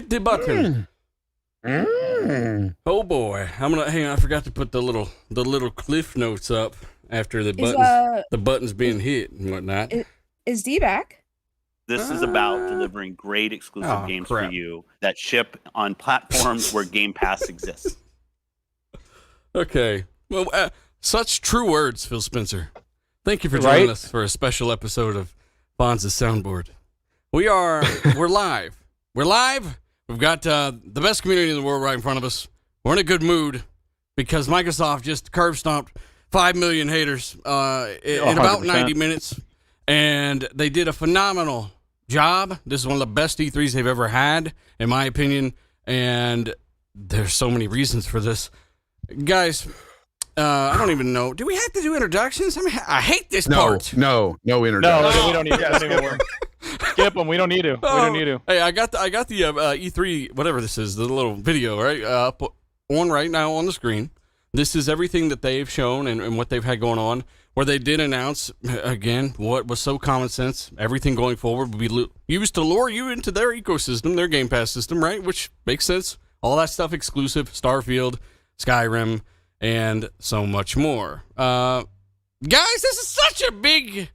Hit the button. Oh boy, I'm gonna hang on. I forgot to put the little cliff notes up after the buttons being hit and whatnot. Is D back? This is about delivering great exclusive games for you that ship on platforms where Game Pass exists. Okay. Well, such true words, Phil Spencer. Thank you for joining us for a special episode of Bonds' Soundboard. We're live. We're live. We've got the best community in the world right in front of us. We're in a good mood because Microsoft just curb stomped 5 million haters in about 90 minutes. And they did a phenomenal job. This is one of the best E3s they've ever had, in my opinion. And there's so many reasons for this. Guys, I don't even know. Do we have to do introductions? I mean, I hate this part. No introductions. No, we don't need to anymore. Skip them. We don't need to. We don't need to. Hey, I got the E3, whatever this is, the little video, right? Up on right now on the screen. This is everything that they've shown and what they've had going on, where they did announce, again, what was so common sense. Everything going forward would be used to lure you into their ecosystem, their Game Pass system, right? Which makes sense. All that stuff exclusive, Starfield, Skyrim, and so much more. Guys, this is such a big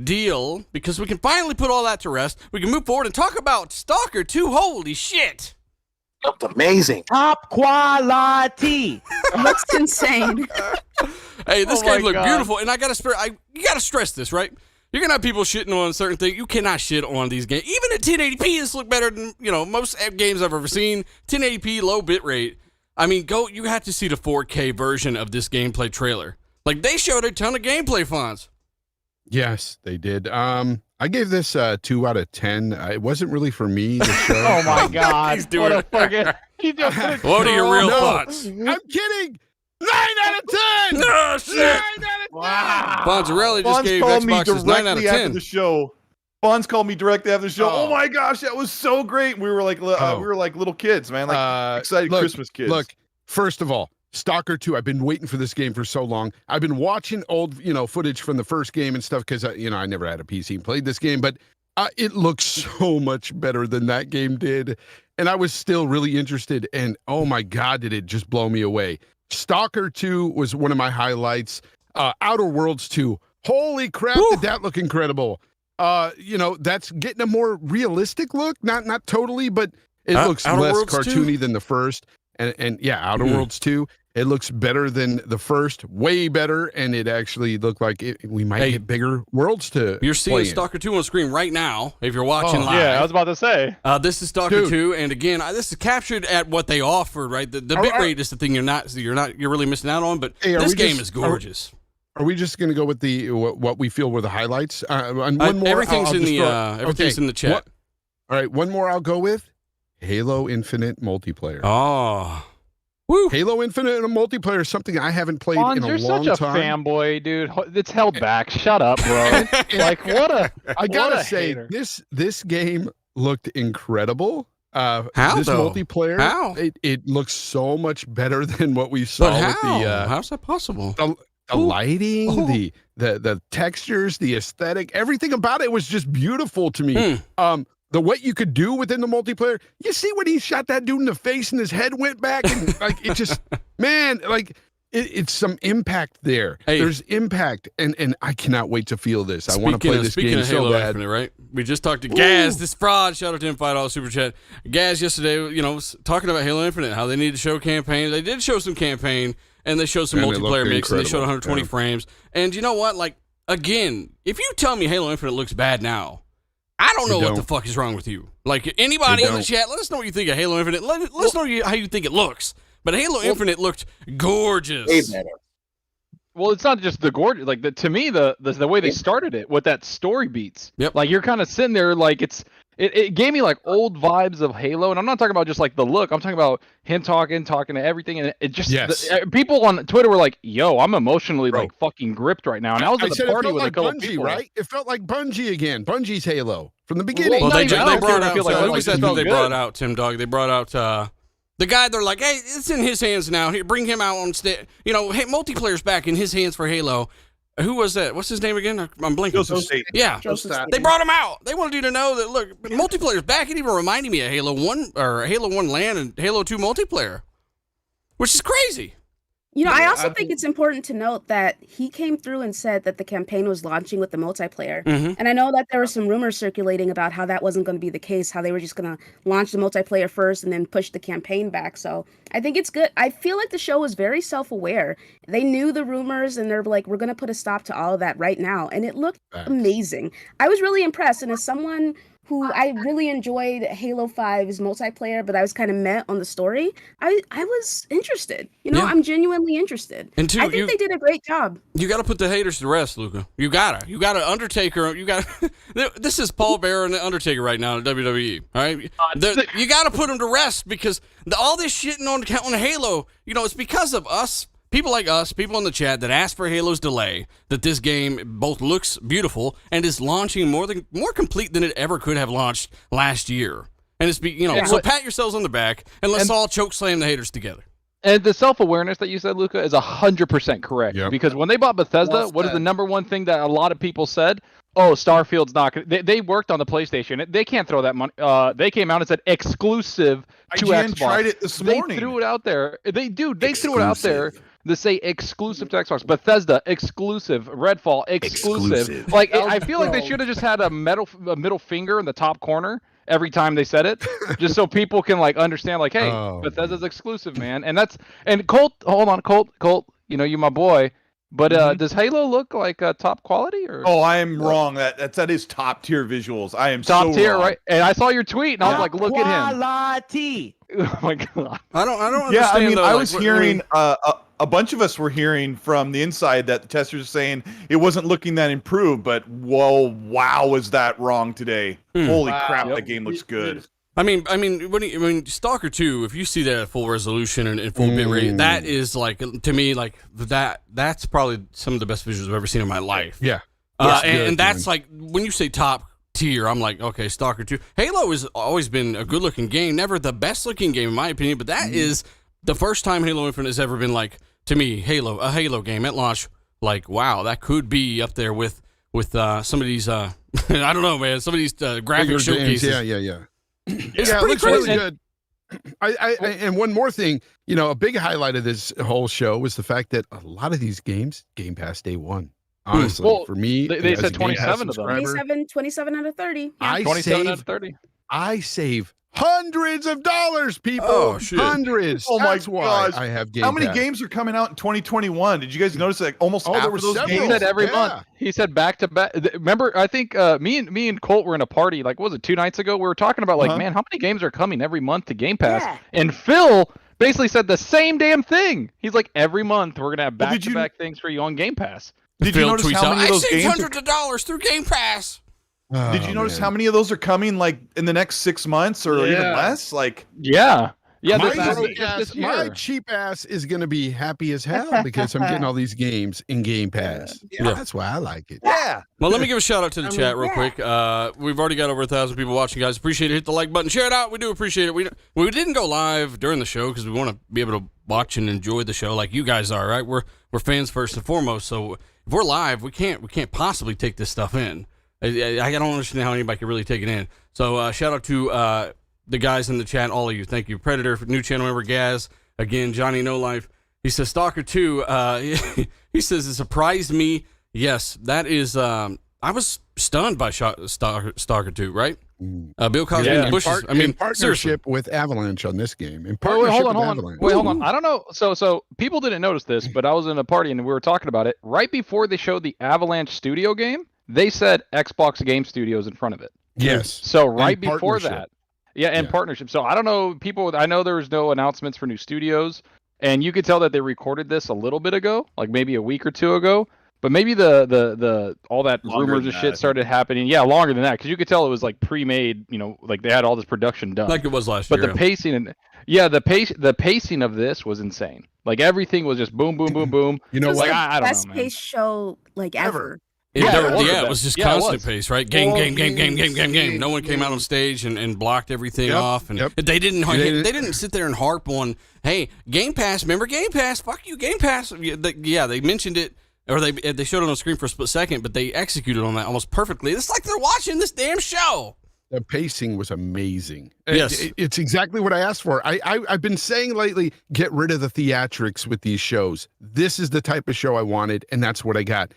deal because we can finally put all that to rest. We can move forward and talk about Stalker 2. Holy shit. Looked amazing. Top quality. Looks insane. Hey, this game looked beautiful, and you gotta stress this, right? You're gonna have people shitting on certain things. You cannot shit on these games. Even at 1080p, this look better than most games I've ever seen. 1080p, low bitrate. I mean, you have to see the 4K version of this gameplay trailer. Like, they showed a ton of gameplay fonts. Yes, they did. I gave this 2 out of 10. It wasn't really for me, the show. Oh my God. He's doing it. What are your real thoughts? I'm kidding. 9 out of 10. No, shit. 9 out of 10. Wow. Bonzarelli just gave called me Xboxes 9 out of directly after 10. the show. Bonds called me directly after the show. Oh. Oh my gosh, that was so great. We were like little kids, man, like excited Christmas kids. Look, first of all, Stalker 2, I've been waiting for this game for so long. I've been watching old, footage from the first game and stuff because, I never had a PC and played this game, but it looks so much better than that game did. And I was still really interested, and oh my God, did it just blow me away. Stalker 2 was one of my highlights. Outer Worlds 2, holy crap, did that look incredible. That's getting a more realistic look, not totally, but it looks less cartoony than the first. And yeah, Outer Worlds 2, it looks better than the first, way better, and it actually looked like we might get bigger worlds to You're seeing Stalker 2 on the screen right now, if you're watching live. Yeah, I was about to say. This is Stalker 2, and again, this is captured at what they offered, right? The bitrate is the thing you're really missing out on, but this game is gorgeous. Are we just going to go with what we feel were the highlights? One more. Everything's in the chat. All right, one more I'll go with. Halo Infinite multiplayer. Oh. Woo. Halo Infinite multiplayer is something I haven't played in a long time. You're such a fanboy, dude. It's held back. Shut up, bro. Like, what a I gotta say, hater. this game looked incredible. How this though? multiplayer? How? It looks so much better than what we saw But with the how's that possible? the lighting, the textures, the aesthetic, everything about it was just beautiful to me. The what you could do within the multiplayer. You see when he shot that dude in the face and his head went back, and like it just, man, like it's some impact there. Hey. There's impact, and I cannot wait to feel this. I want to play this game of so Halo bad. Infinite, right? We just talked to Gaz, this fraud. Shout out to him, $5 super chat. Gaz yesterday, was talking about Halo Infinite, how they need to show campaign. They did show some campaign, and they showed some multiplayer mix, and they showed 120 frames. And you know what? Like, again, if you tell me Halo Infinite looks bad now, I don't know what the fuck is wrong with you. Like, anybody in the chat, let us know what you think of Halo Infinite. Let us know how you think it looks. But Halo Infinite looked gorgeous. Way better. Well, it's not just the gorgeous. Like, to me, the way they started it with that story beats. Yep. Like, you're kind of sitting there like it gave me like old vibes of Halo, and I'm not talking about just like the look. I'm talking about him talking to everything, and it just people on Twitter were like, "Yo, I'm emotionally like fucking gripped right now." And I was at the party with a couple Bungie, people. right? It felt like Bungie again. Bungie's Halo from the beginning. Well, they not brought even- out, I feel like who was that felt they good. brought out, Tim Dog? They brought out the guy. They're like, hey, it's in his hands now. Here, bring him out on stage. Hey, multiplayer's back in his hands for Halo. who was that? What's his name again? I'm blanking. Joseph Staten. Yeah, Joseph Staten. they brought him out. They wanted you to know that look, multiplayer's back. It even reminded me of Halo 1 or Halo 1 LAN and Halo 2 multiplayer, which is crazy. You know, I also think it's important to note that he came through and said that the campaign was launching with the multiplayer. Mm-hmm. And I know that there were some rumors circulating about how that wasn't going to be the case, how they were just going to launch the multiplayer first and then push the campaign back. So I think it's good. I feel like the show was very self-aware. They knew the rumors and they're like, we're going to put a stop to all of that right now. And it looked amazing. I was really impressed. And as someone who I really enjoyed Halo 5's multiplayer, but I was kind of met on the story, I was interested. You know, I'm genuinely interested. And two, I think they did a great job. You got to put the haters to rest, Luca. You got to Undertaker. You got this is Paul Bearer and the Undertaker right now in WWE. All right, you got to put them to rest because all this shitting on Halo, you know, it's because of us. People like us, people in the chat that asked for Halo's delay, that this game both looks beautiful and is launching more complete than it ever could have launched last year. And it's so pat yourselves on the back and let's all choke slam the haters together. And the self-awareness that you said, Luca, is 100% correct. Yep. Because when they bought Bethesda, what is the number one thing that a lot of people said? Oh, Starfield's not going to... They worked on the PlayStation. They can't throw that money... they came out and said exclusive to Xbox. Tried it this morning. They threw it out there. They threw it out there to say exclusive to Xbox. Bethesda, exclusive. Redfall, exclusive. Like, I feel like they should have just had a middle finger in the top corner every time they said it, just so people can like understand, like, hey, Bethesda's exclusive, man. And Colt, hold on, Colt, you know, you my boy, but does Halo look like top quality or? Oh, I am wrong. That is top tier visuals. I am top tier, wrong. right? And I saw your tweet, and I was like, look at him. Quality. Oh my god. I don't understand. Yeah, I mean, though, I was hearing a bunch of us were hearing from the inside that the testers are saying it wasn't looking that improved, but whoa, wow, was that wrong today? Holy crap, that game looks good. I mean, Stalker 2, if you see that at full resolution and full bit rate, that is like, to me, like that's probably some of the best visuals I've ever seen in my life. Yeah. And that's like, when you say top tier, I'm like, okay, Stalker 2. Halo has always been a good looking game, never the best looking game in my opinion, but that is the first time Halo Infinite has ever been like, to me, a Halo game at launch, like, wow, that could be up there with some of these, I don't know, man, some of these graphic showcases. Yeah. It's it looks crazy. really good. And one more thing, you know, a big highlight of this whole show was the fact that a lot of these games, Game Pass day one. Honestly, for me, they said 27 of them. 27 out of 30. Yeah. 27 out of 30. I save hundreds of dollars, people. Oh, shit. Hundreds. Oh my That's why gosh. I have Game How many Pass. games are coming out in 2021? Did you guys notice that almost half there of were those several. He games? said every month. He said back to back. Remember, I think me and Colt were in a party, like, what was it, 2 nights ago? We were talking about, like, man, how many games are coming every month to Game Pass? Yeah. And Phil basically said the same damn thing. He's like, every month we're going to have back-to-back things for you on Game Pass. Did you notice how many of those I saved games hundreds of dollars through Game Pass. Did you notice how many of those are coming like in the next 6 months or even less? Like, yeah, my cheap ass is going to be happy as hell because I'm getting all these games in Game Pass. Yeah, that's why I like it. Yeah. Well, let me give a shout out to the chat real quick. We've already got over 1,000 people watching, guys. Appreciate it. Hit the like button, share it out. We do appreciate it. We didn't go live during the show because we want to be able to watch and enjoy the show like you guys are, right? We're fans first and foremost. So if we're live, we can't possibly take this stuff in. I don't understand how anybody can really take it in. So shout out to the guys in the chat, all of you. Thank you. Predator, new channel member Gaz. Again, Johnny No Life. He says, Stalker 2, he says, it surprised me. Yes, that is, I was stunned by Stalker 2, right? Bill Cosby in the bushes. In partnership with Avalanche on this game. In Wait, partnership hold with on. Avalanche. Wait, hold on. I don't know. So people didn't notice this, but I was in a party and we were talking about it. Right before they showed the Avalanche Studio game, they said Xbox Game Studios in front of it. Yes. So right before that. Yeah, partnership. So I don't know, I know there was no announcements for new studios, and you could tell that they recorded this a little bit ago, like maybe a week or two ago. But maybe the all that Longer rumors than of shit that. started happening. Yeah, longer than that, because you could tell it was like pre-made. You know, like they had all this production done. Like it was last But year. the pacing and the pacing of this was insane. Like everything was just boom, boom, boom, boom. You know It was what? Like, the I don't best know, man. paced show like ever. It it was just Yeah, it constant was. pace, right? Game. No one came out on stage and blocked everything off, and they didn't sit there and harp on, hey, Game Pass, remember Game Pass? Fuck you, Game Pass. Yeah, they mentioned it or they showed it on the screen for a split second, but they executed on that almost perfectly. It's like they're watching this damn show. The pacing was amazing. Yes. It's exactly what I asked for. I've been saying lately, get rid of the theatrics with these shows. This is the type of show I wanted, and that's what I got.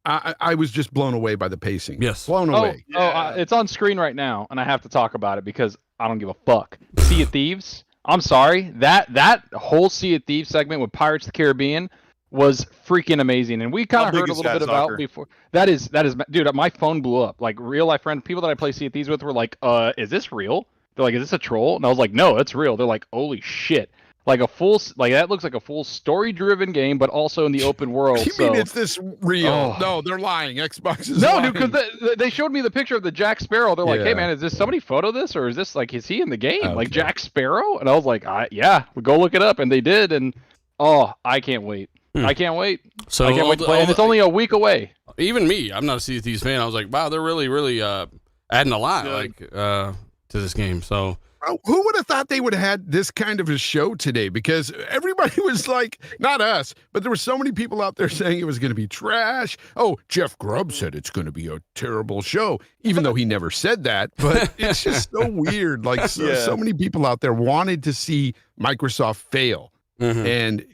I was just blown away by the pacing. Yes. Blown away. It's on screen right now, and I have to talk about it because I don't give a fuck. Sea of Thieves. I'm sorry. That whole Sea of Thieves segment with Pirates of the Caribbean was freaking amazing, and we kind of heard a little bit about before. That is, dude. My phone blew up. Like real life friends, people that I play Sea of Thieves with were like, "Is this real?" They're like, "Is this a troll?" And I was like, "No, it's real." They're like, "Holy shit!" Like that looks like a full story-driven game, but also in the open world. You mean it's this real? Oh. No, they're lying. Xbox is no, lying. dude, because they showed me the picture of the Jack Sparrow. They're like, "Hey, man, is this somebody photo this, or is this like is he in the game like Jack Sparrow?" And I was like, "Yeah, we'll go look it up," and they did, and I can't wait. I can't wait. So I can't wait to play, and it's only a week away. Even me, I'm not a Sea of Thieves fan. I was like, wow, they're really adding a lot to this game. So who would have thought they would have had this kind of a show today? Because everybody was like, not us, but there were so many people out there saying it was going to be trash. Oh, Jeff Grubb said it's going to be a terrible show, even though he never said that. But it's just so weird. Like so many people out there wanted to see Microsoft fail. Mm-hmm. And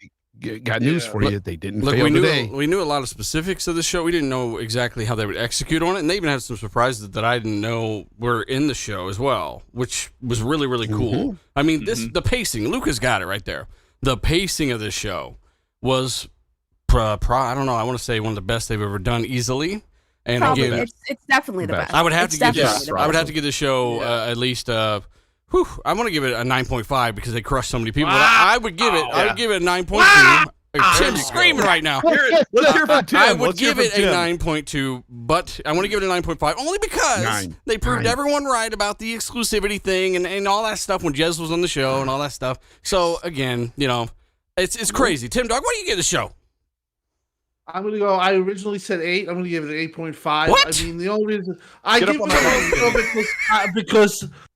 got news for you. They didn't fail today. We knew a lot of specifics of the show. We didn't know exactly how they would execute on it. And they even had some surprises that I didn't know were in the show as well, which was really, really cool. Mm-hmm. I mean, the pacing, Lucas got it right there. The pacing of this show was, I don't know, I want to say one of the best they've ever done easily. And probably. again, it's definitely the best. I would have to give this. I would have to give the show at least. I want to give it a 9.5 because they crushed so many people. I would give it. I would give it a 9.2. Tim's screaming right now. Let's hear from Tim. I would give it a 9.2, but I want to give it a 9.5 only because they proved everyone right about the exclusivity thing and all that stuff when Jez was on the show and all that stuff. So again, it's crazy. Tim Dog, what do you give the show? I'm gonna go. I originally said 8. I'm gonna give it an 8.5. What? I mean, the only reason I give it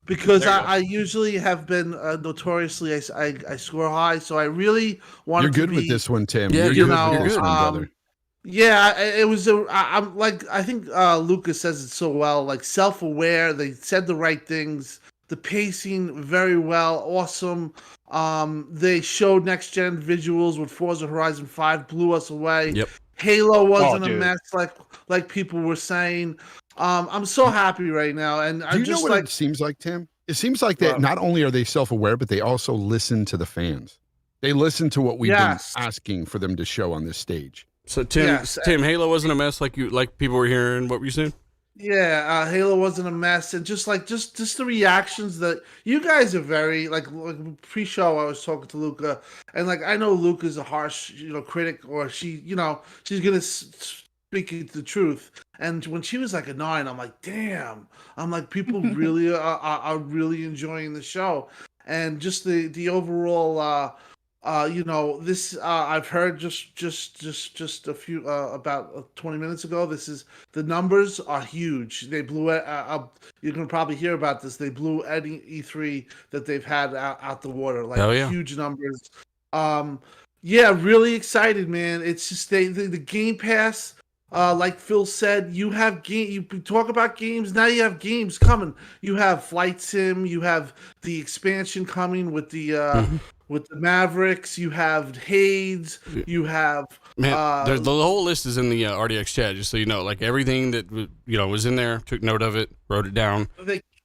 because I usually have been notoriously I score high, so I really want. You're good with this one, Tim. Yeah, you're good with this one, brother. Yeah, it was. I'm like I think Lucas says it so well. Like self-aware, they said the right things. The pacing very well, awesome. They showed next gen visuals with Forza Horizon 5, blew us away. Yep. Halo wasn't a mess like people were saying. I'm so happy right now, and Do you know what it seems like, Tim? It seems like that not only are they self-aware, but they also listen to the fans. They listen to what we've been asking for them to show on this stage. So Tim, Halo wasn't a mess like people were hearing. What were you saying? Yeah, Halo wasn't a mess, and just the reactions that you guys are very like pre-show. I was talking to Luca, and like I know Luca's a harsh critic, or she's gonna speak the truth. And when she was like a 9, I'm like, damn. I'm like, people really are really enjoying the show, and just the overall. This I've heard just a few about 20 minutes ago. The numbers are huge. They blew it. You can probably hear about this. They blew any E3 that they've had out the water. Like huge numbers. Really excited, man. It's just the Game Pass. Like Phil said, you talk about games, now you have games coming. You have Flight Sim, you have the expansion coming with the with the Mavericks, you have Hades, you have the whole list is in the RDX chat, just so you know. Like everything that was in there, took note of it, wrote it down.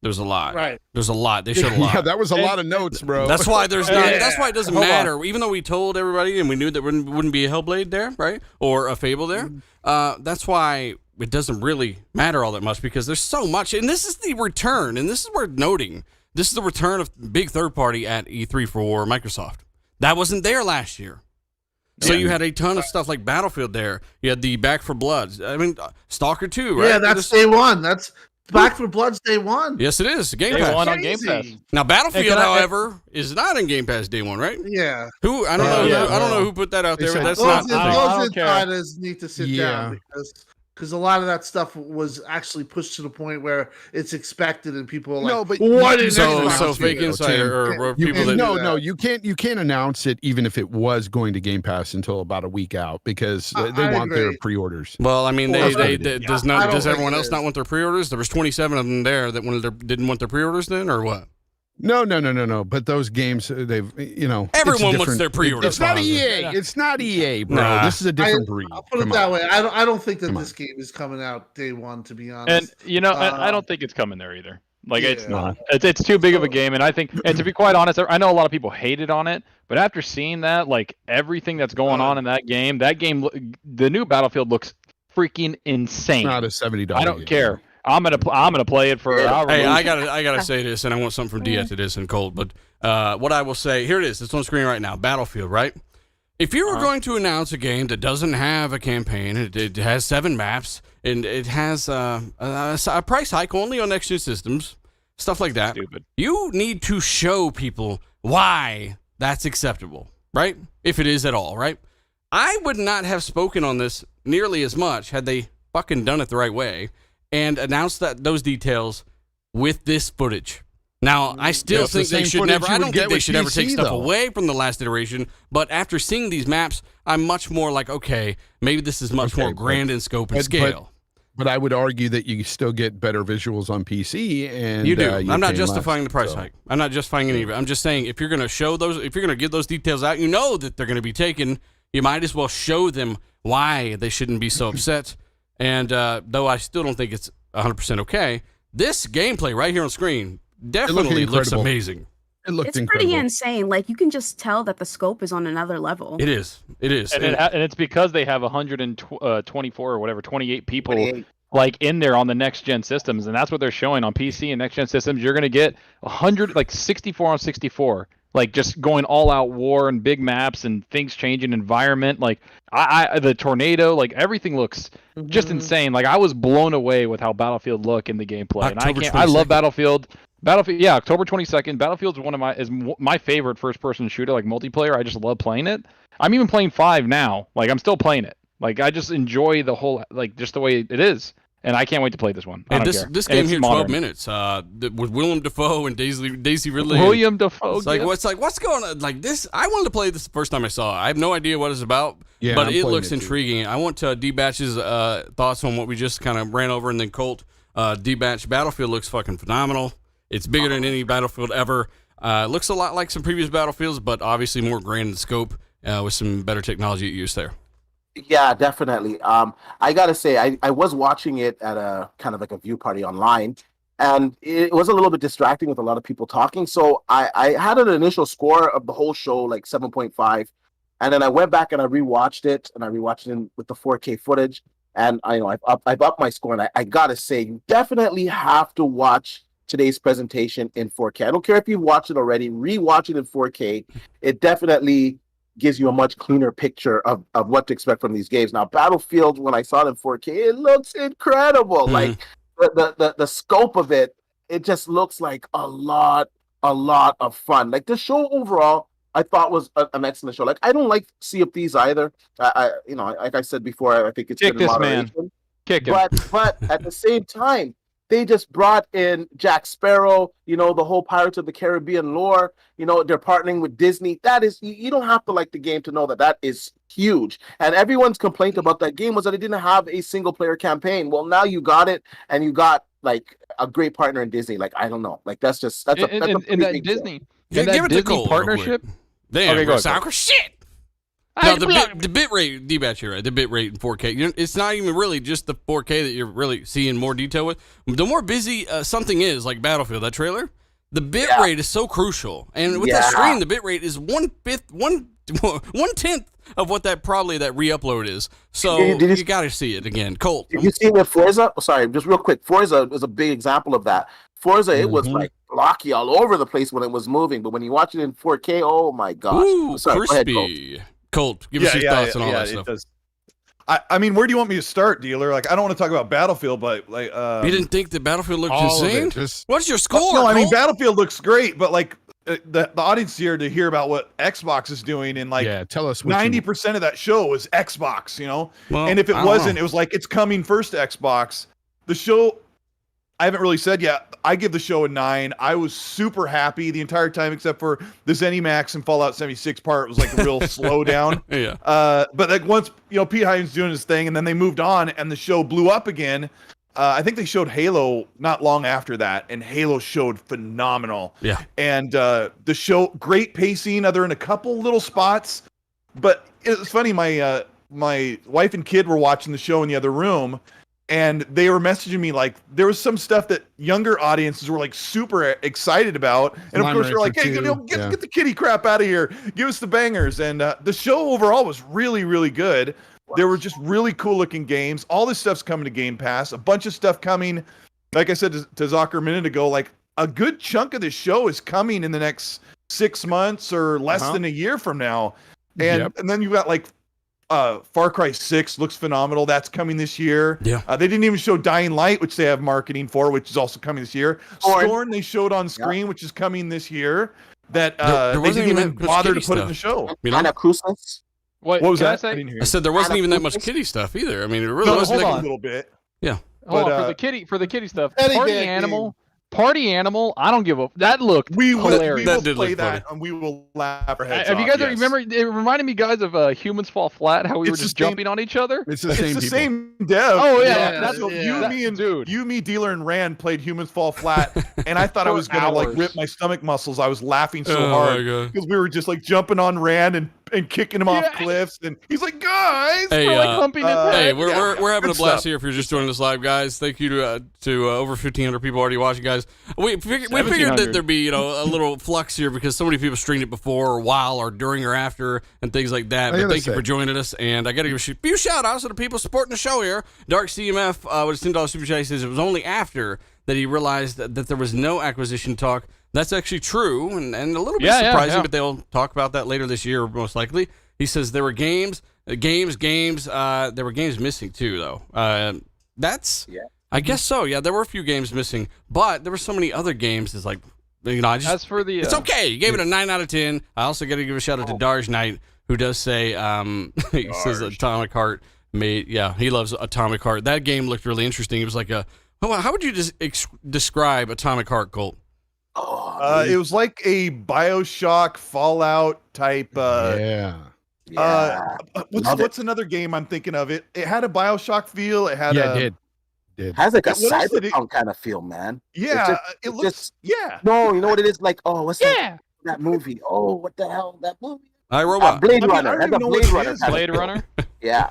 There's a lot. Right. There's a lot. They showed a lot. Yeah, that was a lot of notes, bro. That's why there's not. That's why it doesn't matter. Even though we told everybody and we knew there wouldn't be a Hellblade there, right, or a Fable there. That's why it doesn't really matter all that much because there's so much. And this is the return, and this is worth noting. This is the return of big third party at E3 for Microsoft. That wasn't there last year. So you had a ton of stuff like Battlefield there. You had the Back 4 Blood. I mean, Stalker 2, right? Yeah, that's day one. That's Back 4 Blood's day one. Yes, it is. Game Pass. Day one on Game Pass. Now, Battlefield, however, is not in Game Pass day one, right? Yeah. Who? I don't know. I don't know who put that out there. But that's not. Those insiders need to sit down because because a lot of that stuff was actually pushed to the point where it's expected and people are like, No, but "What is so fake insider or people that no, you can't announce it even if it was going to Game Pass until about a week out because they want their pre-orders. Well, I mean, does everyone else is. not want their pre-orders? There was 27 of them there that didn't want their pre-orders then, or what? No. But those games, everyone wants their pre-orders. It's not EA. It's not EA, bro. Nah. This is a different breed. I'll put it that way. I don't think that this game is coming out day one, to be honest. And I don't think it's coming there either. Like it's not. It's too big of a game, and I think, and to be quite honest, I know a lot of people hated on it, but after seeing that, like everything that's going on in that game, the new Battlefield looks freaking insane. It's not a $70. I don't care. I'm gonna play it for. Hey, I gotta say this, and I want something from D after this and Colt. But what I will say, here it is. It's on screen right now. Battlefield, right? If you were going to announce a game that doesn't have a campaign, it has 7 maps, and it has a price hike only on next-gen systems, stuff like that. Stupid. You need to show people why that's acceptable, right? If it is at all, right? I would not have spoken on this nearly as much had they fucking done it the right way and announced those details with this footage. Now, I still think they should never. I don't think they should ever take stuff away from the last iteration. But after seeing these maps, I'm much more like, okay, maybe this is much more grand in scope and scale. But I would argue that you still get better visuals on PC, and you do. I'm not justifying the price hike. I'm not justifying any of it. I'm just saying if you're going to show those, if you're going to give those details out, you know that they're going to be taken. You might as well show them why they shouldn't be so upset. And though I still don't think it's 100% okay, this gameplay right here on screen definitely looks amazing. It looked It's incredible. pretty insane. Like you can just tell that the scope is on another level. It is. And it's because they have 124 or whatever, 28 people like in there on the next gen systems, and that's what they're showing on PC and next gen systems. You're gonna get 64 on 64. Like just going all out war and big maps and things changing environment. Like the tornado, like everything looks just insane. Like I was blown away with how Battlefield looked in the gameplay. I love Battlefield. Yeah, October 22nd. Battlefield's my favorite first person shooter, like multiplayer. I just love playing it. I'm even playing 5 now. Like I'm still playing it. Like I just enjoy the whole, like just the way it is. And I can't wait to play this one. This game here, 12 minutes, with Willem Dafoe and Daisy Ridley. William Dafoe. What's going on? Like this, I wanted to play this the first time I saw it. I have no idea what it's about, but it looks intriguing. I want D-Batch's thoughts on what we just kind of ran over, and then Colt. D-Batch Battlefield looks fucking phenomenal. It's bigger than any Battlefield ever. Looks a lot like some previous Battlefields, but obviously more grand in scope with some better technology used there. Yeah, definitely. I gotta say, I was watching it at a kind of like a view party online, and it was a little bit distracting with a lot of people talking. So I had an initial score of the whole show, like 7.5, and then I went back and I rewatched it, with the 4K footage, and I've upped my score. And I gotta say, you definitely have to watch today's presentation in 4K. I don't care if you've watched it already, rewatch it in 4K. It definitely gives you a much cleaner picture of what to expect from these games. Now, Battlefield, when I saw it in 4K, it looks incredible. Like the scope of it, it just looks like a lot of fun. Like the show overall, I thought was an excellent show. Like I don't like Sea of Thieves either. Like I said before, I think it's kick this man. Kick him. But at the same time, they just brought in Jack Sparrow, the whole Pirates of the Caribbean lore. They're partnering with Disney. That is, you don't have to like the game to know that is huge. And everyone's complaint about that game was that it didn't have a single player campaign. Well, now you got it, and you got like a great partner in Disney. Like I don't know, like that's a that Disney. Give it to Cole partnership. Damn, okay, shit. No, the bit rate, D-Batch, you're right. The bit rate in 4K. It's not even really just the 4K that you're really seeing more detail with. The more busy something is, like Battlefield, that trailer, the bit rate is so crucial. And with that stream, the bit rate is 1/10 of what that re-upload is. So you got to see it again. Colt. Did you see with Forza? Sorry, just real quick. Forza is a big example of that. Forza, it was like blocky all over the place when it was moving, but when you watch it in 4K, oh my gosh. Ooh, crispy. Colt, give us your thoughts on all that stuff. I mean, where do you want me to start, dealer? Like, I don't want to talk about Battlefield, but like, you didn't think that Battlefield looked insane? What's your score? No, I mean, Battlefield looks great, but like, the audience here to hear about what Xbox is doing, and like, yeah, tell us what 90% of that show was Xbox, you know. Well, and if it I don't wasn't, know. it was like it's coming first to Xbox. The show, I haven't really said yet. I give the show a 9. I was super happy the entire time, except for the ZeniMax and Fallout 76 part was like a real slowdown. Yeah. But like once Pete Hines doing his thing, and then they moved on, and the show blew up again. I think they showed Halo not long after that, and Halo showed phenomenal. Yeah. And the show, great pacing, other than a couple little spots. But it was funny. My wife and kid were watching the show in the other room, and they were messaging me like there was some stuff that younger audiences were like super excited about, and of course we're like, hey, get the kiddie crap out of here, give us the bangers. And the show overall was really, really good. There were just really cool looking games. All this stuff's coming to Game Pass. A bunch of stuff coming. Like I said to Zocker a minute ago, like a good chunk of this show is coming in the next 6 months or less than a year from now. And then you've got like Far Cry 6 looks phenomenal. That's coming this year. Yeah. They didn't even show Dying Light, which they have marketing for, which is also coming this year. Scorn they showed on screen, which is coming this year. That There they wasn't didn't even even bother to kitty put it in the stuff. show. You know? Anna Crucis. What was that? I say? I didn't hear I you. said there wasn't Anna even that much Crucis? kitty stuff either. I mean, it really No, wasn't. hold that- on a little bit. Yeah. Hold But, on, for the kitty stuff. Teddy Party bear animal. Party animal. I don't give a. That looked We will hilarious. That did play look that, and we will laugh our heads Have you off, guys yes. remember? It reminded me, guys, of Humans Fall Flat. How we were It's the just same- jumping on each other. It's the It's same the people. same dev. Oh, yeah, Yeah, that's what yeah. you, me, Dealer, and Rand played Humans Fall Flat, and I thought I For was gonna like hours. rip my stomach muscles. I was laughing so Oh, hard my God. because we were just like jumping on Rand and kicking him off Yeah. cliffs, and he's like, guys, Hey, We're like humping his Hey, head. we're having a Good blast stuff. here. If you're just joining us live, guys, thank you to over 1,500 people already watching, guys. We figured that 1,700. there'd be a little flux here because so many people streamed it before, or while, or during, or after, and things like that. I But gotta thank you say- for joining us, and I got to give a few shout outs to the people supporting the show here. Dark CMF with a $10 super chat, he says it was only after that he realized that there was no acquisition talk. That's actually true, and a little bit surprising, but they'll talk about that later this year, most likely. He says there were games. There were games missing too, though. I guess so. Yeah, there were a few games missing, but there were so many other games. It's like, As for the, it's okay. You gave it a 9 out of 10. I also got to give a shout out to Darge Knight, who does say, he says Atomic Heart he loves Atomic Heart. That game looked really interesting. It was like how would you describe Atomic Heart, Colt? it was like a BioShock Fallout type. What's another game I'm thinking of? It had a BioShock feel. It had it did. Has like a What else did it- cyberpunk kind of feel, man. Yeah, it it's looks. just- Yeah. No, you know what it is? Like, oh, what's yeah, that movie? Oh, what the hell? That movie? iRobot. Blade I mean, I Runner. don't That's even a know Blade what it Runner. is. kind of Blade feel. Runner. Yeah.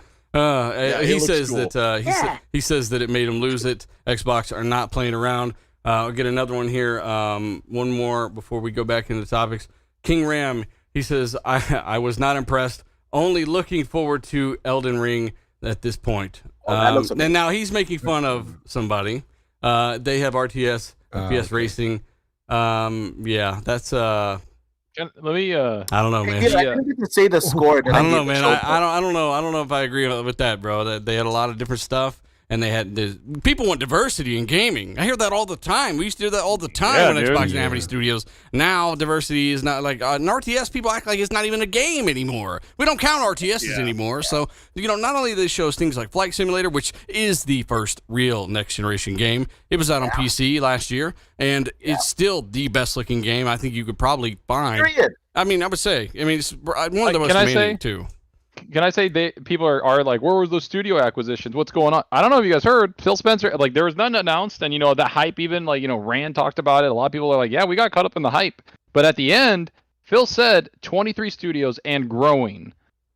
it He looks says cool. that he says that it made him lose it. Xbox are not playing around. I'll get another one here. One more before we go back into topics. King Ram, he says, I was not impressed. Only looking forward to Elden Ring at this point. that looks And now he's making fun of somebody. They have RTS, FPS Racing. That's Let me. I don't know, man. Yeah, I didn't get to say the score. I don't know, man. I don't know. I don't know if I agree with that, bro. That they had a lot of different stuff, and they had people want diversity in gaming. I hear that all the time. We used to do that all the time when dude. Xbox didn't have any studios. Now diversity is not like an RTS. People act like it's not even a game anymore. We don't count RTSs anymore. So not only do they show us things like Flight Simulator, which is the first real next generation game. It was out on PC last year, and it's still the best looking game I think you could probably find. Period. I mean, I would say. I mean, it's one of the most Can I demanding say- too. Can I say people are like, where was those studio acquisitions? What's going on? I don't know if you guys heard. Phil Spencer, like, there was none announced, and that hype even, like, Rand talked about it. A lot of people are like, yeah, we got caught up in the hype. But at the end, Phil said 23 studios and growing.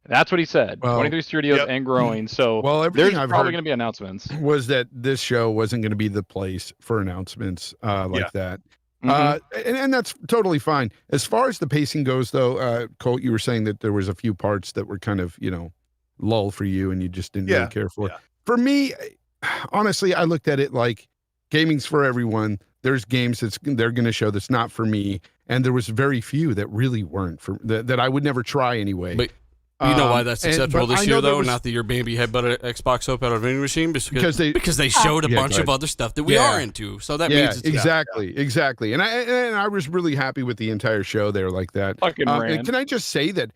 That's what he said. Well, 23 studios and growing. So everything there's I've probably heard going to be announcements. was that this show wasn't going to be the place for announcements like that. Mhm. And that's totally fine. As far as the pacing goes, though, Colt, you were saying that there was a few parts that were kind of, lull for you and you just didn't really care for. Yeah. For me, honestly, I looked at it like gaming's for everyone. There's games they're going to show that's not for me, and there was very few that really weren't for that I would never try anyway. But You know why that's acceptable this year, though? Was... Not that your baby headbutted Xbox soap out of a vending machine, because they showed a Yeah, bunch of other stuff that we are into. So that means it's exactly. And I was really happy with the entire show there like that. Fucking ran. Can I just say that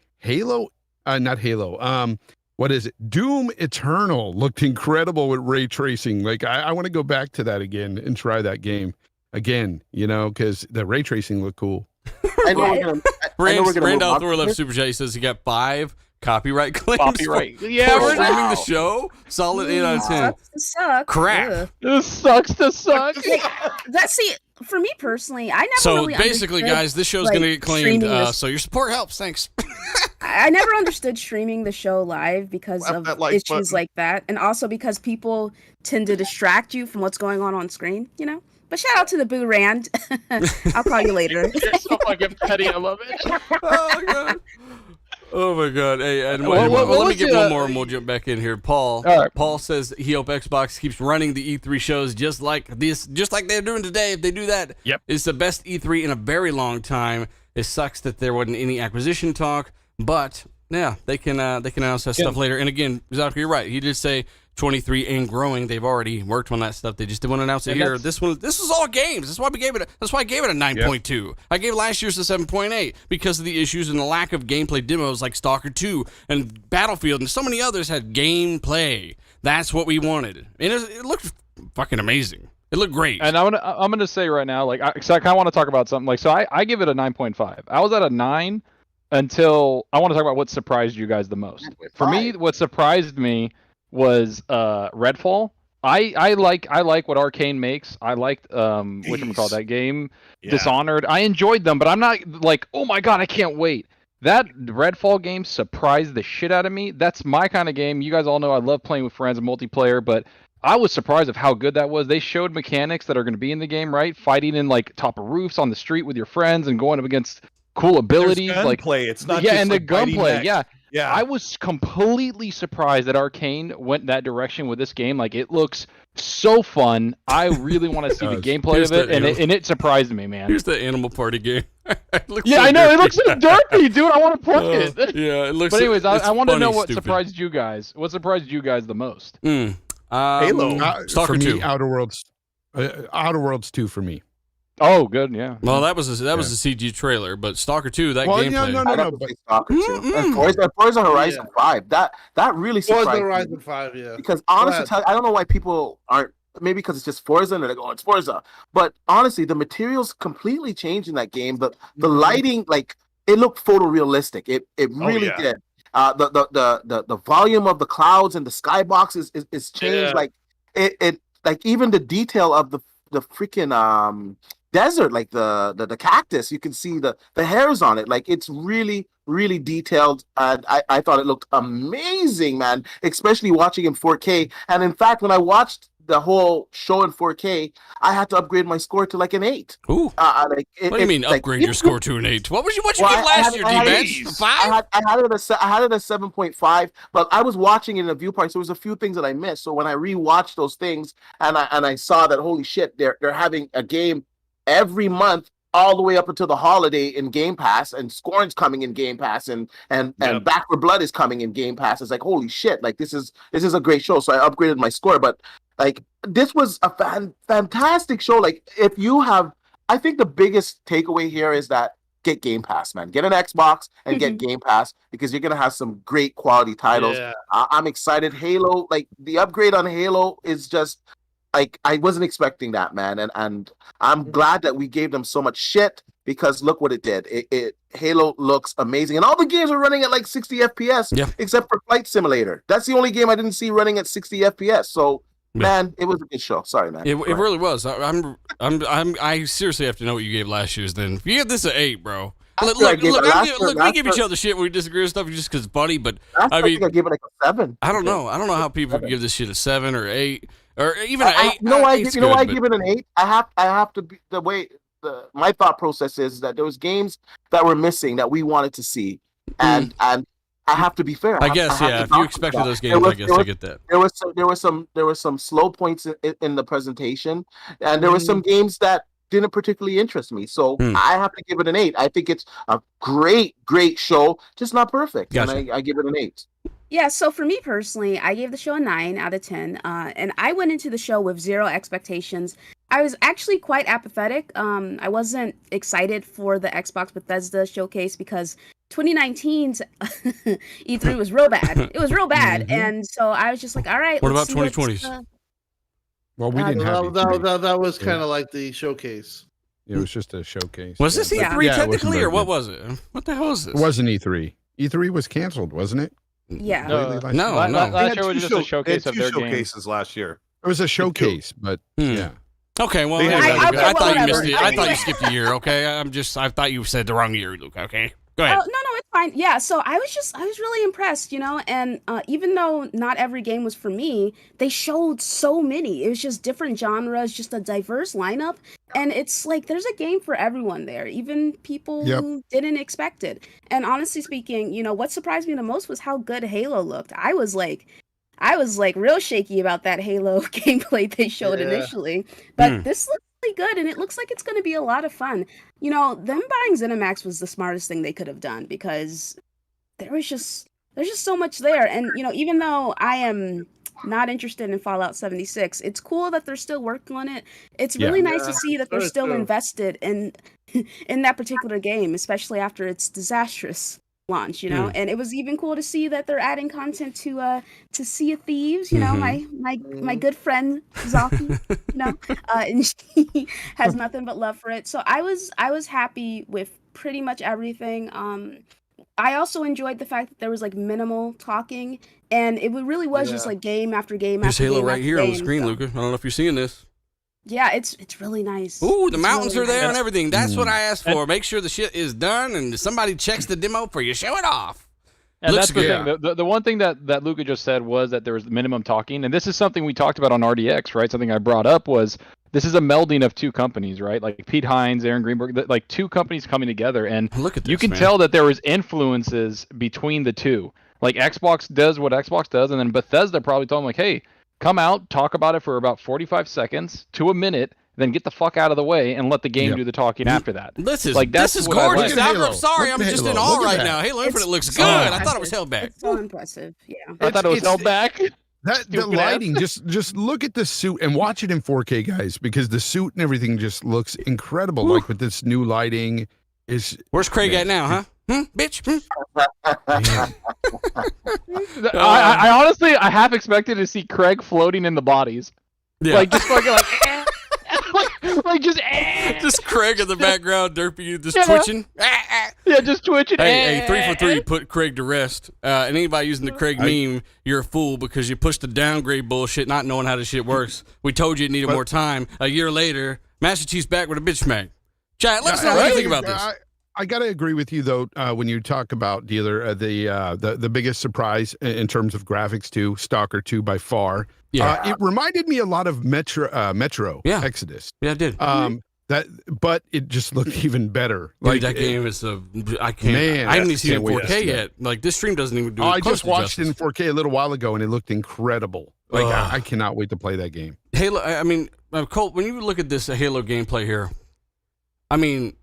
not Halo, what is it? Doom Eternal looked incredible with ray tracing. Like I want to go back to that again and try that game again, because the ray tracing looked cool. Randolph Thorlef Super Chat says he got 5 copyright claims. Yeah, we're streaming the show. Solid 8 out of 10. Sucks. Crap. Ugh. This sucks to suck. See, for me personally, I never So really basically, understood, guys, this show's like, going to get claimed. streaming So your support helps. Thanks. I never understood streaming the show live because Slap of that like issues button. like that, and also because people tend to distract you from what's going on screen. But shout out to the Boo Rand. I'll call you later. You're so fucking petty. I love it. Oh, God. Oh, my God. Hey, and Well, let me get you, one more and we'll jump back in here. Paul. All right. Paul says he hopes Xbox keeps running the E3 shows just like they're doing today. If they do that, it's the best E3 in a very long time. It sucks that there wasn't any acquisition talk, but yeah, they can announce that stuff later. And again, Zachary, you're right. He did say 23 and growing. They've already worked on that stuff. They just didn't want to announce it here. This is all games. That's why I gave it a 9.2. I gave last year's a 7.8 because of the issues and the lack of gameplay demos like Stalker 2 and Battlefield and so many others had gameplay. That's what we wanted. And it looked fucking amazing. It looked great. And I'm gonna say right now, I kind of want to talk about something. So I give it a 9.5. I was at a 9 until I want to talk about what surprised you guys the most. For me, what surprised me was Redfall. I like what Arcane makes. I liked that game, Dishonored. I enjoyed them, but I'm not like, oh my god, I can't wait. That Redfall game surprised the shit out of me. That's my kind of game. You guys all know I love playing with friends and multiplayer, but I was surprised of how good that was. They showed mechanics that are going to be in the game, right? Fighting in top of roofs on the street with your friends and going up against cool abilities. Gunplay. It's not just and the gunplay. Yeah. I was completely surprised that Arcane went that direction with this game. It looks so fun. I really want to see the gameplay of it, and it surprised me, man. Here's the Animal Party game. I know. It looks so dirty, dude. I want to play it. Yeah, it looks. But anyways, I want to know what stupid. surprised you guys. What surprised you guys the most? Halo. Stalker for me, 2. Outer Worlds 2 for me. Oh, good, yeah. Well, that was a CG trailer, but Stalker 2, that gameplay. No. Stalker 2. And Forza Horizon 5. That really surprised Forza me. Horizon 5, yeah. Because honestly, I don't know why people aren't. Maybe because it's just Forza and they're like, oh, it's Forza. But honestly, the materials completely changed in that game. The lighting, it looked photorealistic. It really did. The volume of the clouds and the skybox is changed. Even the detail of the freaking desert, the cactus, you can see the hairs on it. It's really, really detailed. And I thought it looked amazing, man, especially watching in 4K. And in fact, when I watched the whole show in 4K, I had to upgrade my score to an 8. Ooh. What do you mean upgrade your score to an 8? What you give last year, D-Bench? 5? I had it at 7.5, but I was watching it in a view party, so there was a few things that I missed. So when I rewatched those things and I saw that, holy shit, they're having a game every month all the way up until the holiday in Game Pass, and Scorn's coming in Game Pass, and Back 4 Blood is coming in Game Pass. It's holy shit, this is a great show. So I upgraded my score, but this was a fantastic show. If you have, I think the biggest takeaway here is that get Game Pass, man. Get an Xbox and get Game Pass, because you're gonna have some great quality titles. Yeah. I'm excited. Halo, the upgrade on Halo is just I wasn't expecting that, man, and I'm glad that we gave them so much shit, because look what it did. Halo looks amazing, and all the games are running at 60 FPS, except for Flight Simulator. That's the only game I didn't see running at 60 FPS. So. Man, it was a good show. Sorry, man. It really was. I seriously have to know what you gave last year's. Then if you give this an 8, bro. Look, we give each other shit when we disagree with stuff just because it's funny. But I think I gave it a 7. I don't know. I don't know how people give this shit a 7 or 8 or even an 8. I give it an 8. I have to be the way my thought process is that there was games that were missing that we wanted to see, and I have to be fair. I guess, if you expected those games, I guess I get that. There were some slow points in the presentation, and there were some games that didn't particularly interest me. So Hmm. I have to give it an 8. I think it's a great show, just not perfect. Gotcha. And I give it an 8. Yeah, so for me personally, I gave the show a 9 out of 10, and I went into the show with 0 expectations. I was actually quite apathetic. I wasn't excited for the Xbox Bethesda showcase because 2019's E3 was real bad. It was real bad, and so I was just like, all right. What let's about see what's, 2020s? Well, we didn't have that was Yeah. kind of like the showcase. It was just a showcase. Was this Yeah. E3 Yeah, it wasn't technically, very or what good. was it? What the hell is this? It wasn't E3. E3 was canceled, wasn't it? Yeah. No, Completely No, last- no. Last year was just a showcase of two their game. showcases last year. It was a showcase, but Hmm. yeah. Okay, well, They had- anyway, I- Luke, I thought you whatever. missed it. I I thought you think- skipped a year. Okay, I thought you said the wrong year, Luke. Okay, go ahead. Oh, no, it's fine. Yeah, so I was really impressed, and even though not every game was for me, they showed so many. It was just different genres, just a diverse lineup, and it's like there's a game for everyone there, even people Yep. who didn't expect it. And honestly speaking, what surprised me the most was how good Halo looked. I was like real shaky about that Halo gameplay they showed Yeah. initially, but Hmm. this looks really good, and it looks like it's going to be a lot of fun. Them buying ZeniMax was the smartest thing they could have done because there's just so much there. And even though I am not interested in Fallout 76, it's cool that they're still working on it. It's really nice to Yeah, see that they're very still true. invested in in that particular game, especially after its disastrous launch. And it was even cool to see that they're adding content to Sea of Thieves. My good friend Zaki, and she has nothing but love for it. So I was happy with pretty much everything. I also enjoyed the fact that there was like minimal talking, and it really was just like game after game There's after Halo game right after here on the game, screen, so- Luca. I don't know if you're seeing this. Yeah, it's really nice. Ooh, the It's mountains really are there nice. and everything. That's what I asked for. Make sure the shit is done, and somebody checks the demo for you. Show it off. And Looks that's the good. thing. The one thing that Luca just said was that there was minimum talking, and this is something we talked about on RDX, right? Something I brought up was this is a melding of two companies, right? Like Pete Hines, Aaron Greenberg, like two companies coming together, and Look at this. you can man. tell that there was influences between the two. Like Xbox does what Xbox does, and then Bethesda probably told them like, "Hey, come out, talk about it for about 45 seconds to a minute, then get the fuck out of the we and let the game Yep. do the talking after that." This is Like, that's this is what I like. gorgeous. Look at I'm Halo. sorry, Look I'm at just Halo. in awe Look at right that. now. Halo Infinite looks It's good. so I thought it was impressive. held back. It's so impressive. Yeah. I thought it was It's- held back. The Stupid lighting, just look at the suit and watch it in 4K, guys, because the suit and everything just looks incredible. Like with this new lighting, is Where's Craig at now, huh? Bitch. man, I honestly, I half expected to see Craig floating in the bodies, Yeah. like just fucking like just just Craig in the background, derpy, just Yeah. twitching. yeah, just twitching. Hey, 3 for 3 put Craig to rest. And anybody using the Craig meme, you're a fool because you pushed the downgrade bullshit, not knowing how this shit works. We told you it needed more time. A year later, Master Chief's back with a bitch smack. Chat, let us know what you think about this. I gotta agree with you though. When you talk about dealer, the biggest surprise in terms of graphics too, Stalker 2 by far. Yeah. It reminded me a lot of Metro Yeah. Exodus. Yeah, it did. But it just looked even better. Dude, that game is I can't. Man, I haven't even seen it in can't wait to 4K see that. yet. Like this stream doesn't even do. I it close just to watched it in justice. 4K a little while ago, and it looked incredible. Like Ugh. I cannot wait to play that game. Halo. I mean, Colt. When you look at this Halo gameplay here, I mean,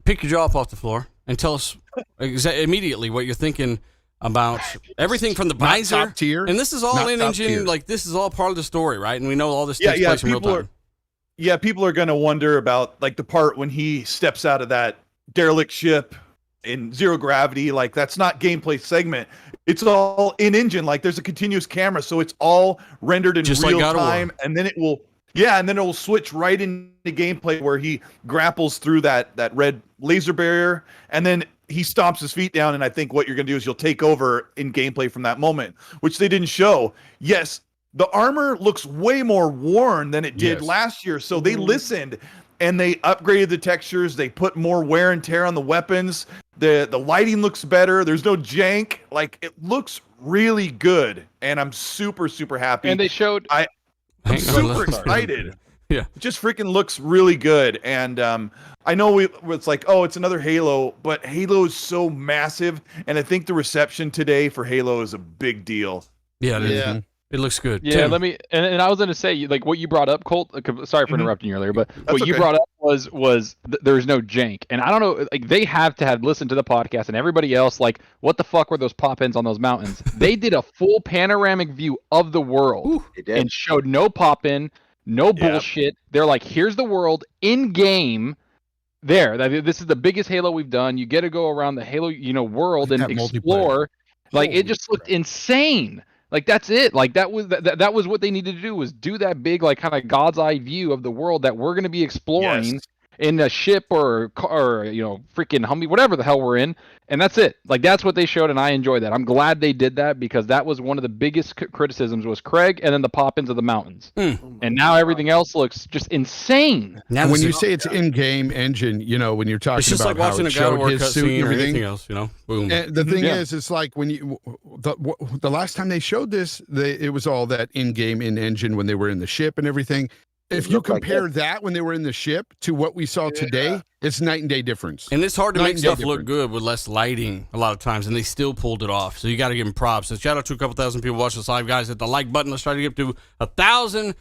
pick your jaw up off the floor and tell us immediately what you're thinking about everything from the Not visor. top tier. And this is all Not in top engine. tier. Like this is all part of the story, right? And we know all this Yeah, takes yeah, place in real people time. People are gonna wonder about like the part when he steps out of that derelict ship in zero gravity. Like that's not gameplay segment. It's all in engine. Like there's a continuous camera, so it's all rendered in Just like real God of War. time, and then it will switch right into gameplay where he grapples through that red laser barrier, and then he stomps his feet down. And I think what you're gonna do is you'll take over in gameplay from that moment, which they didn't show. Yes. The armor looks way more worn than it did Yes. last year. So they listened and they upgraded the textures. They put more wear and tear on the weapons. The lighting looks better. There's no jank. Like it looks really good. And I'm super, super happy. And they showed I'm Hang on, super let's- excited. Yeah. It just freaking looks really good. And I know it's like, oh, it's another Halo, but Halo is so massive. And I think the reception today for Halo is a big deal. Yeah, it is. Yeah. It looks good. Yeah, Tim. let me. And I was going to say, like what you brought up, Colt. Sorry for interrupting you earlier, but what you okay. brought up was there's no jank, and I don't know. Like they have to have listened to the podcast, and everybody else. Like, what the fuck were those pop-ins on those mountains? They did a full panoramic view of the world and showed no pop-in, no bullshit. They're like, here's the world in game. This is the biggest Halo we've done. You get to go around the Halo, world and explore. Like it just looked insane. Like that's it. Like that was what they needed to do, was do that big, like kind of God's eye view of the world that we're going to be exploring in a ship or freaking Humvee, whatever the hell we're in. And that's it. Like that's what they showed, and I enjoyed that. I'm glad they did that, because that was one of the biggest criticisms was Craig and then the pop-ins of the mountains. And now everything else looks just insane. Now when you say it's in-game engine, when you're talking it's just about like watching a God of War cutscene or anything else, boom. And the thing is, it's like when the last time they showed this, it was all that in-game in-engine when they were in the ship and everything. If you compare that when they were in the ship to what we saw today, it's night and day difference. And it's hard to make stuff look good with less lighting a lot of times, and they still pulled it off. So you got to give them props. So shout out to a couple thousand people watching this live, guys. Hit the like button. Let's try to get up to 1,000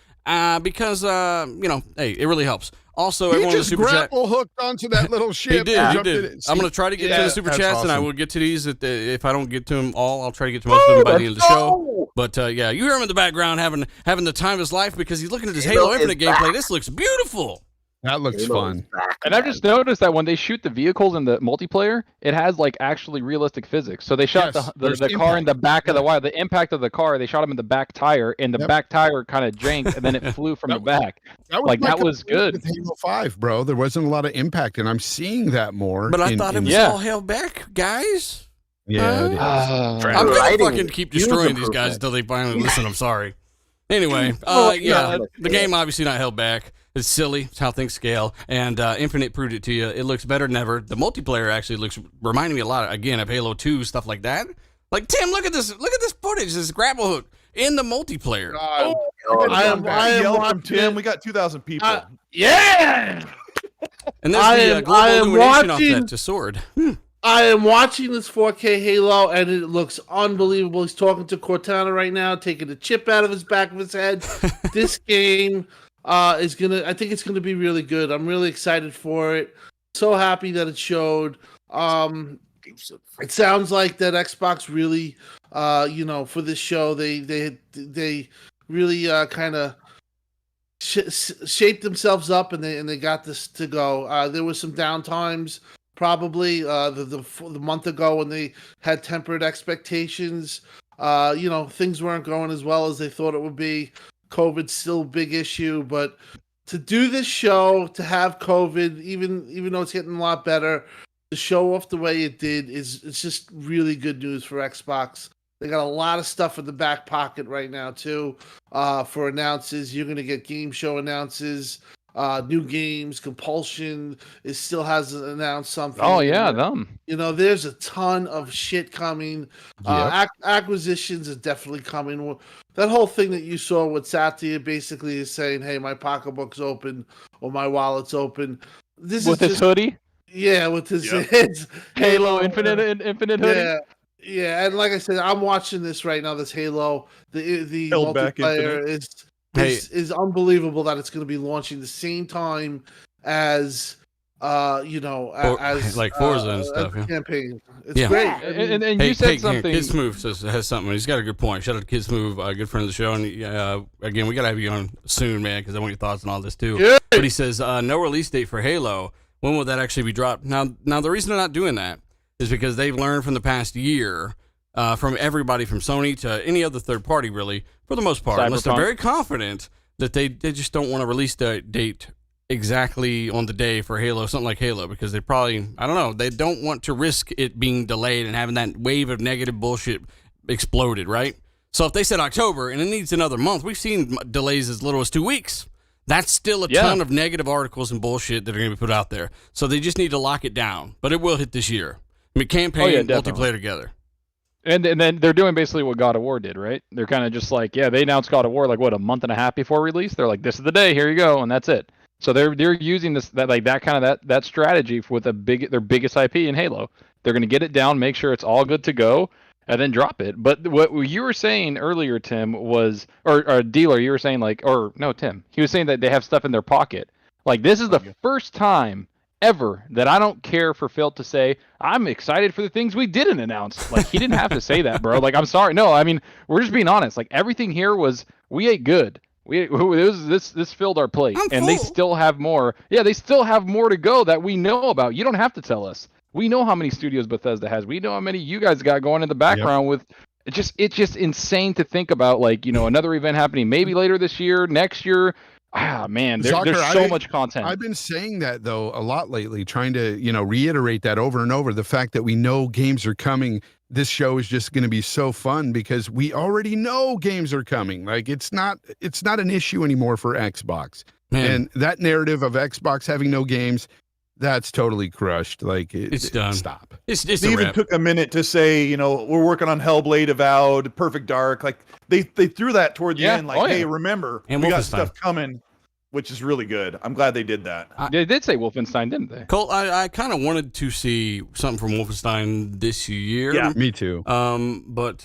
because hey, it really helps. Also, everyone in the super chat hooked onto that little ship. He did. I'm going to try to get to the super chats, and I will get to these. If I don't get to them all, I'll try to get to most of them by the end of the show. But you hear him in the background having the time of his life, because he's looking at his Halo Infinite gameplay. This looks beautiful. That looks fun. And I've just noticed that when they shoot the vehicles in the multiplayer, it has like actually realistic physics. So they shot the car in the back of the wire. The impact of the car, they shot him in the back tire, and the back tire kind of janked, and then it flew from the back. That was good. With Halo 5, bro, there wasn't a lot of impact, and I'm seeing that more. But I thought it was all held back, guys. Yeah, I'm gonna fucking keep destroying these guys until they finally listen. I'm sorry. Anyway, the game obviously not held back. It's silly. It's how things scale. And Infinite proved it to you. It looks better than ever. The multiplayer actually reminding me a lot, again, of Halo 2, stuff like that. Like, Tim, look at this. Look at this footage, this grapple hook in the multiplayer. I am watching Tim. We got 2,000 people. Yeah! And there's the global illumination off that to sword. I am watching this 4K Halo, and it looks unbelievable. He's talking to Cortana right now, taking the chip out of his back of his head. This game I think it's gonna be really good. I'm really excited for it. So happy that it showed. It sounds like that Xbox really, for this show, they really kind of shaped themselves up, and they got this to go. There was some downtimes. Probably the month ago when they had tempered expectations, things weren't going as well as they thought it would be. COVID's still a big issue, but to do this show, to have COVID, even though it's getting a lot better, to show off the way it did it's just really good news for Xbox. They got a lot of stuff in the back pocket right now too, for announces. You're gonna get game show announces. New games, Compulsion still hasn't announced something. Oh yeah, them. There's a ton of shit coming. Acquisitions is definitely coming. That whole thing that you saw with Satya basically is saying, "Hey, my pocketbook's open or my wallet's open." This with his hoodie. Yeah, with his Halo Infinite hoodie. Yeah, and like I said, I'm watching this right now. This Halo, the multiplayer is unbelievable that it's going to be launching the same time as like Forza and stuff. Campaign. It's great. And you said something. Kid Smooth has something. He's got a good point. Shout out to Kid Smooth, good friend of the show. And again, we gotta have you on soon, man, because I want your thoughts on all this too. Yeah. But he says no release date for Halo. When will that actually be dropped? Now the reason they're not doing that is because they've learned from the past year, from everybody from Sony to any other third party, really, for the most part, unless they're very confident that they just don't want to release the date exactly on the day for Halo, something like Halo, because they probably, I don't know, they don't want to risk it being delayed and having that wave of negative bullshit exploded, right? So if they said October and it needs another month, we've seen delays as little as 2 weeks. That's still a ton of negative articles and bullshit that are going to be put out there. So they just need to lock it down, but it will hit this year. I mean, campaign, multiplayer together. And then they're doing basically what God of War did, right? They're kind of just like, they announced God of War like a month and a half before release. They're like, this is the day, here you go, and that's it. So they're using that strategy with their biggest IP in Halo. They're going to get it down, make sure it's all good to go, and then drop it. But what you were saying earlier, Tim, was, or Dealer, you were saying like, or no, Tim, he was saying that they have stuff in their pocket. Like, this is the first time ever that I don't care for Phil to say, I'm excited for the things we didn't announce. Like, he didn't have to say that, bro. Like, I'm sorry. No, I mean, we're just being honest. Like, everything here was, we ate good. This filled our plate, and they still have more. Yeah, they still have more to go that we know about. You don't have to tell us. We know how many studios Bethesda has. We know how many you guys got going in the background with. It's just insane to think about. Like, you know, another event happening maybe later this year, next year. Ah, man, there's so much content. I've been saying that though a lot lately, trying to, you know, reiterate that over and over. The fact that we know games are coming. This show is just going to be so fun because we already know games are coming. Like, it's not an issue anymore for Xbox. Man. And that narrative of Xbox having no games, that's totally crushed. Like, it's done. Stop. It's they even took a minute to say, you know, we're working on Hellblade, Avowed, Perfect Dark. Like, they threw that toward the end. Like, hey, remember, and we got stuff coming, which is really good. I'm glad they did that. They did say Wolfenstein, didn't they? Colt, I kind of wanted to see something from Wolfenstein this year. Yeah, me too. But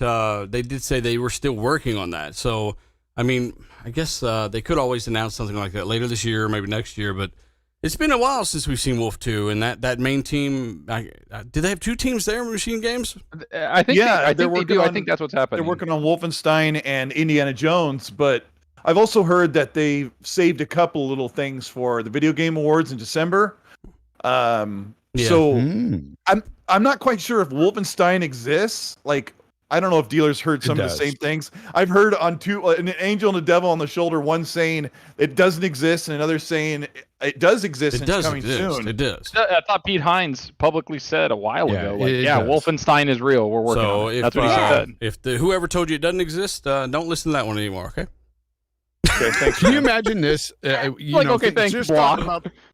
they did say they were still working on that. So, I mean, I guess they could always announce something like that later this year, maybe next year. But it's been a while since we've seen Wolf 2, and that main team. Do they have two teams there, Machine Games? I think they do. I think that's what's happening. They're working on Wolfenstein and Indiana Jones, but I've also heard that they saved a couple little things for the Video Game Awards in December. So I'm not quite sure if Wolfenstein exists. Like, I don't know if Dealer's heard some of the same things. I've heard on an Angel and a Devil on the Shoulder, one saying it doesn't exist and another saying it does exist and it's coming soon. It does. I thought Pete Hines publicly said a while ago, like, Wolfenstein is real. We're working on it. That's what he said. If whoever told you it doesn't exist, don't listen to that one anymore, okay? Okay, thanks. Can you imagine this? Thanks.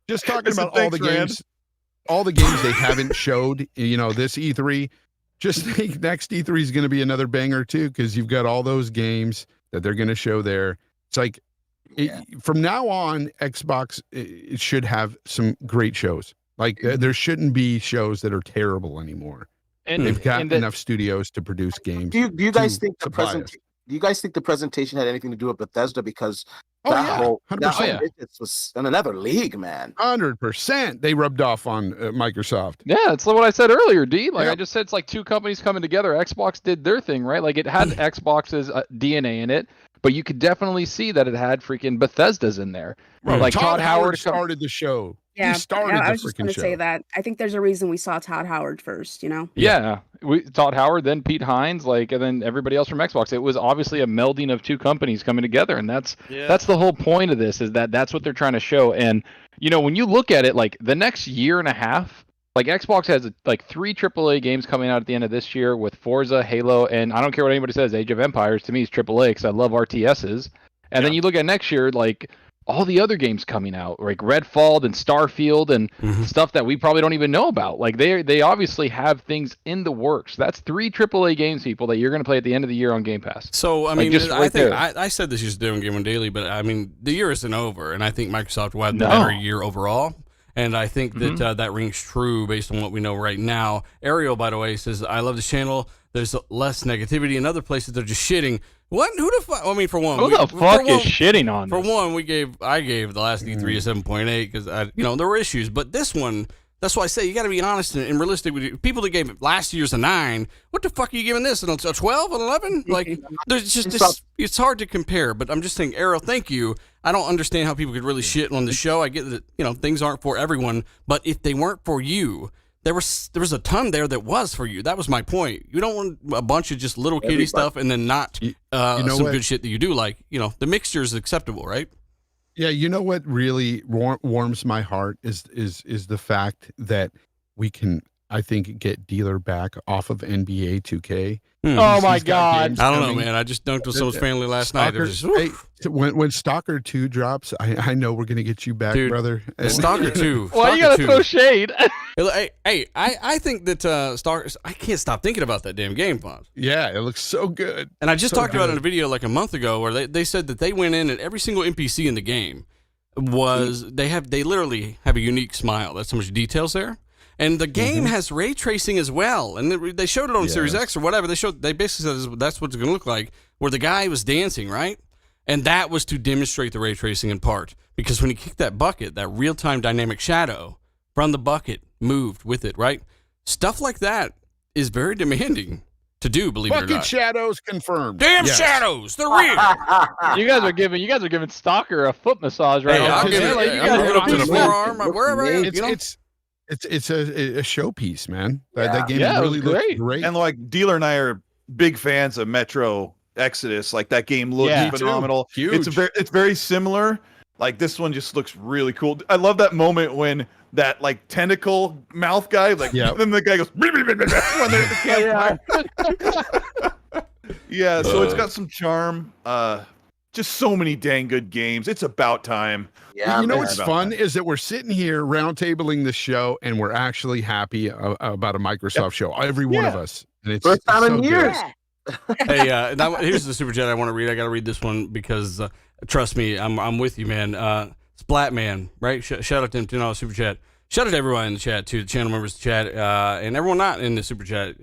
Just talking about all the games, all the games they haven't showed. You know, this E3. Just think next E3 is going to be another banger too, because you've got all those games that they're going to show there. It's like from now on, Xbox it should have some great shows. Like there shouldn't be shows that are terrible anymore. And they've got enough studios to produce games. Do you guys think the presentation had anything to do with Bethesda? Because it was in another league, man. 100%. They rubbed off on Microsoft. Yeah, it's like what I said earlier, D. Like I just said, it's like two companies coming together. Xbox did their thing, right? Like it had Xbox's DNA in it, but you could definitely see that it had freaking Bethesda's in there. Right. Like Todd Howard started the show. Yeah, he started I was just going to say that. I think there's a reason we saw Todd Howard first, you know? Yeah, Todd Howard, then Pete Hines, and then everybody else from Xbox. It was obviously a melding of two companies coming together, and that's the whole point of this, is that's what they're trying to show. And, you know, when you look at it, like, the next year and a half, like, Xbox has, like, 3 AAA games coming out at the end of this year with Forza, Halo, and I don't care what anybody says, Age of Empires, to me, is AAA, because I love RTSs. And then you look at next year, like, all the other games coming out, like Redfall and Starfield and stuff that we probably don't even know about. Like they obviously have things in the works. That's 3 AAA games, people, that you're going to play at the end of the year on Game Pass. So, I mean, I think I said this yesterday on Game On Daily, but I mean, the year isn't over, and I think Microsoft will have the better year overall. And I think that that rings true based on what we know right now. Ariel, by the way, says, I love this channel. There's less negativity. In other places, they're just shitting. What? Who the fuck? I mean, for one, who the fuck is shitting on? For one, I gave the last E3 a 7.8 because there were issues. But this one, that's why I say you got to be honest and realistic with you. People that gave last year's a 9. What the fuck are you giving this? A 12, an 11? Like, there's just this. It's hard to compare. But I'm just saying, Ariel, thank you. I don't understand how people could really shit on the show. I get that things aren't for everyone. But if they weren't for you, there was a ton there that was for you. That was my point. You don't want a bunch of just little kiddie stuff and then not some good shit that you do like. The mixture is acceptable, right? Yeah, you know what really warms my heart is the fact that we can, I think, get Dealer back off of NBA 2K. Oh my God! I don't know, man. I just dunked with someone's family last night. It was just, when Stalker 2 drops, I know we're gonna get you back, dude, brother. Stalker 2. Why you gotta throw shade? Hey, I think that Stalker. I can't stop thinking about that damn game, Fonz. Yeah, it looks so good. And I just talked about it in a video like a month ago where they said that they went in and every single NPC in the game they literally have a unique smile. That's so much details there. And the game has ray tracing as well. And they showed it on Series X or whatever. They basically said that's what it's going to look like, where the guy was dancing, right? And that was to demonstrate the ray tracing in part. Because when he kicked that bucket, that real-time dynamic shadow from the bucket moved with it, right? Stuff like that is very demanding to do, believe it or not. Bucket shadows confirmed. Damn shadows, they're real. You guys are giving Stalker a foot massage right now. I'll give it up to the forearm, wherever. It's a showpiece, man. That game really looks great. And like Dealer and I are big fans of Metro Exodus. Like that game looks phenomenal. Huge. It's very similar. Like this one just looks really cool. I love that moment when that like tentacle mouth guy, like then the guy goes when they're at the campfire. Yeah, so it's got some charm. Just so many dang good games. It's about time. Yeah, you know what's fun is that we're sitting here roundtabling the show, and we're actually happy about a Microsoft show. Every one of us. And it's first time in years. Hey, here's the super chat I want to read. I got to read this one because trust me, I'm with you, man. Splatman, right? Shout out to him, $10 super chat. Shout out to everyone in the chat, too, the channel members in the chat, and everyone not in the super chat.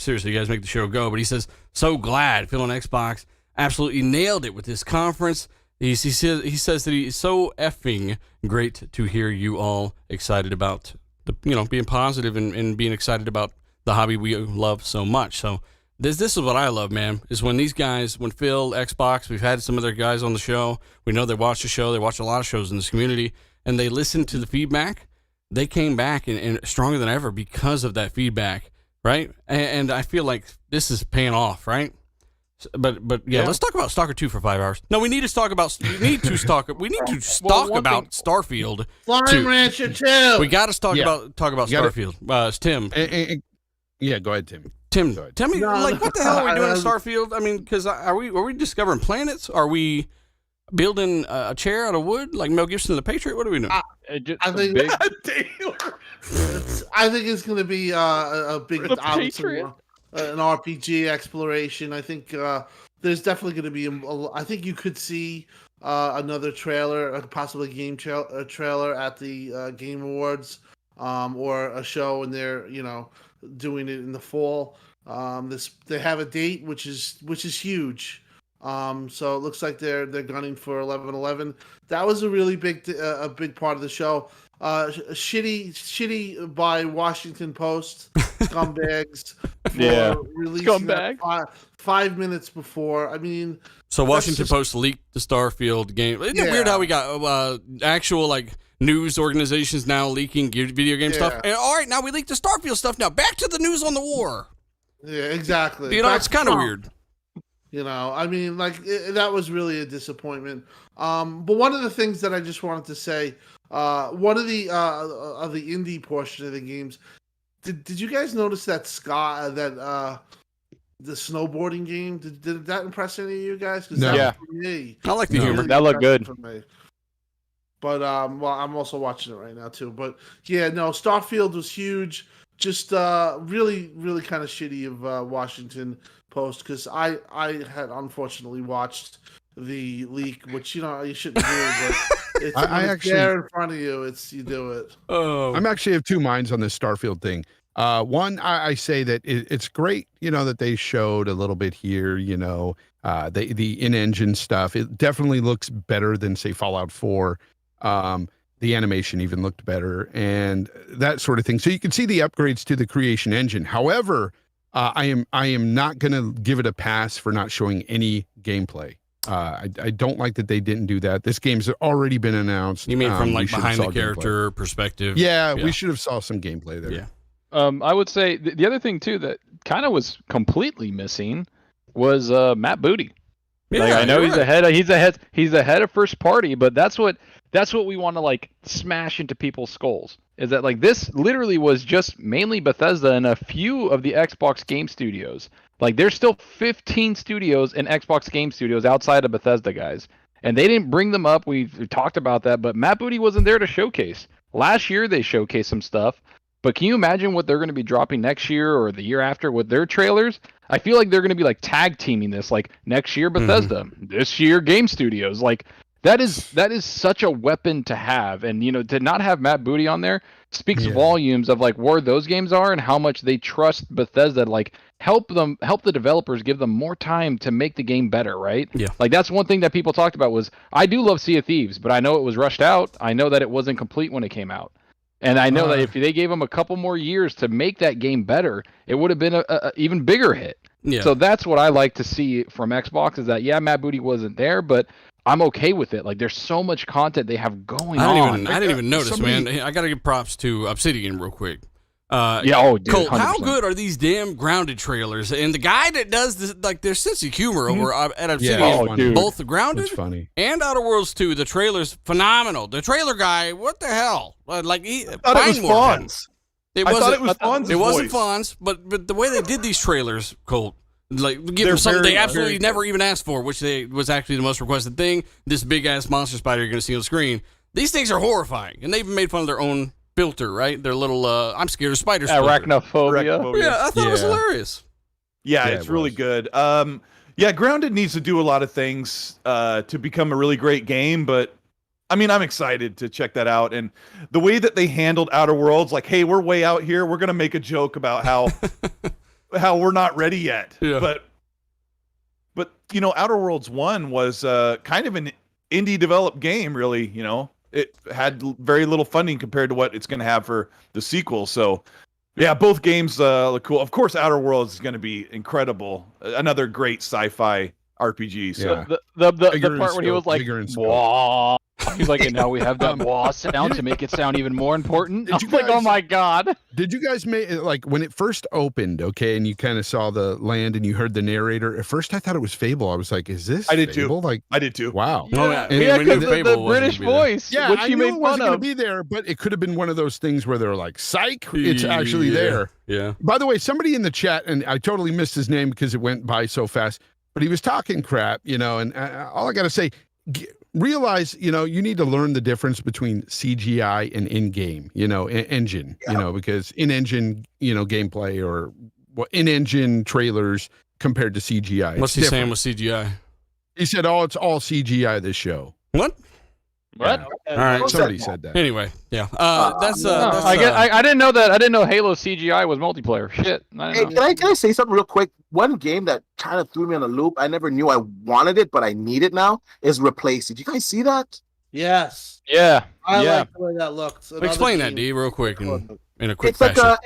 Seriously, you guys make the show go. But he says, so glad Phil on Xbox absolutely nailed it with this conference. He says that he's so effing great to hear you all excited about being positive and being excited about the hobby we love so much. So this is what I love, man, is when these guys, when Phil, Xbox, we've had some of their guys on the show. We know they watch the show. They watch a lot of shows in this community, and they listen to the feedback. They came back and stronger than ever because of that feedback, right? And I feel like this is paying off, right? But let's talk about Stalker 2 for 5 hours. No, we need to talk about Starfield. Slime Rancher 2. We got to talk about Starfield. Tim. Yeah, go ahead, Tim. Tim, tell me, what the hell are we doing in Starfield? I mean, because are we discovering planets? Are we building a chair out of wood like Mel Gibson in The Patriot? What are we doing? I think it's going to be a big, obviously, an RPG exploration. I think there's definitely going to be. I think you could see another trailer, possibly a trailer at the Game Awards, or a show, and they're doing it in the fall. They have a date which is huge. So it looks like they're gunning for 11/11. That was a really big part of the show. Shitty by Washington Post scumbags for releasing that 5 minutes before. I mean, so Washington Post leaked the Starfield game. Isn't it weird how we got actual news organizations now leaking video game stuff? And, all right, now we leaked the Starfield stuff. Now back to the news on the war. Yeah, exactly. It's kind of weird. I mean, that was really a disappointment. But one of the things that I just wanted to say, one of the indie portion of the games, did you guys notice that the snowboarding game? Did that impress any of you guys? No. That was for me. I like the humor. That looked good. But I'm also watching it right now too. But Starfield was huge. Just really, really kind of shitty of Washington Post, because I had unfortunately watched the leak, which you shouldn't do, but it's actually there in front of you. You do it. Oh, I'm actually of two minds on this Starfield thing. One, I say that it's great, that they showed a little bit here, the in-engine stuff. It definitely looks better than, say, Fallout 4. The animation even looked better and that sort of thing. So you can see the upgrades to the creation engine. However, I am not going to give it a pass for not showing any gameplay. I don't like that they didn't do that. This game's already been announced. You mean from behind the character perspective? Yeah, we should have saw some gameplay there. Yeah. I would say the other thing too that kind of was completely missing was Matt Booty. I know he's ahead of first party, but that's what we want to smash into people's skulls. Is that this literally was just mainly Bethesda and a few of the Xbox game studios. There's still 15 studios in Xbox game studios outside of Bethesda, guys. And they didn't bring them up. We've talked about that, but Matt Booty wasn't there to showcase. Last year they showcased some stuff, but can you imagine what they're going to be dropping next year or the year after with their trailers? I feel like they're going to be tag teaming this, next year Bethesda, this year game studios. that is such a weapon to have, and to not have Matt Booty on there speaks volumes of like where those games are and how much they trust Bethesda to like help the developers, give them more time to make the game better, right? Yeah. Like that's one thing that people talked about was I do love Sea of Thieves, but I know it was rushed out. I know that it wasn't complete when it came out. And I know that if they gave them a couple more years to make that game better, it would have been a even bigger hit. Yeah. So that's what I like to see from Xbox is that Matt Booty wasn't there, but I'm okay with it. Like there's so much content they have going on. I didn't even notice, man. I got to give props to Obsidian real quick. Dude, Colt, 100%. how good are these damn Grounded trailers? And the guy that does this, like, their sense of humor over at Obsidian, both the Grounded and Outer Worlds 2, the trailer's phenomenal. The trailer guy, what the hell? Like, I thought it was Fonz. I thought it was Fonz's It wasn't voice. Fonz, but the way they did these trailers, Colt, like give them something they absolutely never even asked for, which was actually the most requested thing. This big ass monster spider you're gonna see on the screen. These things are horrifying, and they've made fun of their own filter, right? Their little I'm scared of spiders. Arachnophobia. Yeah, I thought it was hilarious. Yeah, it's really good. Grounded needs to do a lot of things to become a really great game, but I mean, I'm excited to check that out. And the way that they handled Outer Worlds, like, hey, we're way out here. We're gonna make a joke about how we're not ready yet. Yeah. But Outer Worlds 1 was kind of an indie developed game, really. It had very little funding compared to what it's going to have for the sequel. So, yeah, both games look cool. Of course, Outer Worlds is going to be incredible. Another great sci-fi RPG. So The part when he was like, "Wah," he's like, and now we have that "wah" sound to make it sound even more important. I was like, oh my god! Did you guys make like when it first opened? Okay, and you kind of saw the land and you heard the narrator. At first, I thought it was Fable. I was like, "Is this?" I did Fable? too. Like, I did too. Wow. Yeah, because the British voice. Yeah, which I you knew made it wasn't fun going to of. be there, but it could have been one of those things where they're like, "Psych, it's actually there." Yeah. By the way, somebody in the chat, and I totally missed his name because it went by so fast, but he was talking crap, and all I got to say, realize, you need to learn the difference between CGI and in-game, engine, because in-engine, gameplay or in-engine trailers compared to CGI. What's he saying with CGI? He said, it's all CGI this show. What? What? All right. Somebody said that. Anyway, yeah. I didn't know that. I didn't know Halo CGI was multiplayer. Shit. Hey, can I say something real quick? One game that kind of threw me on a loop, I never knew I wanted it, but I need it now, is Replace. Did you guys see that? Yes. Yeah. I like the way that looked. Explain that, D, real quick in a quick It's fashion. like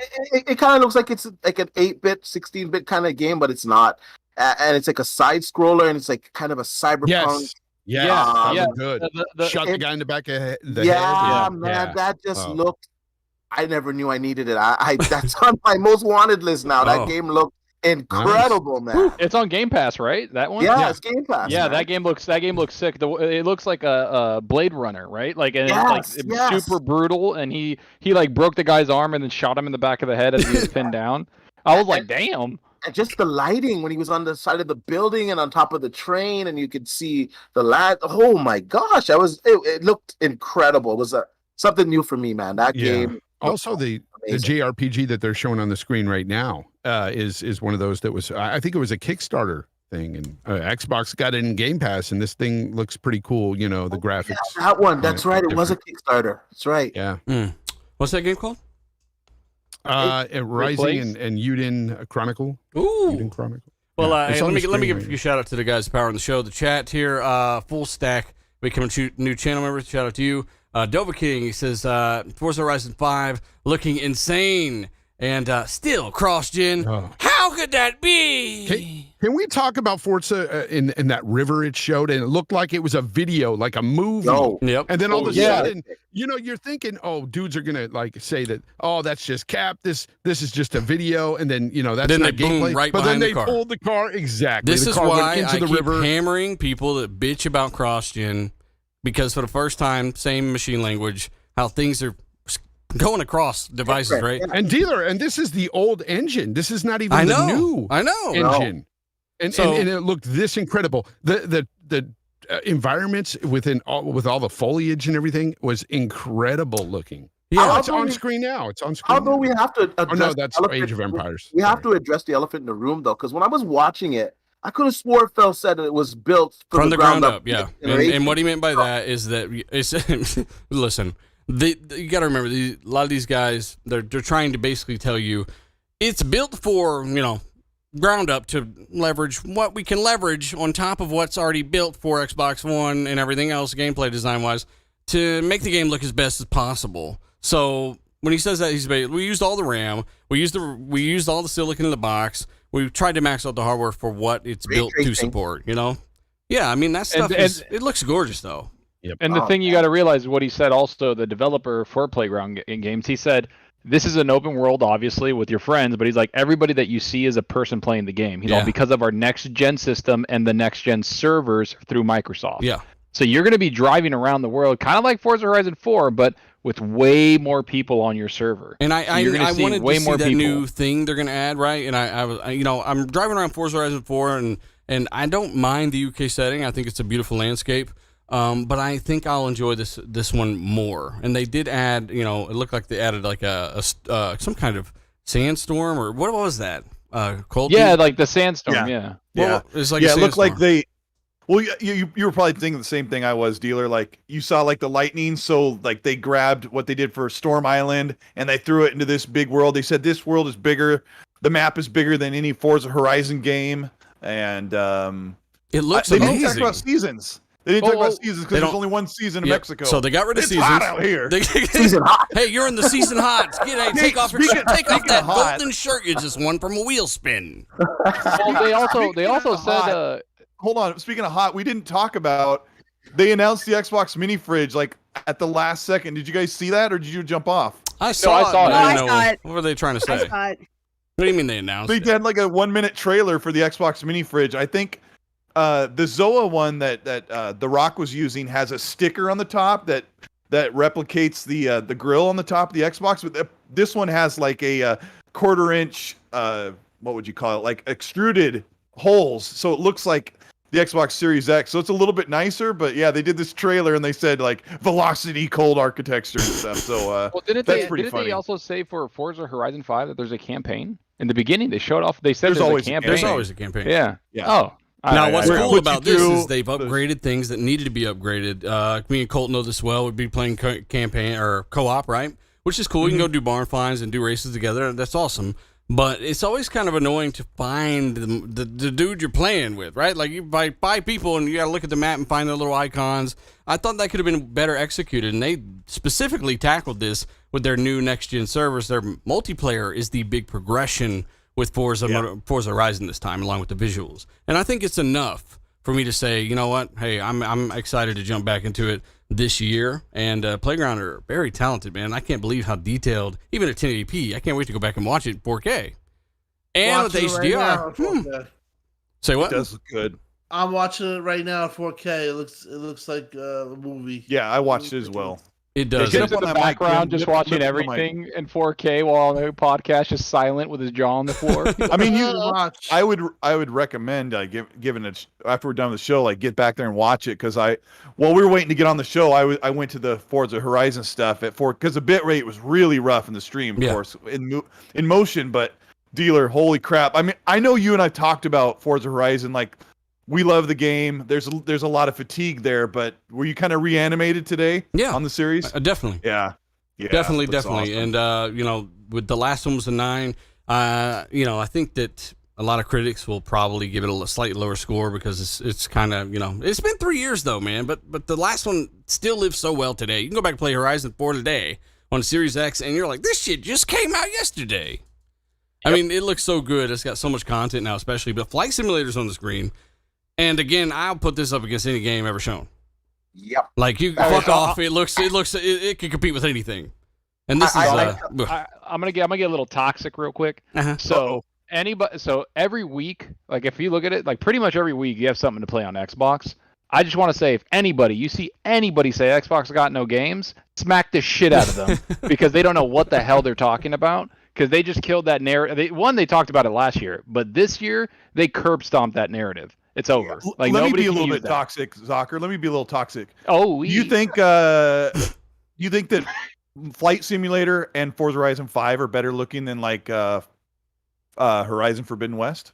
it kind of looks like it's like an 8-bit, 16-bit kind of game, but it's not. And it's like a side scroller, and it's like kind of a cyberpunk. Yeah, good. Shot the guy in the back of the head. Man, that just looked. I never knew I needed it. I that's on my most wanted list now. That game looked incredible, man. It's on Game Pass, right? That one? Yeah, it's Game Pass. Yeah, man. that game looks sick. It looks like a Blade Runner, right? Like, and it's super brutal. And he like broke the guy's arm and then shot him in the back of the head as he was pinned down. I was like, damn. And just the lighting when he was on the side of the building and on top of the train, and you could see the light. Oh my gosh, it looked incredible. It was something new for me, man. That game. Also, the JRPG that they're showing on the screen right now is one of those that was, I think it was a Kickstarter thing, and Xbox got it in Game Pass, and this thing looks pretty cool. The graphics. Yeah, that one. That's right. It was a Kickstarter. That's right. Yeah. What's that game called? Rising and Yuden Chronicle. Ooh. Yuden Chronicle. Well, hey, let me give a few shout out to the guys powering the show. The chat here, Full Stack, becoming new channel members. Shout out to you. Dova King, he says, Forza Horizon 5 looking insane and still cross-gen. How could that be? Can we talk about Forza in that river it showed? And it looked like it was a video, like a movie. Yep. And then all of a sudden, you're thinking, dudes are going to like say that, that's just cap. This is just a video. And then, that's then not they boom gameplay. right but then behind the they car. pulled the car. Exactly. This the is car why went into I the keep river. hammering people that bitch about cross-gen, because for the first time, same machine language, how things are going across devices, right? And dealer, and this is the old engine. This is not even the new engine. And it looked this incredible. The environments with all the foliage and everything was incredible looking. Yeah, it's on screen now. It's on screen. Although we have to address that's Age of Empires. We have to address the elephant in the room, though, because when I was watching it, I could have swore Phil said it was built from the ground up. Yeah, and what he meant by that is that it's listen. You got to remember, a lot of these guys, they're trying to basically tell you it's built for, ground up to leverage what we can leverage on top of what's already built for Xbox One and everything else, gameplay design wise, to make the game look as best as possible. So when he says that, we used all the RAM, we used all the silicon in the box, we tried to max out the hardware for what it's built to support. Yeah, I mean that stuff it looks gorgeous though. Yep. And the thing you got to realize is what he said also, the developer for Playground Games, he said, this is an open world, obviously, with your friends, but he's like, everybody that you see is a person playing the game. Because of our next-gen system and the next-gen servers through Microsoft. Yeah. So you're going to be driving around the world, kind of like Forza Horizon 4, but with way more people on your server. And I wanted to see that new thing they're going to add, right? And I'm driving around Forza Horizon 4, and I don't mind the UK setting. I think it's a beautiful landscape. But I think I'll enjoy this one more. And they did add, it looked like they added like some kind of sandstorm, or what was that? Cold? Yeah, like the sandstorm. Yeah. Well, it's like it looked like they. Well, you were probably thinking the same thing I was, Dealer. Like you saw like the lightning, so like they grabbed what they did for Storm Island and they threw it into this big world. They said this world is bigger. The map is bigger than any Forza Horizon game, and it looks they amazing. didn't talk about seasons. They didn't talk about seasons because there's only one season in Mexico. So they got rid of seasons. It's hot out here. Season hot. Hey, you're in the season hot. Take off that golden shirt you just won from a wheel spin. Well, they also said. Hold on. Speaking of hot, we didn't talk about. They announced the Xbox mini fridge like at the last second. Did you guys see that, or did you jump off? I saw it. I saw it. What were they trying to say? I saw it. What do you mean they announced They it? did like a 1-minute trailer for the Xbox mini fridge. I think the Zoa one that The Rock was using has a sticker on the top that replicates the grill on the top of the Xbox. But this one has like a 1/4-inch what would you call it? Like extruded holes, so it looks like the Xbox Series X. So it's a little bit nicer. But yeah, they did this trailer and they said like Velocity cold architecture and stuff. So well, didn't they also say for Forza Horizon 5 that there's a campaign? In the beginning, they showed off. They said there's always a campaign. There's always a campaign. Yeah. Yeah. Oh. Now, what's cool about this is they've upgraded things that needed to be upgraded. Me and Colt know this well. We'd be playing campaign or co-op, right? Which is cool. You can go do barn finds and do races together. That's awesome. But it's always kind of annoying to find the dude you're playing with, right? Like you buy people and you got to look at the map and find their little icons. I thought that could have been better executed, and they specifically tackled this with their new next-gen servers. Their multiplayer is the big progression with Forza Horizon this time, along with the visuals. And I think it's enough for me to say, you know what? Hey, I'm excited to jump back into it this year. And Playground are very talented, man. I can't believe how detailed, even at 1080p. I can't wait to go back and watch it in 4K. And with HDR. Right Say what? It does look good. I'm watching it right now at 4K. It looks like a movie. Yeah, I watched it as well. It does. Just in the background, just watching everything in 4K while the podcast is silent with his jaw on the floor. I mean, I would recommend given it after we're done with the show, like get back there and watch it because while we were waiting to get on the show, I went to the Forza Horizon stuff at 4 because the bit rate was really rough in the stream, of course, in motion. But Dealer, holy crap! I mean, I know you and I talked about Forza Horizon like. We love the game. There's a lot of fatigue there, but were you kind of reanimated today? Yeah, on the series. Definitely. Yeah, definitely. Awesome. And with the last one was a 9. I think that a lot of critics will probably give it a slightly lower score because it's kind of it's been 3 years though, man. But the last one still lives so well today. You can go back and play Horizon 4 today on Series X, and you're like, this shit just came out yesterday. Yep. I mean, it looks so good. It's got so much content now, especially. But Flight Simulator's on the screen. And again, I'll put this up against any game ever shown. Yep. Like you fuck off. It can compete with anything. And this I'm gonna get a little toxic real quick. Uh-huh. So every week, like if you look at it, like pretty much every week you have something to play on Xbox. I just want to say, if you see anybody say Xbox got no games, smack the shit out of them because they don't know what the hell they're talking about. Because they just killed that narrative. They talked about it last year, but this year they curb stomped that narrative. It's over. Like, let me be a little bit toxic, Zocker. Let me be a little toxic. Oh, you think that Flight Simulator and Forza Horizon 5 are better looking than like Horizon Forbidden West?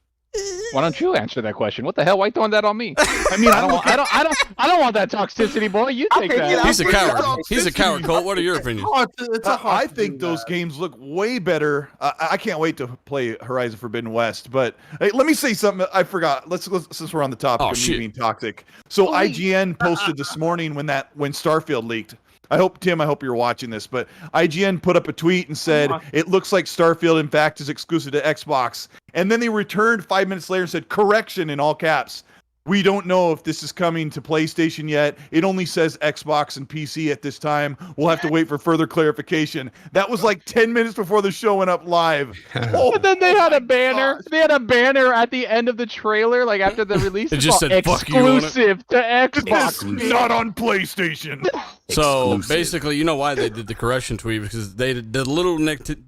Why don't you answer that question? What the hell? Why you throwing that on me? I mean, I don't want that toxicity, boy. You take that. He's a coward. He's a coward, Colt. What are your opinions? Oh, it's a hard I to think do those that. games look way better. I can't wait to play Horizon Forbidden West. But hey, let me say something I forgot. Let's since we're on the topic Oh, of shit. me being toxic. So IGN posted this morning when Starfield leaked. I hope you're watching this, but IGN put up a tweet and said it looks like Starfield in fact is exclusive to Xbox. And then they returned 5 minutes later and said correction in all caps. We don't know if this is coming to PlayStation yet. It only says Xbox and PC at this time. We'll have to wait for further clarification. That was like 10 minutes before the show went up live. Oh, But then they had a banner. Gosh. They had a banner at the end of the trailer, like after the release. It just said "fuck you" on it. Exclusive to Xbox. Not on PlayStation. So basically, you know why they did the correction tweet, because the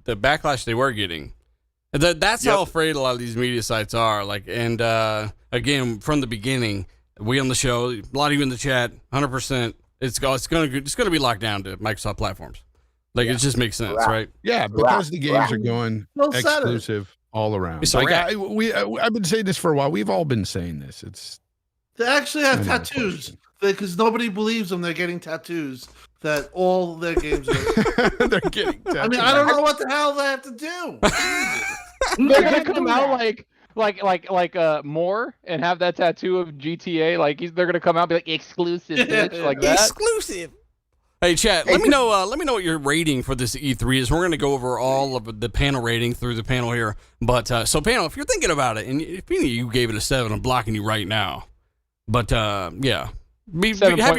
backlash they were getting. That's how afraid a lot of these media sites are. Like, and again, from the beginning, we on the show, a lot of you in the chat, 100%. It's gonna be locked down to Microsoft platforms. Like, it just makes sense, right? Yeah, because the games are going exclusive all around. So I've been saying this for a while. We've all been saying this. They actually have tattoos because nobody believes them. They're getting tattoos that all their games are. They're getting tattoos. I mean, I don't know what the hell they have to do. They're gonna come out like Moore and have that tattoo of GTA. Like they're gonna come out and be like exclusive, bitch, like that. Exclusive. Hey, chat. Let me know. Let me know what your rating for this E3 is. We're gonna go over all of the panel rating through the panel here. But so panel, if you're thinking about it, and if you gave it a 7, I'm blocking you right now. But yeah. Have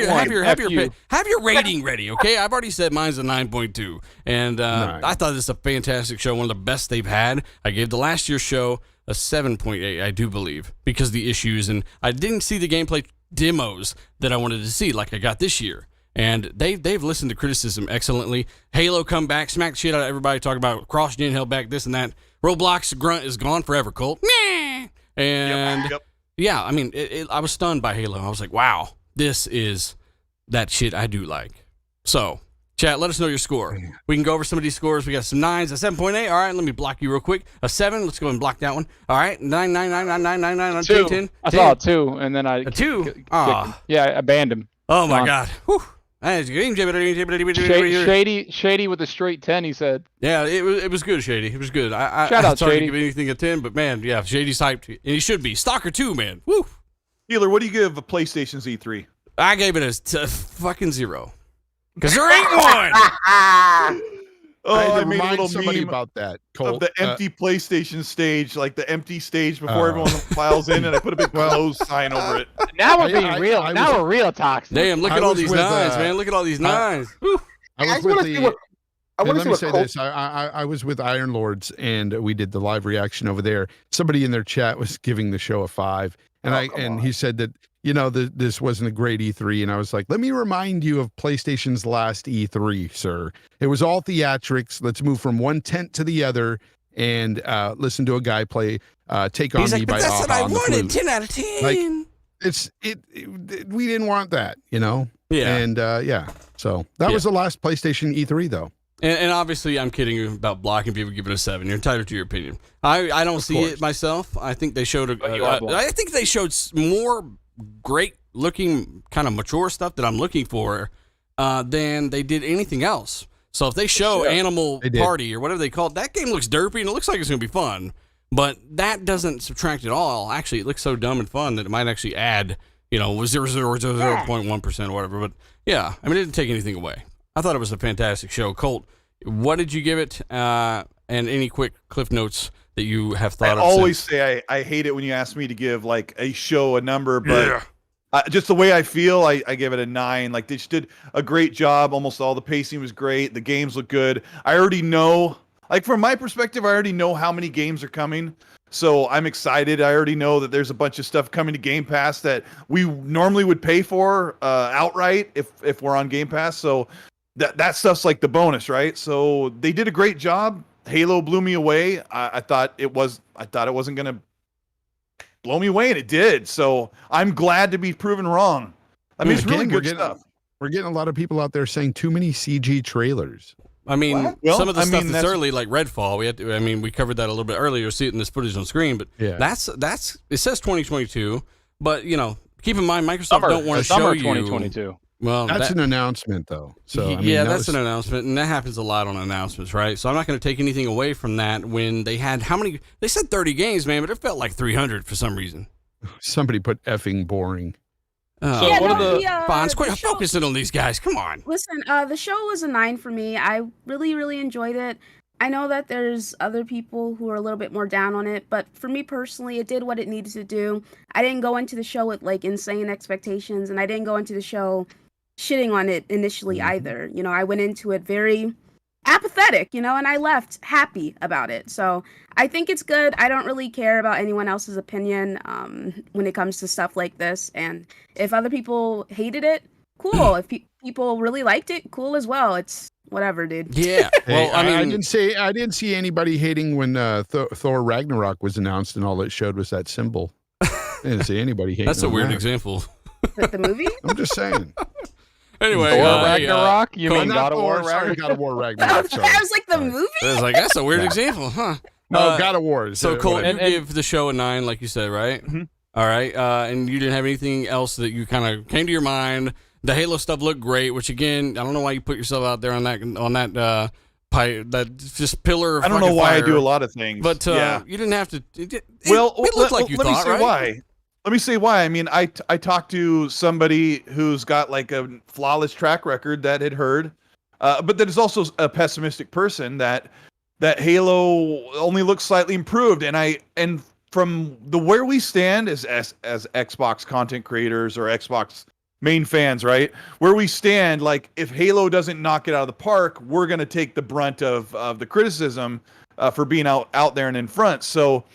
your rating ready, okay? I've already said mine's a 9.2, and I thought this is a fantastic show, one of the best they've had. I gave the last year's show a 7.8, I do believe, because of the issues, and I didn't see the gameplay demos that I wanted to see like I got this year. And they've listened to criticism excellently. Halo come back, smack the shit out of everybody, talk about cross-gen held back, this and that. Roblox grunt is gone forever, Colt. And yeah, I mean, I was stunned by Halo. I was like, wow. This is that shit I do like. So, chat, let us know your score. We can go over some of these scores. We got some 9s, a 7.8. All right, let me block you real quick. A 7. Let's go and block that one. All right, 9, 9, 9, 9, 9, 9, 9, 10, 10. I saw a 2, and then a 2. Yeah, I banned him. Oh my god. Whew. Shady with a straight 10, he said. Yeah, it was good, Shady. It was good. Shout out, sorry Shady. to give anything a 10, but man, yeah, Shady's hyped. And he should be. Stalker 2, man. Woo. Healer, what do you give a PlayStation's E3? I gave it a fucking 0. Because there ain't one! I made a little somebody meme about that, Colt. of the empty PlayStation stage, like the empty stage before everyone files in, and I put a big close sign over it. Now we're being real. Now we're real toxic. Damn, look at all these 9s, man. Look at all these 9s. I want to say this. I was with Iron Lords, and we did the live reaction over there. Somebody in their chat was giving the show a 5, and he said that, you know, this wasn't a great E3, and I was like, let me remind you of PlayStation's last E3, sir. It was all theatrics. Let's move from one tent to the other and listen to a guy play "Take on Me" by that's what I wanted. 10 out of 10. Like, we didn't want that, you know. Yeah. And so that was the last PlayStation E3, though. And obviously, I'm kidding you about blocking people giving it a 7. You're entitled to your opinion. I don't see it myself. I think they showed I think they showed more great looking kind of mature stuff that I'm looking for than they did anything else. So if they show Animal Party or whatever they call it, that game looks derpy and it looks like it's going to be fun. But that doesn't subtract at all. Actually, it looks so dumb and fun that it might actually add, 0.1% or whatever. But yeah, I mean, it didn't take anything away. I thought it was a fantastic show. Colt, what did you give it? And any quick cliff notes that you have thought of? I always say I hate it when you ask me to give like a show a number, but just the way I feel, I give it a 9. Like, they just did a great job. Almost all the pacing was great. The games look good. I already know, like, from my perspective, I already know how many games are coming. So I'm excited. I already know that there's a bunch of stuff coming to Game Pass that we normally would pay for outright if we're on Game Pass. So that stuff's like the bonus, right? So they did a great job. Halo blew me away. I thought it wasn't gonna blow me away, and it did. So I'm glad to be proven wrong. I mean, it's really good stuff. We're getting a lot of people out there saying too many CG trailers. I mean, What? Well, some of the I stuff mean, that's that's- early, like Redfall, we covered that a little bit earlier. You'll see it in this footage on screen, but Yeah. that's it says 2022, but keep in mind Microsoft don't want to show summer you 2022. Well, That's an announcement, though. So I mean, yeah, that that's was- an announcement, and that happens a lot on announcements, right? So I'm not going to take anything away from that. When they had how many? They said 30 games, man, but it felt like 300 for some reason. somebody put effing boring. So Yeah, what no, are the Bonds, quit the show- focusing on these guys. Come on. Listen, the show was a 9 for me. I really, really enjoyed it. I know that there's other people who are a little bit more down on it, but for me personally, it did what it needed to do. I didn't go into the show with like insane expectations, and I didn't go into the show shitting on it initially either. I went into it very apathetic, and I left happy about it. So I think it's good. I don't really care about anyone else's opinion when it comes to stuff like this. And if other people hated it, cool. If people really liked it, cool as well. It's whatever, dude. Yeah. Hey, Well, I mean, I didn't see anybody hating when Thor Ragnarok was announced, and all it showed was that symbol. I didn't see anybody hating. that's a on weird that. example. The movie? I'm just saying. Anyway, Thor hey, Ragnarok? You Cole- mean Not God of War Thor, sorry, Ragnarok? God of War I Ragnarok. Sorry. was like, the Sorry. movie? I was like, that's a weird Yeah. example, huh? No, God of War. is, So, Cole, whatever. you gave the show a 9, like you said, right? Mhm. All right. And you didn't have anything else that you kind of came to your mind. The Halo stuff looked great, which again, I don't know why you put yourself out there on that pipe, that just pillar. Of I don't know fucking why I fire. do a lot of things. But yeah. you didn't have to. It Well, looked like you let thought, me say right? why. Let me say why. I mean, I talked to somebody who's got like a flawless track record that had heard, but that is also a pessimistic person that Halo only looks slightly improved. And from where we stand as Xbox content creators or Xbox main fans, right? Where we stand, like if Halo doesn't knock it out of the park, we're gonna take the brunt of the criticism for being out there and in front. So,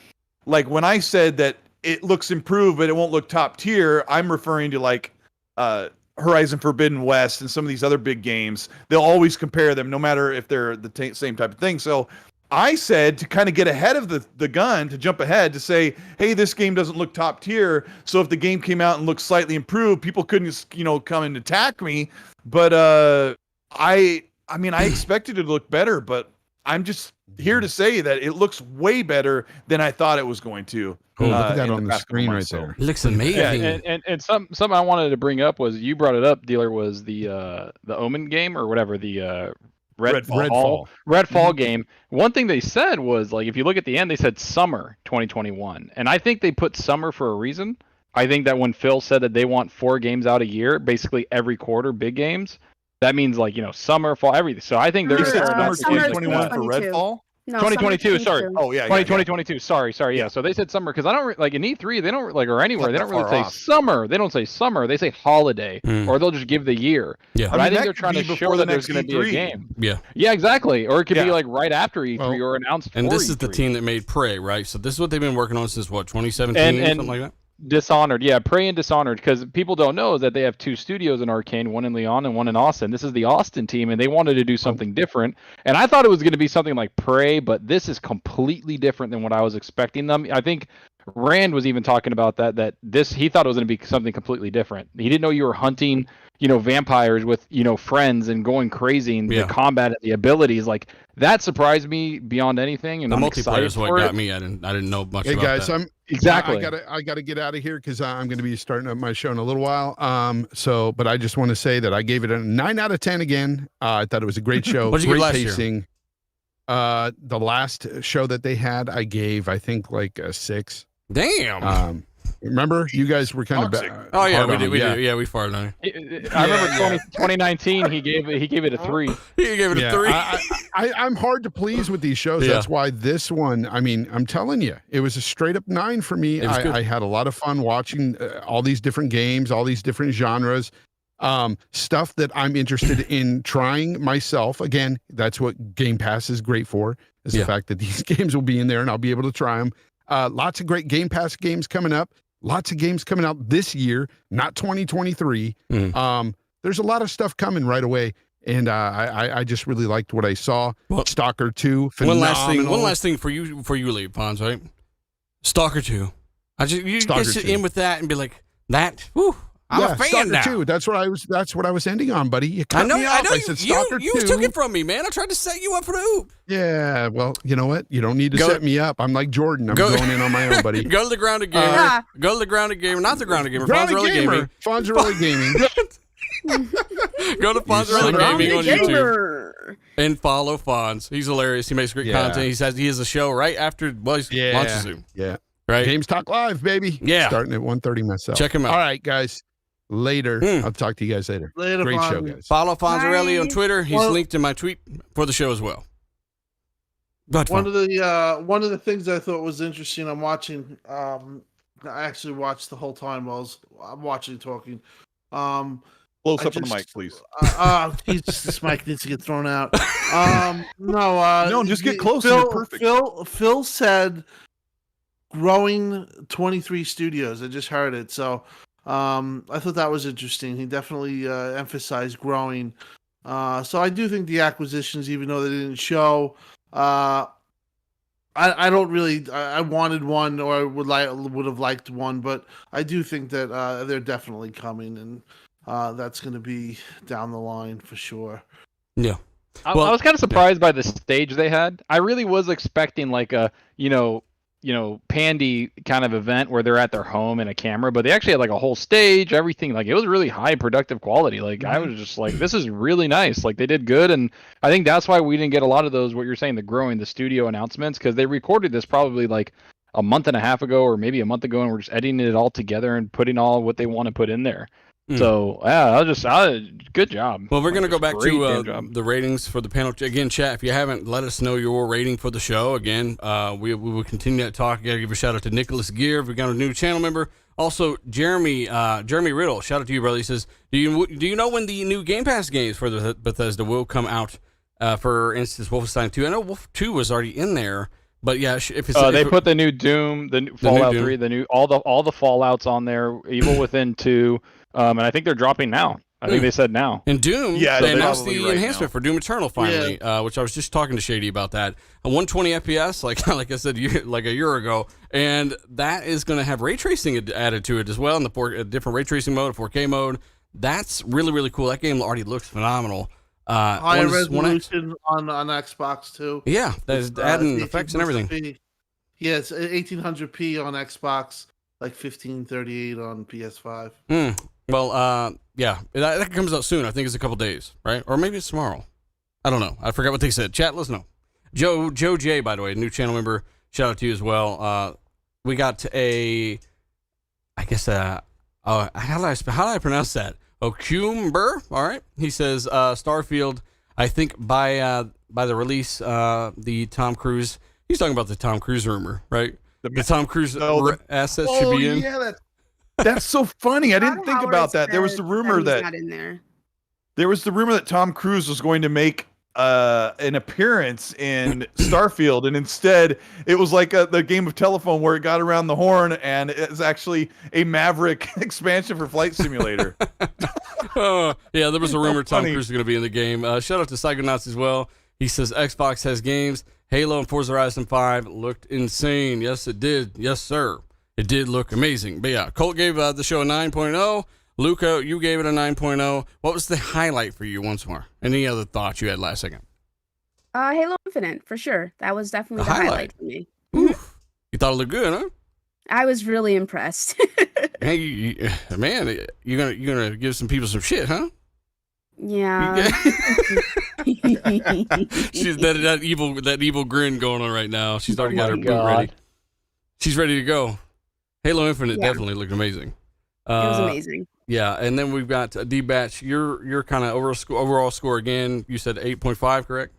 like when I said that it looks improved, but it won't look top tier, I'm referring to like Horizon Forbidden West and some of these other big games. They'll always compare them, no matter if they're the same type of thing. So I said to kind of get ahead of the gun, to jump ahead, to say, hey, this game doesn't look top tier. So if the game came out and looked slightly improved, people couldn't, come and attack me. But I mean, I expected it to look better, but I'm just here to say that it looks way better than I thought it was going to. Oh, look at that in on the past couple screen right months. So- there. It looks Yeah, amazing. and something I wanted to bring up was you brought it up, Dealer, was the Omen game or whatever, the Redfall. Redfall game. One thing they said was, like, if you look at the end, they said summer 2021, and I think they put summer for a reason. I think that when Phil said that they want 4 games out a year, basically every quarter, big games, that means like summer, fall, everything. So I think they're You said Summer summer summer 2021 for 2022. Redfall? No, 2022, sorry. Oh, yeah. 2022. Sorry. Yeah. So they said summer because I don't like in E3 they don't like or anywhere Not they that don't really far say off. summer. They don't say summer. They say holiday, Hmm. or they'll just give the year. Yeah. But I I, mean, think that they're could trying be to show before that the there's next going to be a E3. game. Yeah. Yeah, exactly. Or it could be Yeah. like right after E3 Well, or announced. And for this is the E3. team that made Prey, right? So this is what they've been working on since what, 2017, And- something like that. Dishonored, yeah, Prey and Dishonored, because people don't know is that they have 2 studios in Arcane, one in Leon and one in Austin. This is the Austin team, and they wanted to do something different. And I thought it was going to be something like Prey, but this is completely different than what I was expecting them. I think Rand was even talking about that this he thought it was going to be something completely different. He didn't know you were hunting, vampires with friends and going crazy, and Yeah. the combat and the abilities like that surprised me beyond anything. And The I'm multiplayer excited is what for got it. me. I didn't know much Hey about guys, that. Exactly. I gotta get out of here because I'm going to be starting up my show in a little while. But I just want to say that I gave it a 9 out of 10 again. I thought it was a great show. What'd you give Great last year? pacing. The last show that they had, I gave I think like a 6. Damn. Remember, you guys were kind Toxic. of oh yeah, hard we on did. it, We yeah. did. Yeah, we farted on it. I remember 2019 he gave it a 3. He gave it a Yeah, 3. I'm hard to please with these shows. Yeah. That's why this one, I mean, I'm telling you, it was a straight up 9 for me. It was good. I had a lot of fun watching all these different games, all these different genres, stuff that I'm interested in trying myself. Again, that's what Game Pass is great for, is Yeah. the fact that these games will be in there and I'll be able to try them. Lots of great Game Pass games coming up. Lots of games coming out this year, not 2023. Mhm. There's a lot of stuff coming right away. And I just really liked what I saw. Well, Stalker 2, One phenomenal. last thing for you, Lee Pons, right? Stalker 2. You Stalker get 2. in with that and be like, that. Whew, I'm a fan Stalker now. 2. That's what I was ending on, buddy. You I cut know. me off. I know. said Stalker You 2. took it from me, man. I tried to set you up for the hoop. Yeah. Well, you know what? You don't need to Go- set me up. I'm like Jordan. I'm going in on my own, buddy. Go to the Grounded Gamer. Go to the Grounded Gamer. Not the Grounded Gamer. Fonzarelli Gaming. Fonzarelli Gaming. Go to Fonzarelli son of a Gaming on YouTube Gamer. and follow Fonz. He's hilarious. He makes great Yeah. content. He has a show right after he launches Zoom. Yeah. Right. Games Talk Live, baby. Yeah. Starting at 1:30 myself. Check him out. All right, guys. Later. I'll talk to you guys later. Later, Great show, Fonzie. guys. Follow Fonzarelli on Bye. Twitter. He's Well- linked in my tweet for the show as well. But One of the things I thought was interesting. I'm watching. I actually watched the whole time while I'm watching talking. Close I up on the just- mic, please. Jesus, this mic needs to get thrown out. No, just get closer. You're perfect. Phil said growing 23 studios. I just heard it, so I thought that was interesting. He definitely emphasized growing. So I do think the acquisitions, even though they didn't show, I don't really. I wanted one, or I would have liked one, but I do think that they're definitely coming, and that's going to be down the line for sure. yeah. I Well, was kind of surprised by the stage they had. I really was expecting like a, Pandy kind of event where they're at their home in a camera, but they actually had like a whole stage, everything. Like it was really high productive quality. Like I was just like, this is really nice. Like they did good, and I think that's why we didn't get a lot of those. What you're saying, the studio announcements, because they recorded this probably like a month and a half ago, or maybe a month ago, and we're just editing it all together and putting all what they want to put in there. So yeah, good job. Well, we're going to Like, go back great damn to job. the ratings for the panel. Again, chat, if you haven't, let us know your rating for the show. Again, we will continue that talk. Got to give a shout out to Nicholas Gear. We got a new channel member. Also, Jeremy Riddle. Shout out to you, brother. He says, do you know when the new Game Pass games for the Bethesda will come out? For instance, Wolfenstein 2. I know Wolf 2 was already in there, but yeah, if it's They put the new Doom, the new Fallout 3, all the Fallouts on there. Evil Within 2. And I think they're dropping now. I think they said now. And Doom, Yeah, they they're announced probably the right enhancement now. for Doom Eternal finally, which I was just talking to Shady about that. A 120 FPS, like I said, like a year ago, and that is going to have ray tracing added to it as well in the a different ray tracing mode, a 4K mode. That's really, really cool. That game already looks phenomenal. Higher resolution on Xbox too. Yeah, that's adding effects and everything. Yeah, it's 1800p on Xbox, like 1538 on PS5. Well, yeah, that comes out soon. I think it's a couple days, right? Or maybe it's tomorrow. I don't know. I forgot what they said. Chat, let us know. Joe J, by the way, new channel member. Shout out to you as well. We got I guess, how do I pronounce that? Ocumber. All right. He says Starfield. I think by the release, the Tom Cruise. He's talking about the Tom Cruise rumor, right? The Tom Cruise assets should be in. Yeah, that's so funny. I didn't think about that. There was the rumor that not in there. There was the rumor that Tom Cruise was going to make an appearance in Starfield, and instead it was like the game of telephone where it got around the horn, and it's actually a Maverick expansion for Flight Simulator. Yeah, there was a rumor Tom funny. Cruise is going to be in the game. Shout out to Psychonauts as well. He says Xbox has games. Halo and Forza Horizon 5 looked insane. Yes, it did. Yes, sir. It did look amazing. But yeah, Colt gave the show a 9.0. Luca, you gave it a 9.0. What was the highlight for you once more? Any other thoughts you had last second? Halo Infinite, for sure. That was definitely the highlight for me. Oof. You thought it looked good, huh? I was really impressed. Hey, man, you're gonna give some people some shit, huh? Yeah. She's that evil grin going on right now. She's already got her boot ready. She's ready to go. Halo Infinite definitely looked amazing. It was amazing. Yeah, and then we've got D-Batch. Your kind of overall score again. You said 8.5, correct?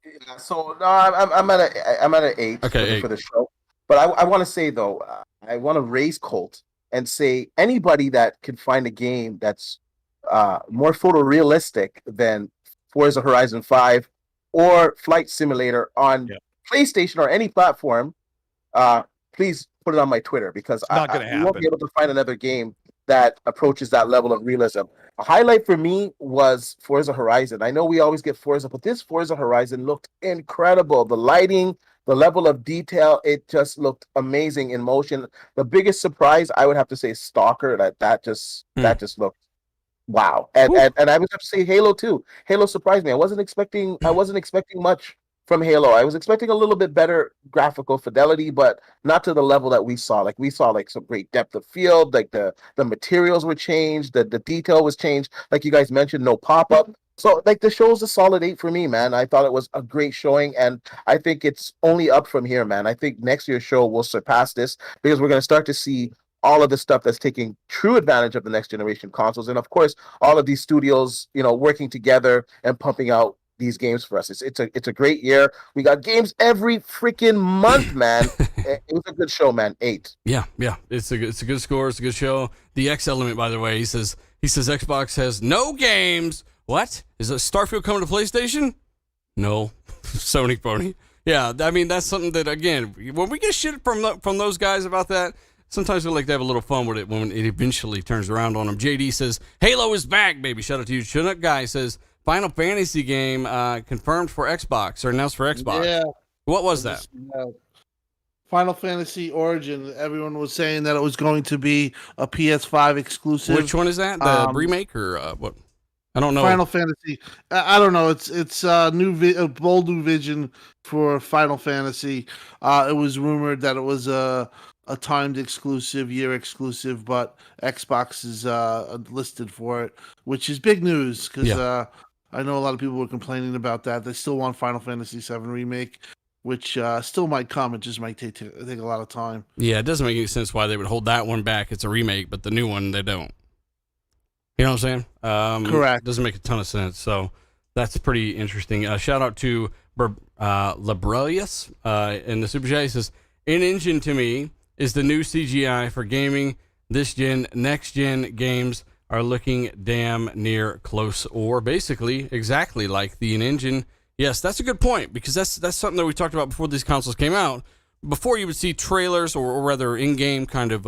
Yeah, so no, I'm at an 8 for the show. But I want to say though, I want to raise Colt and say anybody that can find a game that's more photorealistic than Forza Horizon 5 or Flight Simulator on PlayStation or any platform, please put it on my Twitter, because I won't be able to find another game that approaches that level of realism. A highlight for me was Forza Horizon. I know we always get Forza, but this Forza Horizon looked incredible. The lighting, the level of detail, it just looked amazing in motion. The biggest surprise, I would have to say, Stalker. That just looked wow. And I would have to say Halo too. Halo surprised me. I wasn't expecting much from Halo. I was expecting a little bit better graphical fidelity, but not to the level that we saw. Like we saw like some great depth of field, like the materials were changed, the detail was changed. Like you guys mentioned, no pop-up. So like the show's a solid 8 for me, man. I thought it was a great showing, and I think it's only up from here, man. I think next year's show will surpass this because we're going to start to see all of the stuff that's taking true advantage of the next generation consoles, and of course, all of these studios, working together and pumping out these games for us. It's a great year. We got games every freaking month, man. It was a good show, man. 8. Yeah. It's a good score. It's a good show. The X Element, by the way, he says Xbox has no games. What? Is Starfield coming to PlayStation? No. Sony phony. Yeah, I mean, that's something that, again, when we get shit from those guys about that, sometimes we like to have a little fun with it when it eventually turns around on them. JD says, Halo is back, baby. Shout out to you. Chinook Guy says, Final Fantasy game confirmed for Xbox, or announced for Xbox. Yeah. What was that? Final Fantasy Origin. Everyone was saying that it was going to be a PS5 exclusive. Which one is that? The remake or what? I don't know. Final Fantasy. I don't know. It's a bold new vision for Final Fantasy. It was rumored that it was a timed exclusive, year exclusive, but Xbox is listed for it, which is big news because I know a lot of people were complaining about that. They still want Final Fantasy VII Remake, which still might come. It just might take a lot of time. Yeah, it doesn't make any sense why they would hold that one back. It's a remake, but the new one, they don't. You know what I'm saying? Correct. Doesn't make a ton of sense. So that's pretty interesting. Shout out to Labrelius in the Super Chat. He says, in-engine to me is the new CGI for gaming. This gen, next gen games are looking damn near close, or basically exactly like the in-engine. Yes, that's a good point, because that's something that we talked about before these consoles came out. Before you would see trailers or rather in-game kind of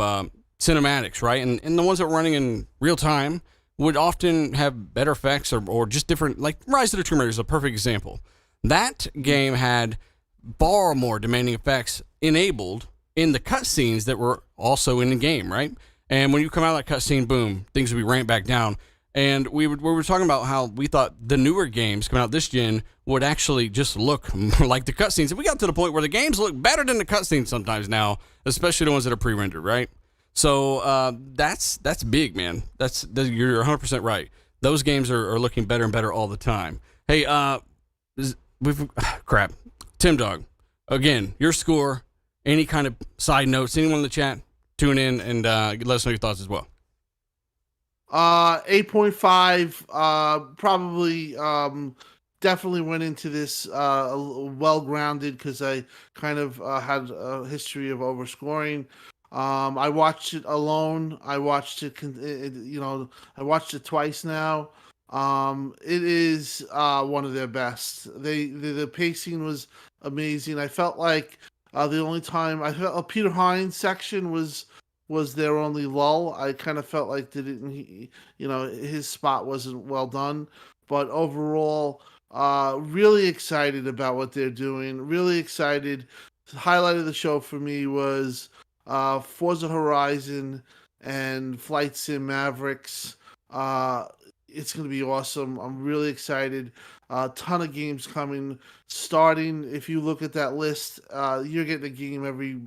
cinematics, right? And the ones that were running in real time would often have better effects or just different, like Rise of the Tomb Raider is a perfect example. That game had far more demanding effects enabled in the cutscenes that were also in the game, right? And when you come out of that cutscene, boom, things would be ramped back down. And we were talking about how we thought the newer games coming out this gen would actually just look more like the cutscenes. And we got to the point where the games look better than the cutscenes sometimes now, especially the ones that are pre-rendered, right? So that's big, man. You're 100% right. Those games are looking better and better all the time. Hey, crap. Tim Dog, again, your score, any kind of side notes, anyone in the chat, tune in and let us know your thoughts as well. 8.5, probably definitely went into this well-grounded because I kind of had a history of overscoring. I watched it alone. I watched it, I watched it twice now. It is one of their best. The pacing was amazing. I felt like the only time I felt Peter Hines section was their only lull. I kind of felt like his spot wasn't well done, but overall, really excited about what they're doing. Really excited. The highlight of the show for me was Forza Horizon and Flight Sim Mavericks. It's going to be awesome. I'm really excited. A ton of games coming. Starting, if you look at that list, you're getting a game every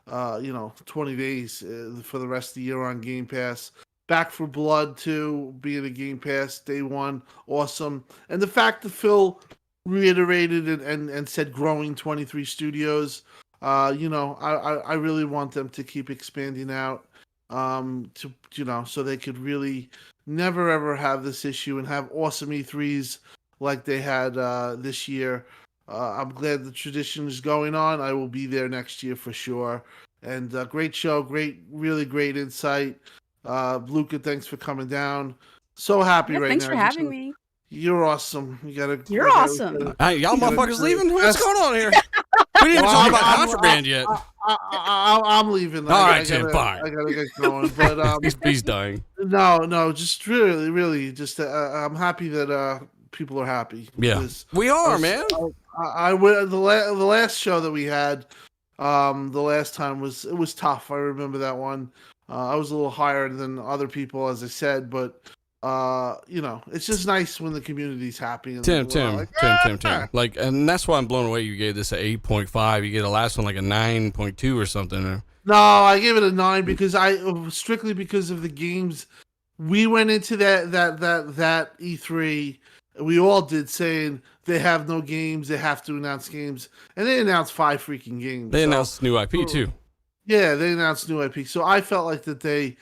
20 days for the rest of the year on Game Pass. Back 4 Blood 2 being a Game Pass day one, awesome. And the fact that Phil reiterated and said growing 23 studios, I really want them to keep expanding out, so they could really never ever have this issue and have awesome E3s like they had this year. I'm glad the tradition is going on. I will be there next year for sure. And great show, really great insight. Luca, thanks for coming down. So happy right thanks now. Thanks for having me. You're awesome. You're awesome. Y'all motherfuckers leaving? What's going on here? We didn't even talk about Contraband yet. I'm leaving. All right, Tim, fine. I gotta get going. But he's dying. No, just really, just I'm happy that people are happy. Yeah, we are, man. I would the last show that we had, the last time was tough. I remember that one. I was a little higher than other people, as I said, but it's just nice when the community's happy. And Tim. Like, and that's why I'm blown away. You gave this an 8.5. You get the last one like a 9.2 or something. No, I gave it a 9 because strictly because of the games. We went into that E3. We all did, saying they have no games. They have to announce games, and they announced 5 freaking games. They announced new IP too. Yeah, they announced new IP. So I felt like that they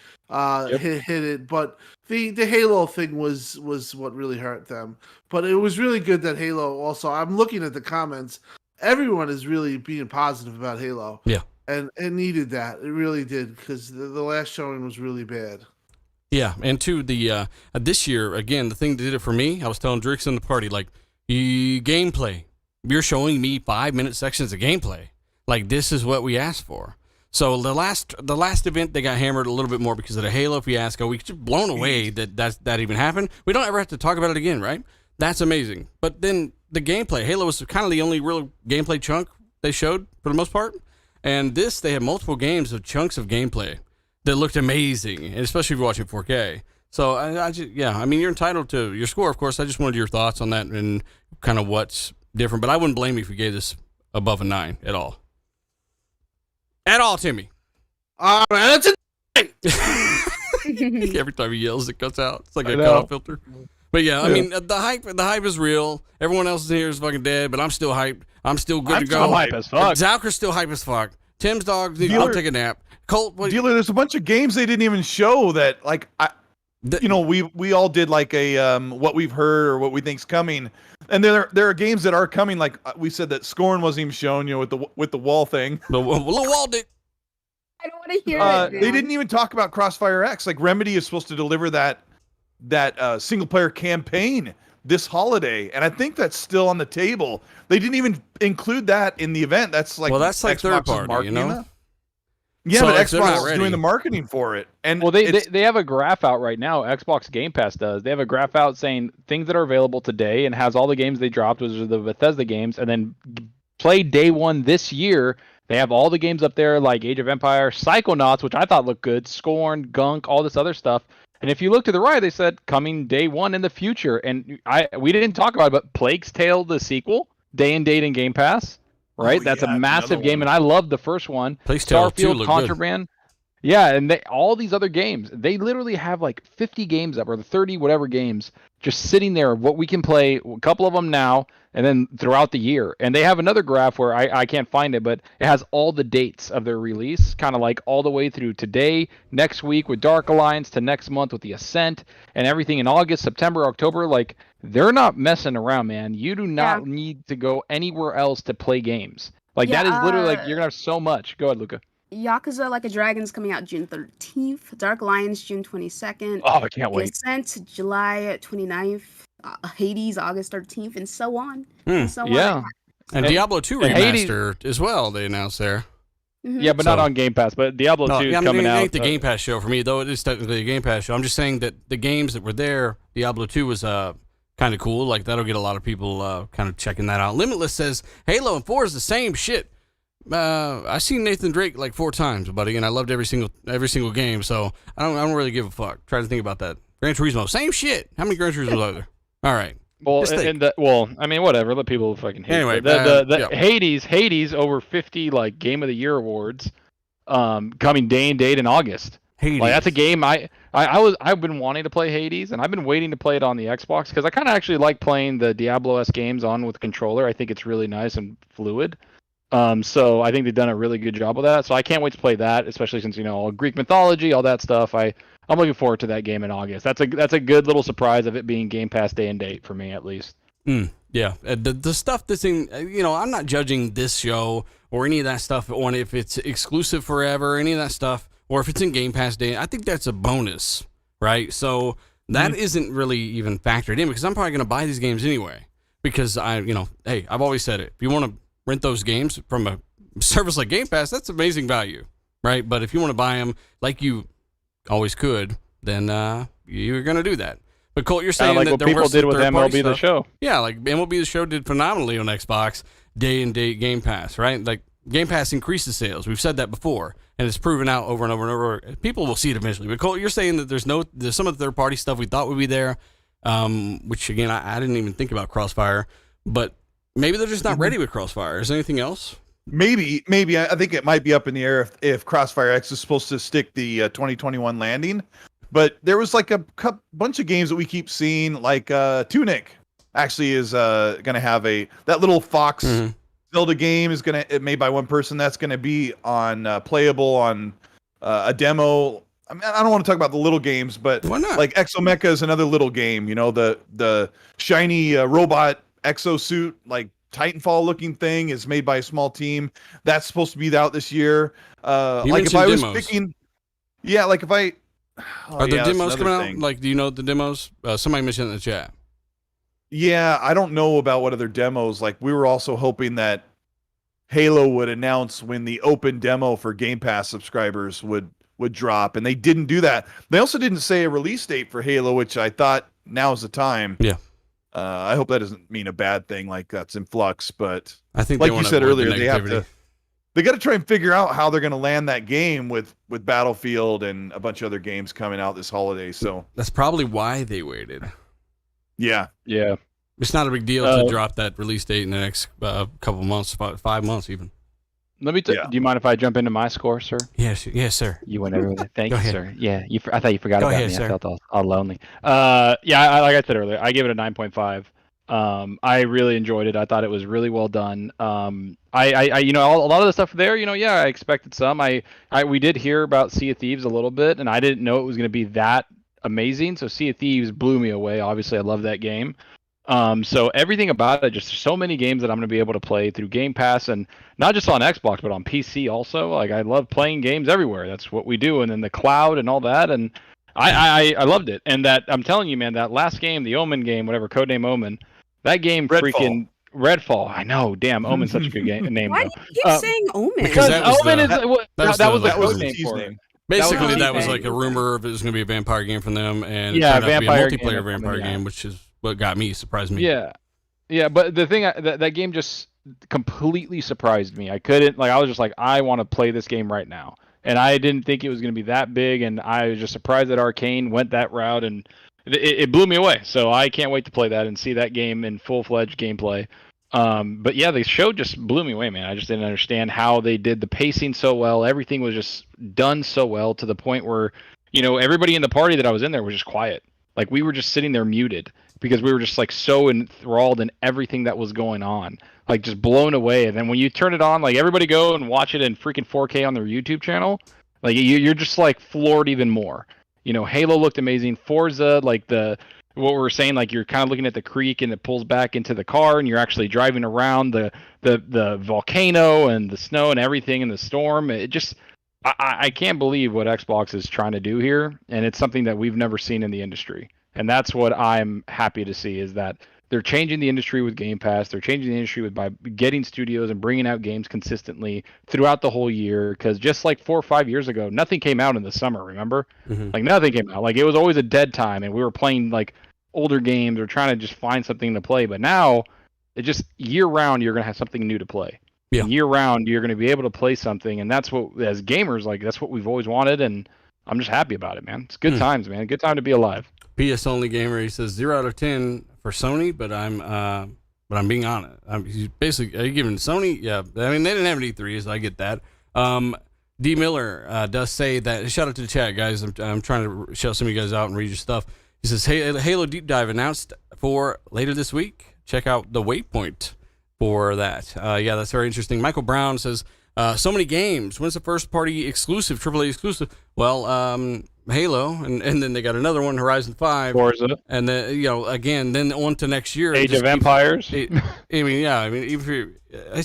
hit it, but the Halo thing was what really hurt them. But it was really good that Halo also. I'm looking at the comments. Everyone is really being positive about Halo. Yeah. And it needed that. It really did, because the last showing was really bad. Yeah, and to the this year, again, the thing that did it for me, I was telling Drix in the party, like, gameplay. You're showing me 5-minute sections of gameplay. Like, this is what we asked for. So the last event, they got hammered a little bit more because of the Halo fiasco. We just blown away that even happened. We don't ever have to talk about it again, right? That's amazing. But then the gameplay, Halo was kind of the only real gameplay chunk they showed for the most part. And this, they had multiple games of chunks of gameplay that looked amazing, and especially if you're watching 4K. So I mean, you're entitled to your score, of course. I just wanted your thoughts on that and kind of what's different. But I wouldn't blame you if you gave this above a 9 at all. At all, Timmy. All right, that's it. Every time he yells, it cuts out. It's like a cutoff filter. But yeah, I mean, the hype is real. Everyone else in here is fucking dead, but I'm still hyped. I'm still good to go. I'm hype as fuck. Zalker's still hype as fuck. Tim's dog, I'll take a nap. Colt, Dealer, there's a bunch of games they didn't even show that, like, we all did like a what we've heard or what we think's coming, and there are games that are coming. Like we said that Scorn wasn't even shown, with the wall thing. The wall did. I don't want to hear it. They didn't even talk about Crossfire X. Like, Remedy is supposed to deliver that single player campaign this holiday, and I think that's still on the table. They didn't even include that in the event. That's like Xbox's third party, you know. That. Yeah, so but Xbox is doing the marketing for it, and they have a graph out right now. Xbox Game Pass does. They have a graph out saying things that are available today, and has all the games they dropped, which are the Bethesda games, and then play day one this year. They have all the games up there, like Age of Empires, Psychonauts, which I thought looked good, Scorn, Gunk, all this other stuff. And if you look to the right, they said coming day one in the future. And we didn't talk about it, but Plague's Tale, the sequel, day and date in Game Pass, right? That's a massive game, and I loved the first one. Plague's Tale Starfield, Contraband. Good. Yeah, and all these other games, they literally have like 50 games up, or 30 whatever games, just sitting there, what we can play, a couple of them now, and then throughout the year. And they have another graph where I can't find it, but it has all the dates of their release, kind of like all the way through today, next week with Dark Alliance, to next month with the Ascent, and everything in August, September, October. Like, they're not messing around, man. You do not need to go anywhere else to play games. Like, that is literally, like, you're going to have so much. Go ahead, Luca. Yakuza Like a Dragon's coming out June 13th. Dark Alliance, June 22nd. Oh, I can't wait. Ascent, July 29th. Hades, August 13th, and so on. And so on. And Diablo 2 remaster as well, they announced there. Mm-hmm. Yeah, but not on Game Pass. But Diablo 2 is coming out. It ain't the Game Pass show for me, though it is technically a Game Pass show. I'm just saying that the games that were there, Diablo 2 was kind of cool. Like, that'll get a lot of people kind of checking that out. Limitless says, Halo and 4 is the same shit. I've seen Nathan Drake like 4 times, buddy, and I loved every single game, so I don't really give a fuck. Try to think about that. Gran Turismo, same shit. How many Gran Turismos are there? All right. Well, I mean, whatever. Let people fucking hate. Anyway, Hades over 50 like Game of the Year awards, coming day and date in August. Hades. Like, that's a game I've been wanting to play Hades, and I've been waiting to play it on the Xbox because I kind of actually like playing the Diablo-esque games on with the controller. I think it's really nice and fluid. So I think they've done a really good job with that. So I can't wait to play that, especially since, all Greek mythology, all that stuff. I'm looking forward to that game in August. That's a good little surprise of it being Game Pass day and date for me, at least. Yeah, the stuff that's in, I'm not judging this show or any of that stuff on if it's exclusive forever, any of that stuff, or if it's in Game Pass day. I think that's a bonus, right? So that isn't really even factored in because I'm probably going to buy these games anyway because hey, I've always said it. If you want to rent those games from a service like Game Pass, that's amazing value, right? But if you want to buy them like you always could, then you're going to do that. But Colt, you're saying like that what there people were some did with third-party MLB The stuff. Show. Yeah, like MLB The Show did phenomenally on Xbox, day and date Game Pass, right? Like Game Pass increases sales. We've said that before, and it's proven out over and over and over. People will see it eventually. But Colt, you're saying that there's some of the third-party stuff we thought would be there, which again, I didn't even think about Crossfire, but maybe they're just not ready with Crossfire. Is there anything else? Maybe. I think it might be up in the air if Crossfire X is supposed to stick the 2021 landing. But there was like a bunch of games that we keep seeing, like Tunic actually is going to have that little Fox Zelda game is made by one person that's going to be on playable on a demo. I mean, I don't want to talk about the little games, but why not? Like Exomecha is another little game. You know, the shiny robot exosuit, like Titanfall looking thing, is made by a small team. That's supposed to be out this year. Like if I was picking, yeah, like if I are the demos coming out? Like, do you know the demos? Somebody mentioned in the chat. Yeah, I don't know about what other demos. Like, we were also hoping that Halo would announce when the open demo for Game Pass subscribers would drop, and they didn't do that. They also didn't say a release date for Halo, which I thought now's the time. Yeah. I hope that doesn't mean a bad thing, like that's in flux, but I think like you said earlier, they got to try and figure out how they're going to land that game with Battlefield and a bunch of other games coming out this holiday. So that's probably why they waited. Yeah. It's not a big deal to drop that release date in the next couple months, about 5 months even. Let me. Do you mind if I jump into my score, sir? Yes, sir. You went everywhere. Thank you, ahead. sir. Yeah, I thought you forgot about me. Sir. I felt all lonely. Yeah, like I said earlier, I gave it a 9.5. I really enjoyed it. I thought it was really well done. I you know, a lot of the stuff there, you know, yeah, I expected some. We did hear about Sea of Thieves a little bit, and I didn't know it was going to be that amazing. So Sea of Thieves blew me away. Obviously, I love that game. So everything about it, just so many games that I'm going to be able to play through Game Pass, and not just on Xbox, but on PC also. Like, I love playing games everywhere. That's what we do. And then the cloud and all that. And I loved it. And that, I'm telling you, man, that last game, the Omen game, whatever, codename Omen, that game freaking Redfall. I know. Damn, Omen's such a good name. Why do you keep saying Omen? Because that was Omen that was the was code name for it. Basically, that was like a rumor of it was going to be a vampire game from them, and yeah, it turned out to be a multiplayer game vampire game, which is what surprised me. Yeah, but the thing, that game just completely surprised me. I was just like, I want to play this game right now. And I didn't think it was going to be that big, and I was just surprised that Arcane went that route, and it blew me away. So I can't wait to play that and see that game in full-fledged gameplay. But yeah, the show just blew me away, man. I just didn't understand how they did the pacing so well. Everything was just done so well to the point where, you know, everybody in the party that I was in there was just quiet. Like, we were just sitting there muted because we were just like so enthralled in everything that was going on, like just blown away. And then when you turn it on, like, everybody go and watch it in freaking 4K on their YouTube channel. Like, you're just like floored even more. You know, Halo looked amazing. Forza, like what we're saying, like, you're kind of looking at the creek and it pulls back into the car and you're actually driving around the volcano and the snow and everything and the storm. It just, I can't believe what Xbox is trying to do here, and it's something that we've never seen in the industry. And that's what I'm happy to see, is that they're changing the industry with Game Pass. They're changing the industry by getting studios and bringing out games consistently throughout the whole year. Because just like 4 or 5 years ago, nothing came out in the summer, remember? Mm-hmm. Like, nothing came out. Like, it was always a dead time, and we were playing like older games or trying to just find something to play. But now, it just year-round, you're going to have something new to play. Yeah. Year-round, you're going to be able to play something. And that's what, as gamers, like, that's what we've always wanted. And I'm just happy about it, man. It's good times, man. Good time to be alive. PS only gamer, he says 0 out of 10 for Sony, but I'm being honest. He's basically, are you giving Sony? Yeah, I mean, they didn't have an E3, so I get that. D Miller does say that. Shout out to the chat, guys. I'm trying to shout some of you guys out and read your stuff. He says, "Hey, Halo Deep Dive announced for later this week. Check out the waypoint for that." Yeah, that's very interesting. Michael Brown says, so many games. When's the first party exclusive, AAA exclusive? Well, Halo, and then they got another one, Horizon 5. Forza. And then, you know, again, then on to next year. Age of Empires. It's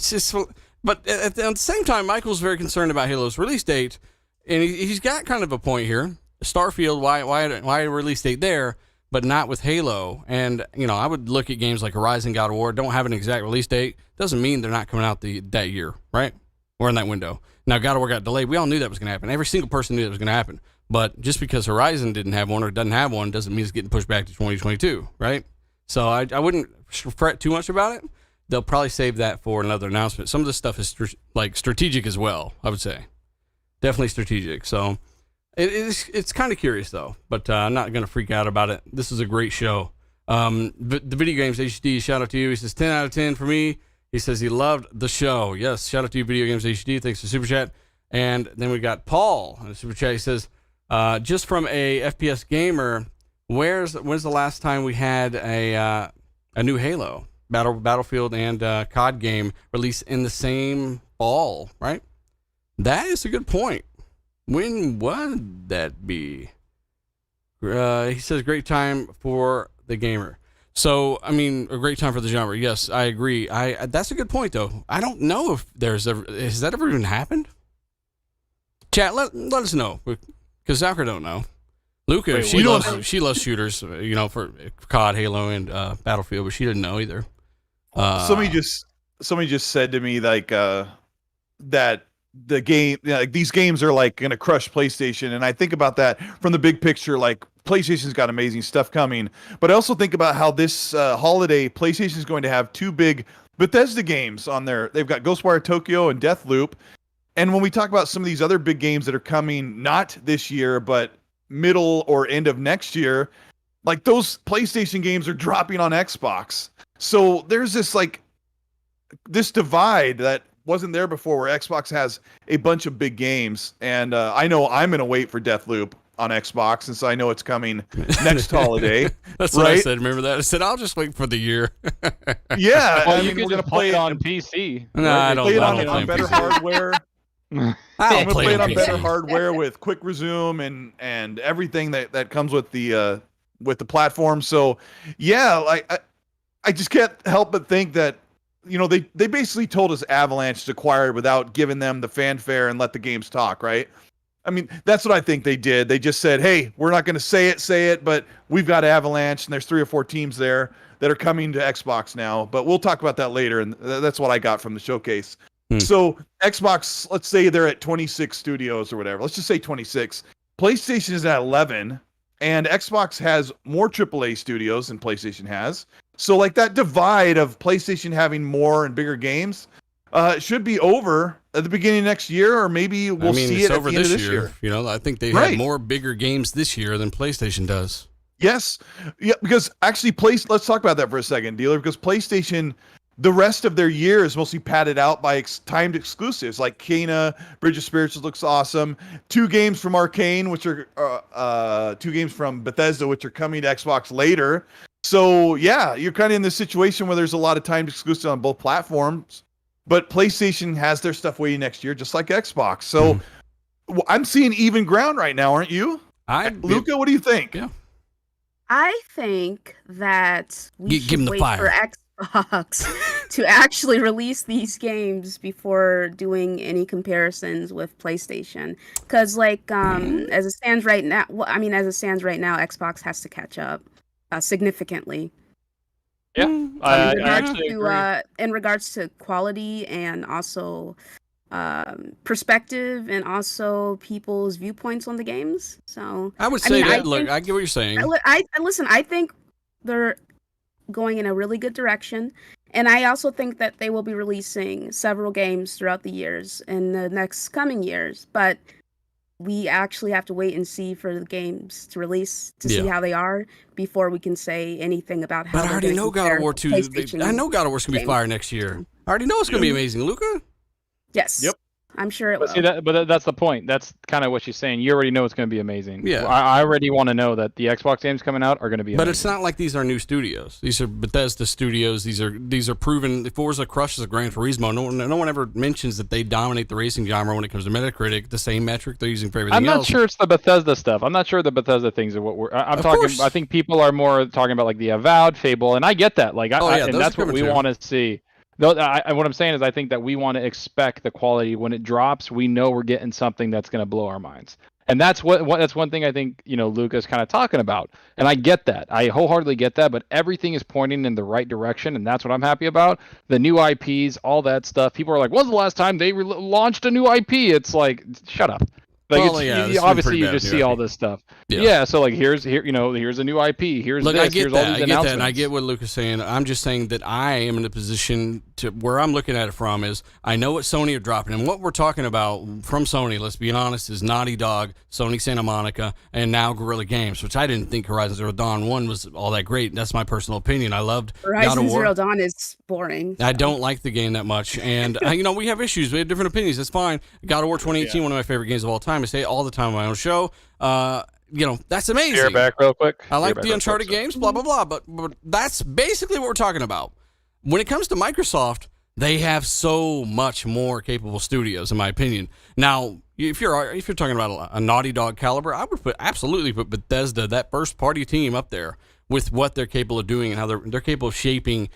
just, but at the same time, Michael's very concerned about Halo's release date, and he's got kind of a point here. Starfield, why a release date there, but not with Halo? And, you know, I would look at games like Horizon, God of War, don't have an exact release date. Doesn't mean they're not coming out that year, right? Or in that window. Now, God of War got delayed. We all knew that was going to happen. Every single person knew that was going to happen. But just because Horizon didn't have one or doesn't have one doesn't mean it's getting pushed back to 2022, right? So I wouldn't fret too much about it. They'll probably save that for another announcement. Some of this stuff is strategic as well, I would say. Definitely strategic. So it's kind of curious, though. But I'm not going to freak out about it. This is a great show. The Video Games HD, shout out to you. He says 10 out of 10 for me. He says he loved the show. Yes, shout out to you, Video Games HD. Thanks for Super Chat. And then we got Paul on the Super Chat. He says, just from a FPS gamer, when's the last time we had a new Halo, Battlefield, and COD game released in the same fall, right? That is a good point. When would that be? He says, great time for the gamer. So, I mean, a great time for the genre. Yes, I agree. That's a good point, though. I don't know if has that ever even happened? Chat, let us know, because Zachary don't know. Luca, she loves shooters, for COD, Halo, and Battlefield, but she didn't know either. Somebody just said to me that the game, these games are like going to crush PlayStation, and I think about that from the big picture. Like PlayStation's got amazing stuff coming, but I also think about how this holiday PlayStation is going to have two big Bethesda games on there. They've got Ghostwire Tokyo and Deathloop, and when we talk about some of these other big games that are coming, not this year, but middle or end of next year, like those PlayStation games are dropping on Xbox. So there's this divide that wasn't there before, where Xbox has a bunch of big games, and I know I'm gonna wait for Deathloop on Xbox, since I know it's coming next holiday. That's what I said. Remember that? I said I'll just wait for the year. Yeah, well, we're gonna play it on PC. No, I don't. Play it on better hardware. I'm gonna play it on better hardware with quick resume and everything that comes with the platform. So yeah, I just can't help but think that, they basically told us Avalanche to acquire without giving them the fanfare and let the games talk, right? I mean, that's what I think they did. They just said, hey, we're not going to say it, but we've got Avalanche, and there's 3 or 4 teams there that are coming to Xbox now. But we'll talk about that later, and that's what I got from the showcase. So Xbox, let's say they're at 26 studios or whatever. Let's just say 26. PlayStation is at 11, and Xbox has more AAA studios than PlayStation has. So like that divide of PlayStation having more and bigger games should be over at the beginning of next year, or maybe we'll see it at the end of this year. I think they have more bigger games this year than PlayStation does. Yes. Yeah, because actually let's talk about that for a second, Dealer, because PlayStation, the rest of their year is mostly padded out by timed exclusives, like Kena, Bridge of Spirits looks awesome. 2 games from Arcane, which are 2 games from Bethesda, which are coming to Xbox later. So yeah, you're kind of in this situation where there's a lot of timed exclusives on both platforms, but PlayStation has their stuff waiting next year, just like Xbox. So I'm seeing even ground right now, aren't you? Luca, what do you think? Yeah. I think that we give him the wait fire. for Xbox to actually release these games before doing any comparisons with PlayStation. Because, as it stands right now, Xbox has to catch up significantly. Yeah, I actually agree. In regards to quality and also perspective and also people's viewpoints on the games. So I would say I get what you're saying. I think they're going in a really good direction, and I also think that they will be releasing several games throughout the years in the next coming years, but we actually have to wait and see for the games to release to see how they are before we can say anything about how. But I already know God of War 2. I know God of War's gonna be fire next year. I already know it's gonna be amazing, Luca. Yes. Yep. I'm sure it will. See that's the point. That's kind of what she's saying. You already know it's going to be amazing. Yeah. I already want to know that the Xbox games coming out are going to be amazing. But it's not like these are new studios. These are Bethesda studios. These are proven. Forza crushes Gran Turismo. No one ever mentions that they dominate the racing genre when it comes to Metacritic. The same metric they're using for everything else. I'm not sure it's the Bethesda stuff. I'm not sure the Bethesda things are what I'm talking. Course. I think people are more talking about like the Avowed, Fable, and I get that. And that's what we want to see. What I'm saying is I think that we want to expect the quality when it drops. We know we're getting something that's going to blow our minds. And that's that's one thing I think, Luca's kind of talking about. And I get that. I wholeheartedly get that. But everything is pointing in the right direction. And that's what I'm happy about. The new IPs, all that stuff. People are like, when's the last time they launched a new IP? It's like, shut up. Like Well, yeah, this has been obviously pretty you bad just with see new all IP. this stuff. Yeah. Yeah. So like here's a new IP. Here's Look, this. I get here's all that. these I get that, announcements. and I get what Luke is saying. I'm just saying that I am in a position to where I'm looking at it from is I know what Sony are dropping, and what we're talking about from Sony, let's be honest, is Naughty Dog, Sony Santa Monica, and now Guerrilla Games, which I didn't think Horizon Zero Dawn 1 was all that great. That's my personal opinion. I loved God of Horizon War. Zero Dawn is boring. I don't like the game that much, and we have issues. We have different opinions. That's fine. God of War 2018, one of my favorite games of all time. I say it all the time on my own show. That's amazing. Bear back real quick. I like the Uncharted games, blah, blah, blah. But that's basically what we're talking about. When it comes to Microsoft, they have so much more capable studios, in my opinion. Now, if you're talking about a Naughty Dog caliber, I would absolutely put Bethesda, that first-party team, up there with what they're capable of doing and how they're capable of shaping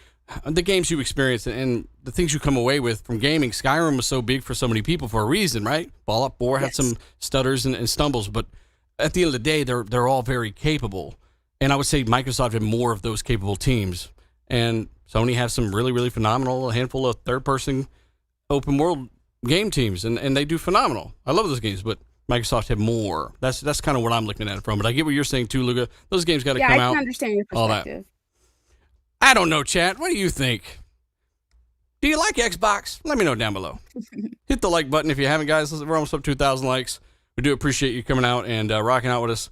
the games you experience and the things you come away with from gaming. Skyrim was so big for so many people for a reason, right? Fallout 4 had some stutters and stumbles, but at the end of the day, they're all very capable. And I would say Microsoft had more of those capable teams. And Sony has some really, really phenomenal, handful of third-person open world game teams, and they do phenomenal. I love those games, but Microsoft have more. That's kind of what I'm looking at it from. But I get what you're saying too, Luca. Those games got to come out. Yeah, I can understand your perspective. I don't know, chat. What do you think? Do you like Xbox? Let me know down below. Hit the like button if you haven't, guys. We're almost up to 2,000 likes. We do appreciate you coming out and rocking out with us.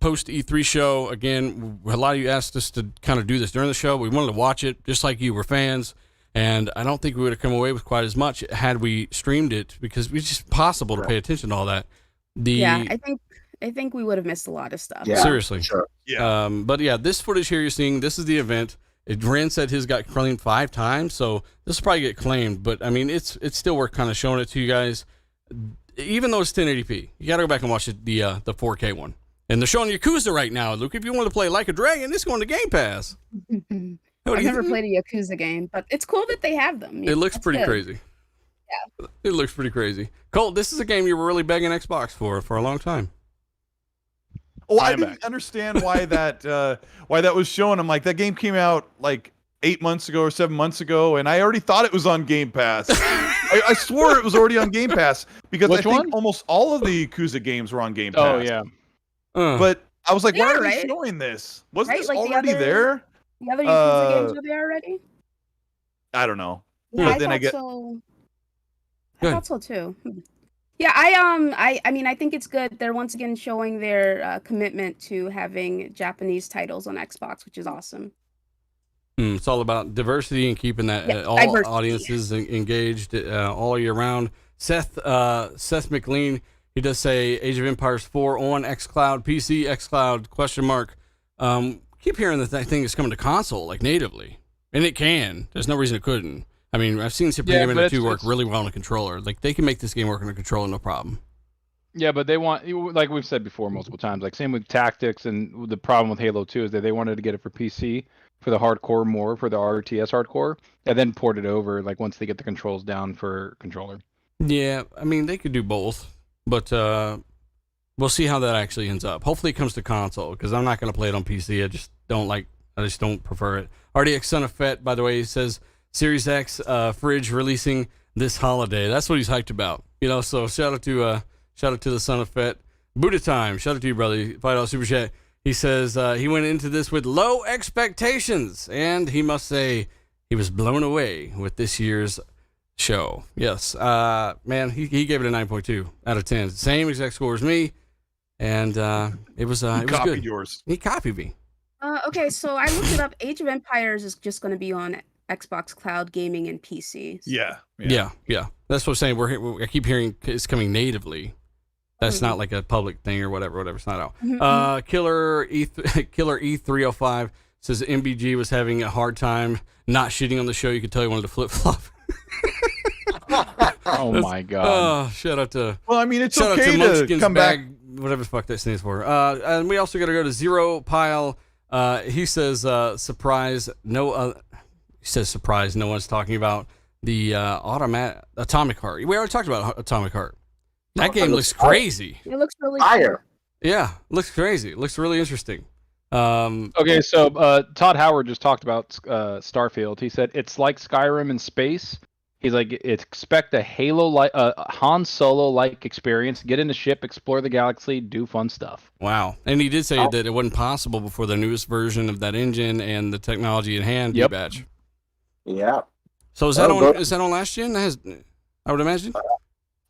Post E3 show. Again, a lot of you asked us to kind of do this during the show. We wanted to watch it just like you. We're fans. And I don't think we would have come away with quite as much had we streamed it because it's just possible to pay attention to all that. I think we would have missed a lot of stuff. Yeah, Seriously. sure. Yeah. But yeah, this footage here you're seeing, this is the event. Ren said his got claimed 5 times, so this will probably get claimed. But I mean, it's still worth kind of showing it to you guys, even though it's 1080p. You got to go back and watch it, the 4K one. And they're showing Yakuza right now, Luke. If you want to play Like a Dragon, it's going to Game Pass. I've never played a Yakuza game, but it's cool that they have them. It looks pretty crazy. Yeah. It looks pretty crazy. Colt, this is a game you were really begging Xbox for a long time. Oh, I didn't understand why that was shown. I'm like, that game came out like 8 months ago or 7 months ago, and I already thought it was on Game Pass. I swore it was already on Game Pass because I think almost all of the Yakuza games were on Game Pass. Oh yeah. But I was like, why are they right? showing this? Wasn't this Like already there? The other Yakuza games were there already? I don't know. Yeah, But then I get so. I thought so too. Yeah, I mean, I think it's good. They're once again showing their commitment to having Japanese titles on Xbox, which is awesome. It's all about diversity and keeping that all diversity. audiences engaged all year round. Seth McLean, he does say Age of Empires 4 on xCloud, PC, xCloud, ? Keep hearing that thing is coming to console like natively, and it can. There's no reason it couldn't. I mean, I've seen Super Game Minute 2 work really well on a controller. Like they can make this game work on a controller, no problem. Yeah, but they want, like we've said before multiple times, like same with Tactics, and the problem with Halo 2 is that they wanted to get it for PC for the hardcore more, for the RTS hardcore, and then port it over like once they get the controls down for controller. Yeah, I mean, they could do both, but we'll see how that actually ends up. Hopefully it comes to console, because I'm not going to play it on PC. I just don't prefer it. RDX Son of Fett, by the way, he says Series X fridge releasing this holiday. That's what he's hyped about. So shout out to the Son of Fett. Buddha Time, shout out to you, brother. $5 super chat. He says he went into this with low expectations, and he must say he was blown away with this year's show. Yes, man, he gave it a 9.2 out of 10. Same exact score as me, and it was good. Yours. He copied me. Okay, so I looked it up. Age of Empires is just going to be on Xbox Cloud Gaming and PC. Yeah. That's what I'm saying. I keep hearing it's coming natively. That's not like a public thing or whatever. It's not out. Killer E305 says MBG was having a hard time not shitting on the show. You could tell he wanted to flip flop. Oh my god! Oh, shout out to. Well, I mean, it's shout okay out to to Munchkin's come back. whatever the fuck that stands for. And we also got to go to Zero Pile. He says surprise. He says surprise. No one's talking about the Atomic Heart. We already talked about Atomic Heart. That game looks crazy. It looks really Fire. Yeah, looks crazy. It looks really interesting. Okay, so Todd Howard just talked about Starfield. He said it's like Skyrim in space, He's like, expect a Halo like, Han Solo like experience. Get in the ship, explore the galaxy, do fun stuff. Wow. And he did say that it wasn't possible before the newest version of that engine and the technology in hand. Yep. Batch. Yeah. So is that on last gen? I would imagine.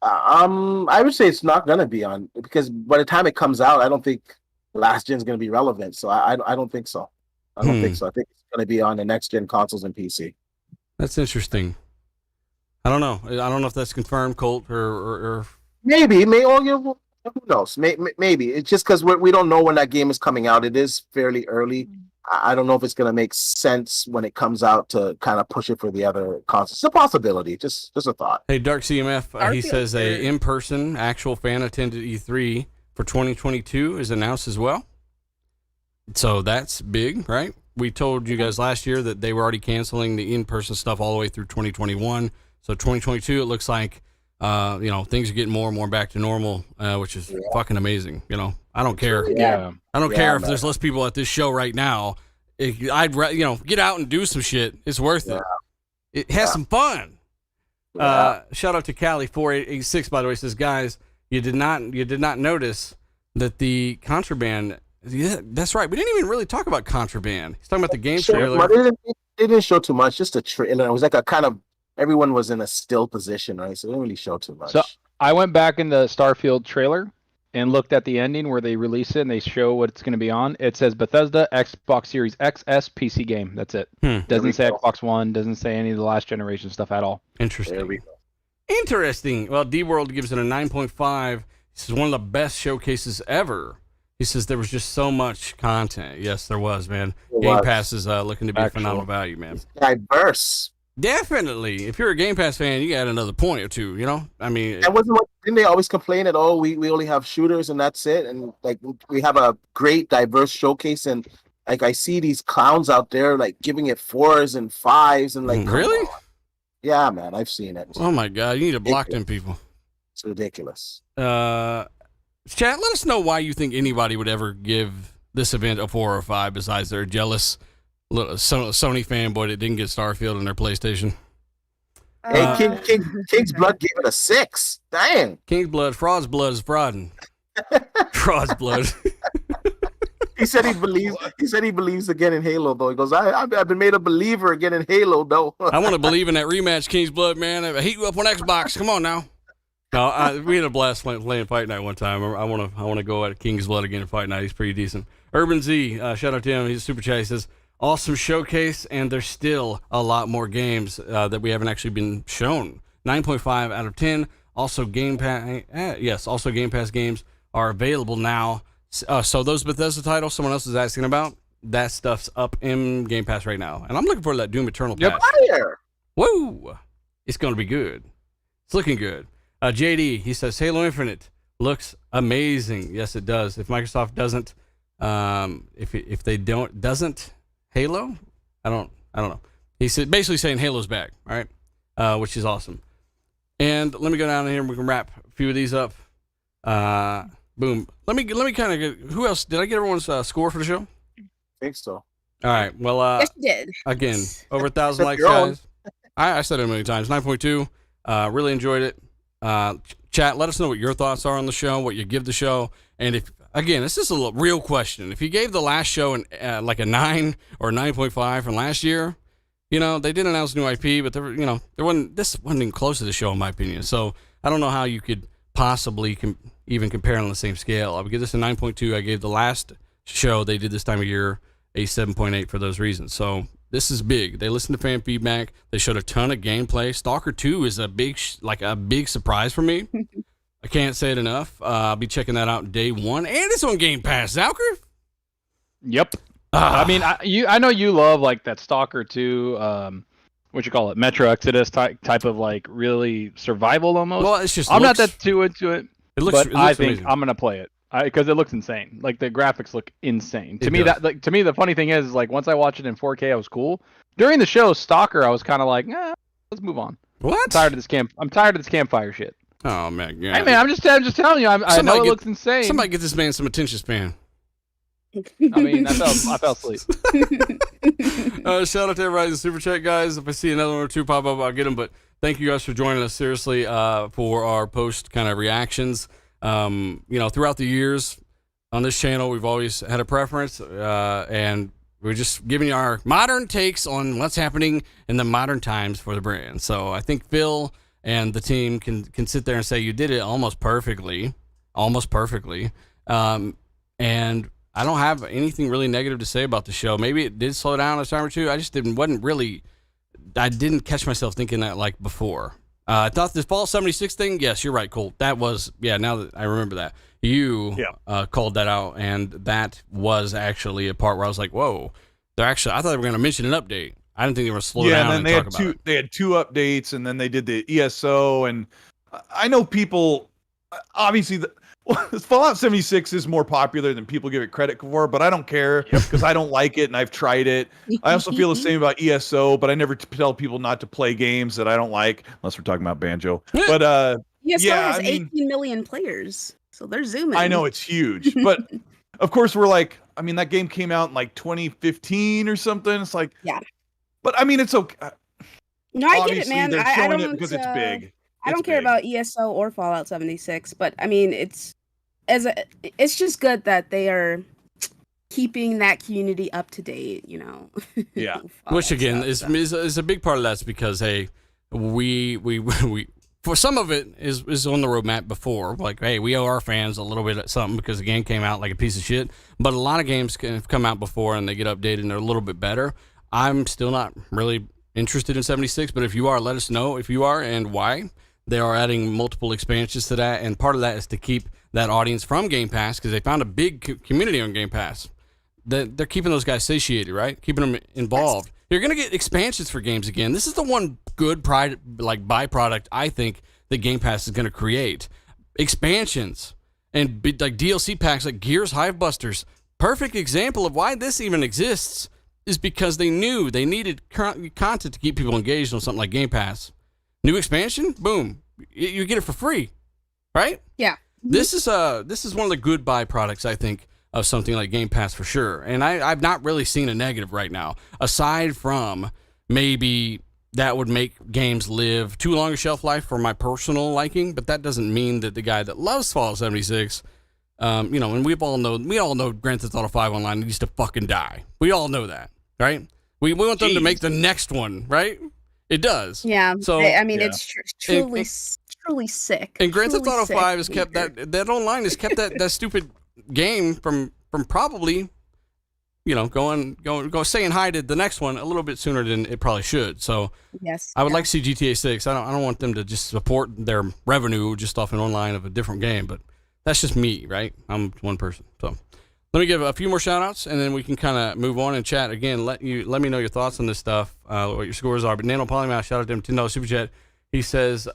I would say it's not gonna be on, because by the time it comes out, I don't think last gen's gonna be relevant. So I don't think so. I don't think so. I think it's gonna be on the next gen consoles and PC. That's interesting. I don't know. I don't know if that's confirmed, Colt, or maybe. Who knows? Maybe it's just because we don't know when that game is coming out. It is fairly early. I don't know if it's going to make sense when it comes out to kind of push it for the other consoles. It's a possibility. Just a thought. Hey, Dark CMF, he says a in-person actual fan attended E3 for 2022 is announced as well. So that's big, right? We told you guys last year that they were already canceling the in-person stuff all the way through 2021. So 2022, it looks like, things are getting more and more back to normal, which is fucking amazing. I don't care. Yeah. I don't care if there's less people at this show right now. I'd get out and do some shit. It's worth it. It has some fun. Shout out to Cali 4886, by the way, says, guys, you did not notice that the Contraband. Yeah, that's right. We didn't even really talk about Contraband. He's talking about the game trailer. They didn't show too much. Just a trailer. It was like a kind of, everyone was in a still position, right? So they didn't really show too much. So I went back in the Starfield trailer and looked at the ending where they release it and they show what it's going to be on. It says Bethesda Xbox Series XS PC game. That's it. Doesn't say Xbox One. Doesn't say any of the last generation stuff at all. Interesting. There we go. Interesting. Well, D-World gives it a 9.5. This is one of the best showcases ever. He says there was just so much content. Yes, there was, man. Game Pass is looking to be a phenomenal value, man. It's diverse. Definitely. If you're a Game Pass fan, you got another point or two, I mean, didn't they always complain that, we only have shooters and that's it? And like, we have a great diverse showcase, and like, I see these clowns out there like giving it 4s and 5s and like, really? Yeah, man, I've seen it. Oh my God, you need to block them people. It's ridiculous. Chat, let us know why you think anybody would ever give this event a 4 or 5 besides their jealous Sony fanboy that didn't get Starfield on their PlayStation. Hey, King's Blood gave it a 6. Dang. King's Blood, Fraud's blood is frauding. Fraud's blood. He said he believes again in Halo, though. He goes, I've been made a believer again in Halo, though. I want to believe in that rematch, King's Blood, man. I heat you up on Xbox. Come on now. No, we had a blast playing Fight Night one time. I want to go at King's Blood again in Fight Night. He's pretty decent. Urban Z, shout out to him. He's a super chat. He says, awesome showcase, and there's still a lot more games that we haven't actually been shown. 9.5 out of 10. Also, Game Pass. Also Game Pass games are available now. So those Bethesda titles someone else is asking about, that stuff's up in Game Pass right now, and I'm looking for that Doom Eternal patch. Woo! It's gonna be good. It's looking good. JD, he says Halo Infinite looks amazing. Yes, it does. If Microsoft doesn't, if they doesn't Halo, I don't know. He said basically saying Halo's back, all right, which is awesome. And let me go down here and we can wrap a few of these up. Boom. Let me kind of get. Who else did I get? Everyone's score for the show? I think so. All right. Well, yes, you did. Again, over 1,000 likes, guys. I said it a million times. 9.2. Really enjoyed it. Chat, let us know what your thoughts are on the show, what you give the show, and if again, this is a real question. If you gave the last show like a 9 or 9.5 from last year, they did announce new IP, but this wasn't even close to the show in my opinion. So I don't know how you could possibly even compare on the same scale. I would give this a 9.2. I gave the last show they did this time of year a 7.8 for those reasons. So this is big. They listened to fan feedback. They showed a ton of gameplay. Stalker 2 is a big surprise for me. I can't say it enough. I'll be checking that out day one, and it's on Game Pass. Zalker? Yep. I mean, I know you love like that Stalker 2. What you call it? Metro Exodus type of like really survival almost. Well, it's just I'm not that too into it. But I think amazing. I'm gonna play it because it looks insane. Like the graphics look insane. To me, the funny thing is like once I watched it in 4K, I was cool. During the show, Stalker, I was kind of like, let's move on. What? I'm tired of this campfire shit. Oh man, yeah. Hey man, I'm just telling you. I know it looks insane. Somebody get this man some attention span. I mean, I fell asleep. Shout out to everybody in the super chat, guys. If I see another one or two pop up, I'll get them. But thank you guys for joining us. Seriously, for our post kind of reactions. Throughout the years on this channel, we've always had a preference, and we're just giving you our modern takes on what's happening in the modern times for the brand. So I think Phil and the team can sit there and say you did it almost perfectly. And I don't have anything really negative to say about the show. Maybe it did slow down a time or two. I just I didn't catch myself thinking that like before. I thought this Fall 76 thing, yes, you're right, Colt. That was, now that I remember that. You called that out, and that was actually a part where I was like, whoa, I thought they were going to mention an update. I didn't think they were going to slow down and talk about it. They had 2 updates, and then they did the ESO, and I know people, obviously, Fallout 76 is more popular than people give it credit for, but I don't care because I don't like it and I've tried it. I also feel the same about ESO, but I never tell people not to play games that I don't like, unless we're talking about Banjo. But ESO has 18 million players, so they're zooming. I know it's huge, but of course we're like, that game came out in like 2015 or something. It's like, but it's okay. No, I get it, man. They're I showing don't it because it's big. I don't care about ESO or Fallout 76, but it's just good that they are keeping that community up to date, Yeah. Which again is a big part of that's because hey, we for some of it is on the roadmap before. Like, hey, we owe our fans a little bit of something because the game came out like a piece of shit. But a lot of games have come out before and they get updated and they're a little bit better. I'm still not really interested in 76, but if you are, let us know if you are and why. They are adding multiple expansions to that, and part of that is to keep that audience from Game Pass because they found a big community on Game Pass. They're keeping those guys satiated, right? Keeping them involved. You're going to get expansions for games again. This is the one good byproduct I think that Game Pass is going to create. Expansions and like DLC packs like Gears Hive Busters. Perfect example of why this even exists is because they knew they needed content to keep people engaged on something like Game Pass. New expansion, boom, you get it for free, right? Yeah. This is one of the good byproducts I think of something like Game Pass for sure. And I've not really seen a negative right now, aside from maybe that would make games live too long a shelf life for my personal liking. But that doesn't mean that the guy that loves Fallout 76, and we all know Grand Theft Auto 5 Online needs to fucking die. We all know that, right? We want them to make the next one, right? It does. Yeah. So it's truly sick. And Grand Theft Auto 5 has kept that online has kept that stupid game from probably, going saying hi to the next one a little bit sooner than it probably should. So yes, I would like to see GTA 6. I don't want them to just support their revenue just off an online of a different game, but that's just me, right? I'm one person. So let me give a few more shout outs and then we can kind of move on and chat again. Let me know your thoughts on this stuff, what your scores are. But Nano Polymath, shout out to him, $10 super chat. He says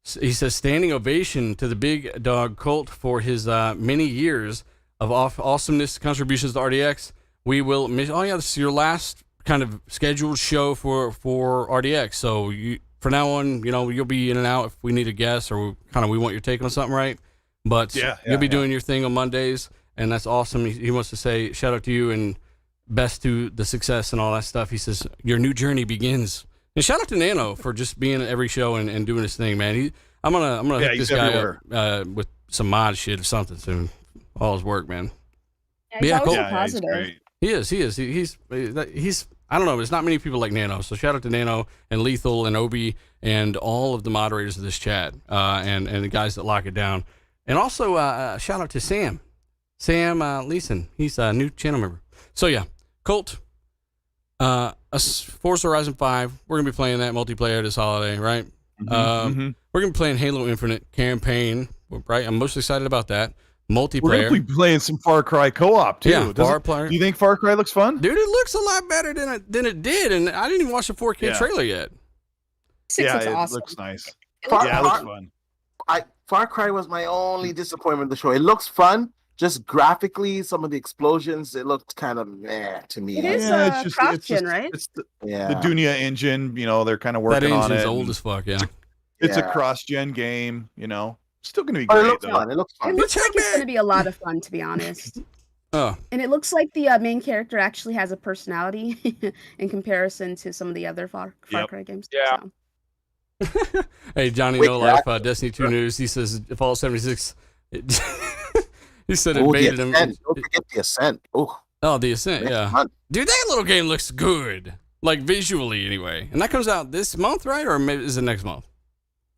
standing ovation to the big dog Colt for his many years of awesomeness contributions to RDX. We will miss. Oh yeah, this is your last kind of scheduled show for RDX. So for now on, you'll be in and out if we need a guest or we want your take on something, right? But you'll be doing your thing on Mondays. And that's awesome. He wants to say shout out to you and best to the success and all that stuff. He says your new journey begins. And shout out to Nano for just being at every show and doing his thing, man. I'm gonna hook this guy up with some mod shit or something soon. All his work, man. Yeah, he's always positive. He is. He's I don't know. There's not many people like Nano. So shout out to Nano and Lethal and Obi and all of the moderators of this chat and the guys that lock it down. And also shout out to Sam Leeson. He's a new channel member. So yeah, Colt, Forza Horizon 5. We're gonna be playing that multiplayer this holiday, right? We're gonna be playing Halo Infinite campaign, right? I'm most excited about that. Multiplayer. We're gonna be playing some Far Cry co-op too. Yeah, do you think Far Cry looks fun? Dude, it looks a lot better than it did, and I didn't even watch the 4K trailer yet. 6 looks awesome. It looks nice. It looks fun. Far Cry was my only disappointment of the show. It looks fun. Just graphically, some of the explosions, it looked kind of meh to me. It is cross-gen, right? It's the Dunia engine, they're kind of working on it. That engine's old as fuck, yeah. It's a cross-gen game, Still going to be great, it looks fun. It looks fun. It looks like it's going to be a lot of fun, to be honest. Oh. And it looks like the main character actually has a personality in comparison to some of the other Far Cry games. Yeah. So. Hey, Johnny Wait, No Life, Destiny 2 News. He says Fallout 76. He said it baited him. Don't forget the Ascent. Oh, the Ascent, yeah. Dude, that little game looks good. Like, visually, anyway. And that comes out this month, right? Or maybe is it next month?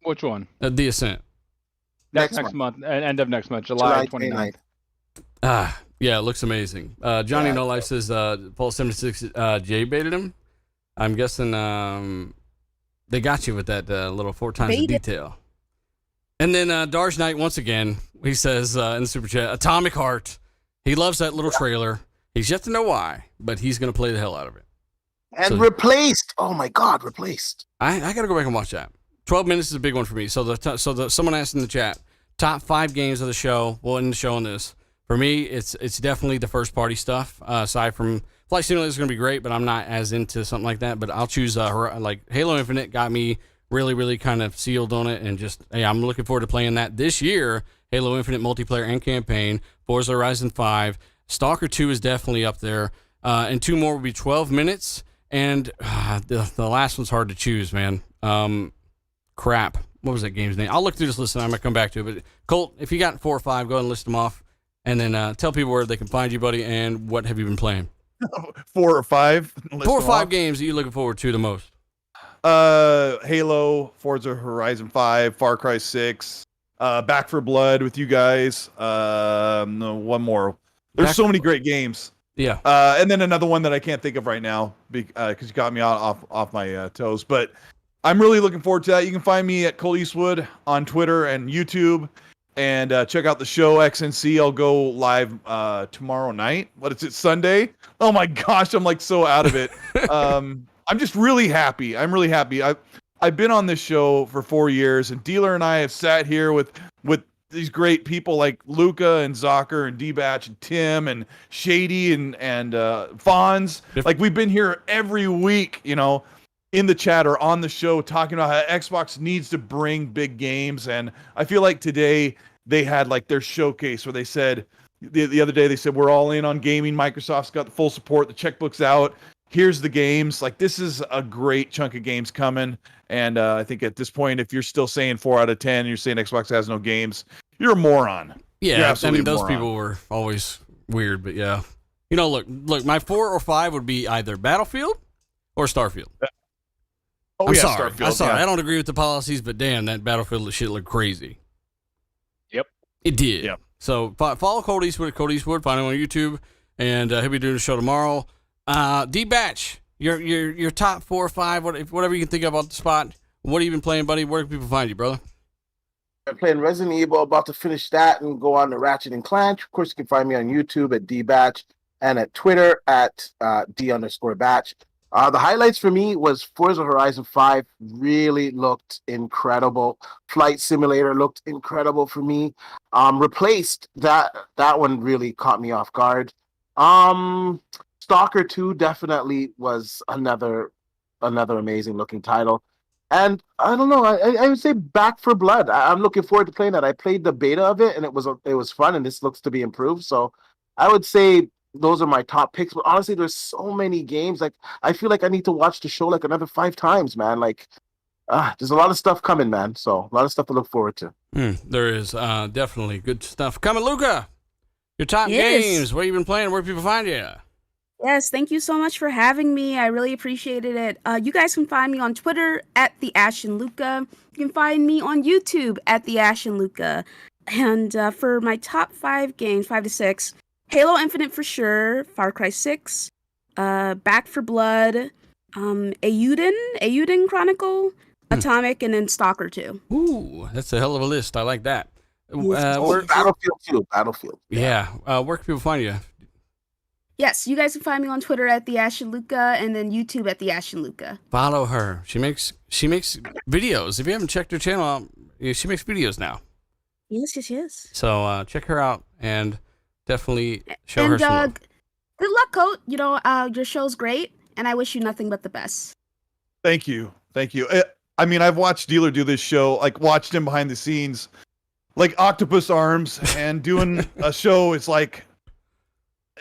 Which one? The Ascent. Next month. End of next month, July 29th. Yeah, it looks amazing. Johnny No Life says Fallout 76 J-baited him. I'm guessing they got you with that little 4 times the detail. And then Darge Knight, once again, he says in the super chat, Atomic Heart. He loves that little trailer. He's yet to know why, but he's going to play the hell out of it. And replaced. Oh my God, replaced. I got to go back and watch that. 12 minutes is a big one for me. So someone asked in the chat, top 5 games of the show. We'll end the show on this. For me, it's definitely the first party stuff. Aside from Flight Simulator is going to be great, but I'm not as into something like that. But I'll choose like Halo Infinite got me really, really kind of sealed on it, and just I'm looking forward to playing that this year. Halo Infinite multiplayer and campaign, Forza Horizon 5, Stalker 2 is definitely up there, and 2 more will be 12 minutes. And the last one's hard to choose, man. Crap. What was that game's name? I'll look through this list and I'm going to come back to it. But Colt, if you got 4 or 5, go ahead and list them off. And then tell people where they can find you, buddy, and what have you been playing? 4 or 5. 4 or 5 games that you're looking forward to the most. Halo, Forza Horizon 5, Far Cry 6, Back 4 Blood with you guys. No, one more. There's so many great games. Yeah. And then another one that I can't think of right now because you got me off my toes. But I'm really looking forward to that. You can find me at Colt Eastwood on Twitter and YouTube. And check out the show, XNC. I'll go live tomorrow night. What is it, Sunday? Oh my gosh, I'm like so out of it. I'm just really happy. I'm really happy. I've been on this show for 4 years, and Dealer and I have sat here with these great people like Luca and Zocker and D-Batch and Tim and Shady and Fonz. Like, we've been here every week, in the chat or on the show talking about how Xbox needs to bring big games. And I feel like today they had like their showcase where they said, the other day they said, we're all in on gaming. Microsoft's got the full support. The checkbook's out. Here's the games. Like, this is a great chunk of games coming. And I think at this point, if you're still saying 4 out of 10, and you're saying Xbox has no games, you're a moron. Yeah, I mean, those people were always weird, but yeah. Look, my 4 or 5 would be either Battlefield or Starfield. I'm sorry. I don't agree with the policies, but damn, that Battlefield shit looked crazy. Yep. It did. Yep. So follow Colt Eastwood at Colt Eastwood. Find him on YouTube, and he'll be doing a show tomorrow. D-Batch, your top 4 or 5, whatever you can think of off the spot. What have you been playing, buddy? Where can people find you, brother? I'm playing Resident Evil, about to finish that and go on to Ratchet and Clank. Of course, you can find me on YouTube at D-Batch and at Twitter at D_Batch. The highlights for me was Forza Horizon 5 really looked incredible. Flight Simulator looked incredible for me. Replaced, that one really caught me off guard. Stalker 2 definitely was another amazing looking title. And I don't know, I would say Back 4 Blood. I'm looking forward to playing that. I played the beta of it and it was fun, and this looks to be improved. So I would say those are my top picks. But honestly, there's so many games. Like, I feel like I need to watch the show like another 5 times, man. Like, there's a lot of stuff coming, man. So a lot of stuff to look forward to. There is definitely good stuff coming. Luca, your top games. What have you been playing? Where can people find you? Yes, thank you so much for having me. I really appreciated it. You guys can find me on Twitter at the Ashen Luca. You can find me on YouTube at the Ashen Luca. And for my top 5 games, 5 to 6, Halo Infinite for sure, Far Cry 6, Back 4 Blood, Eiyuden Chronicle, Atomic, and then Stalker 2. Ooh, that's a hell of a list. I like that. Battlefield 2. Battlefield. Yeah. Where can people find you? Yes, you guys can find me on Twitter at the Ashen Luca and then YouTube at the Ashen Luca. Follow her. She makes videos. If you haven't checked her channel out, she makes videos now. Yes. So check her out and definitely show her some love. Good luck, Colt. Your show's great, and I wish you nothing but the best. Thank you. I mean, I've watched Dealer do this show, like watched him behind the scenes, like Octopus Arms, and doing a show. It's like,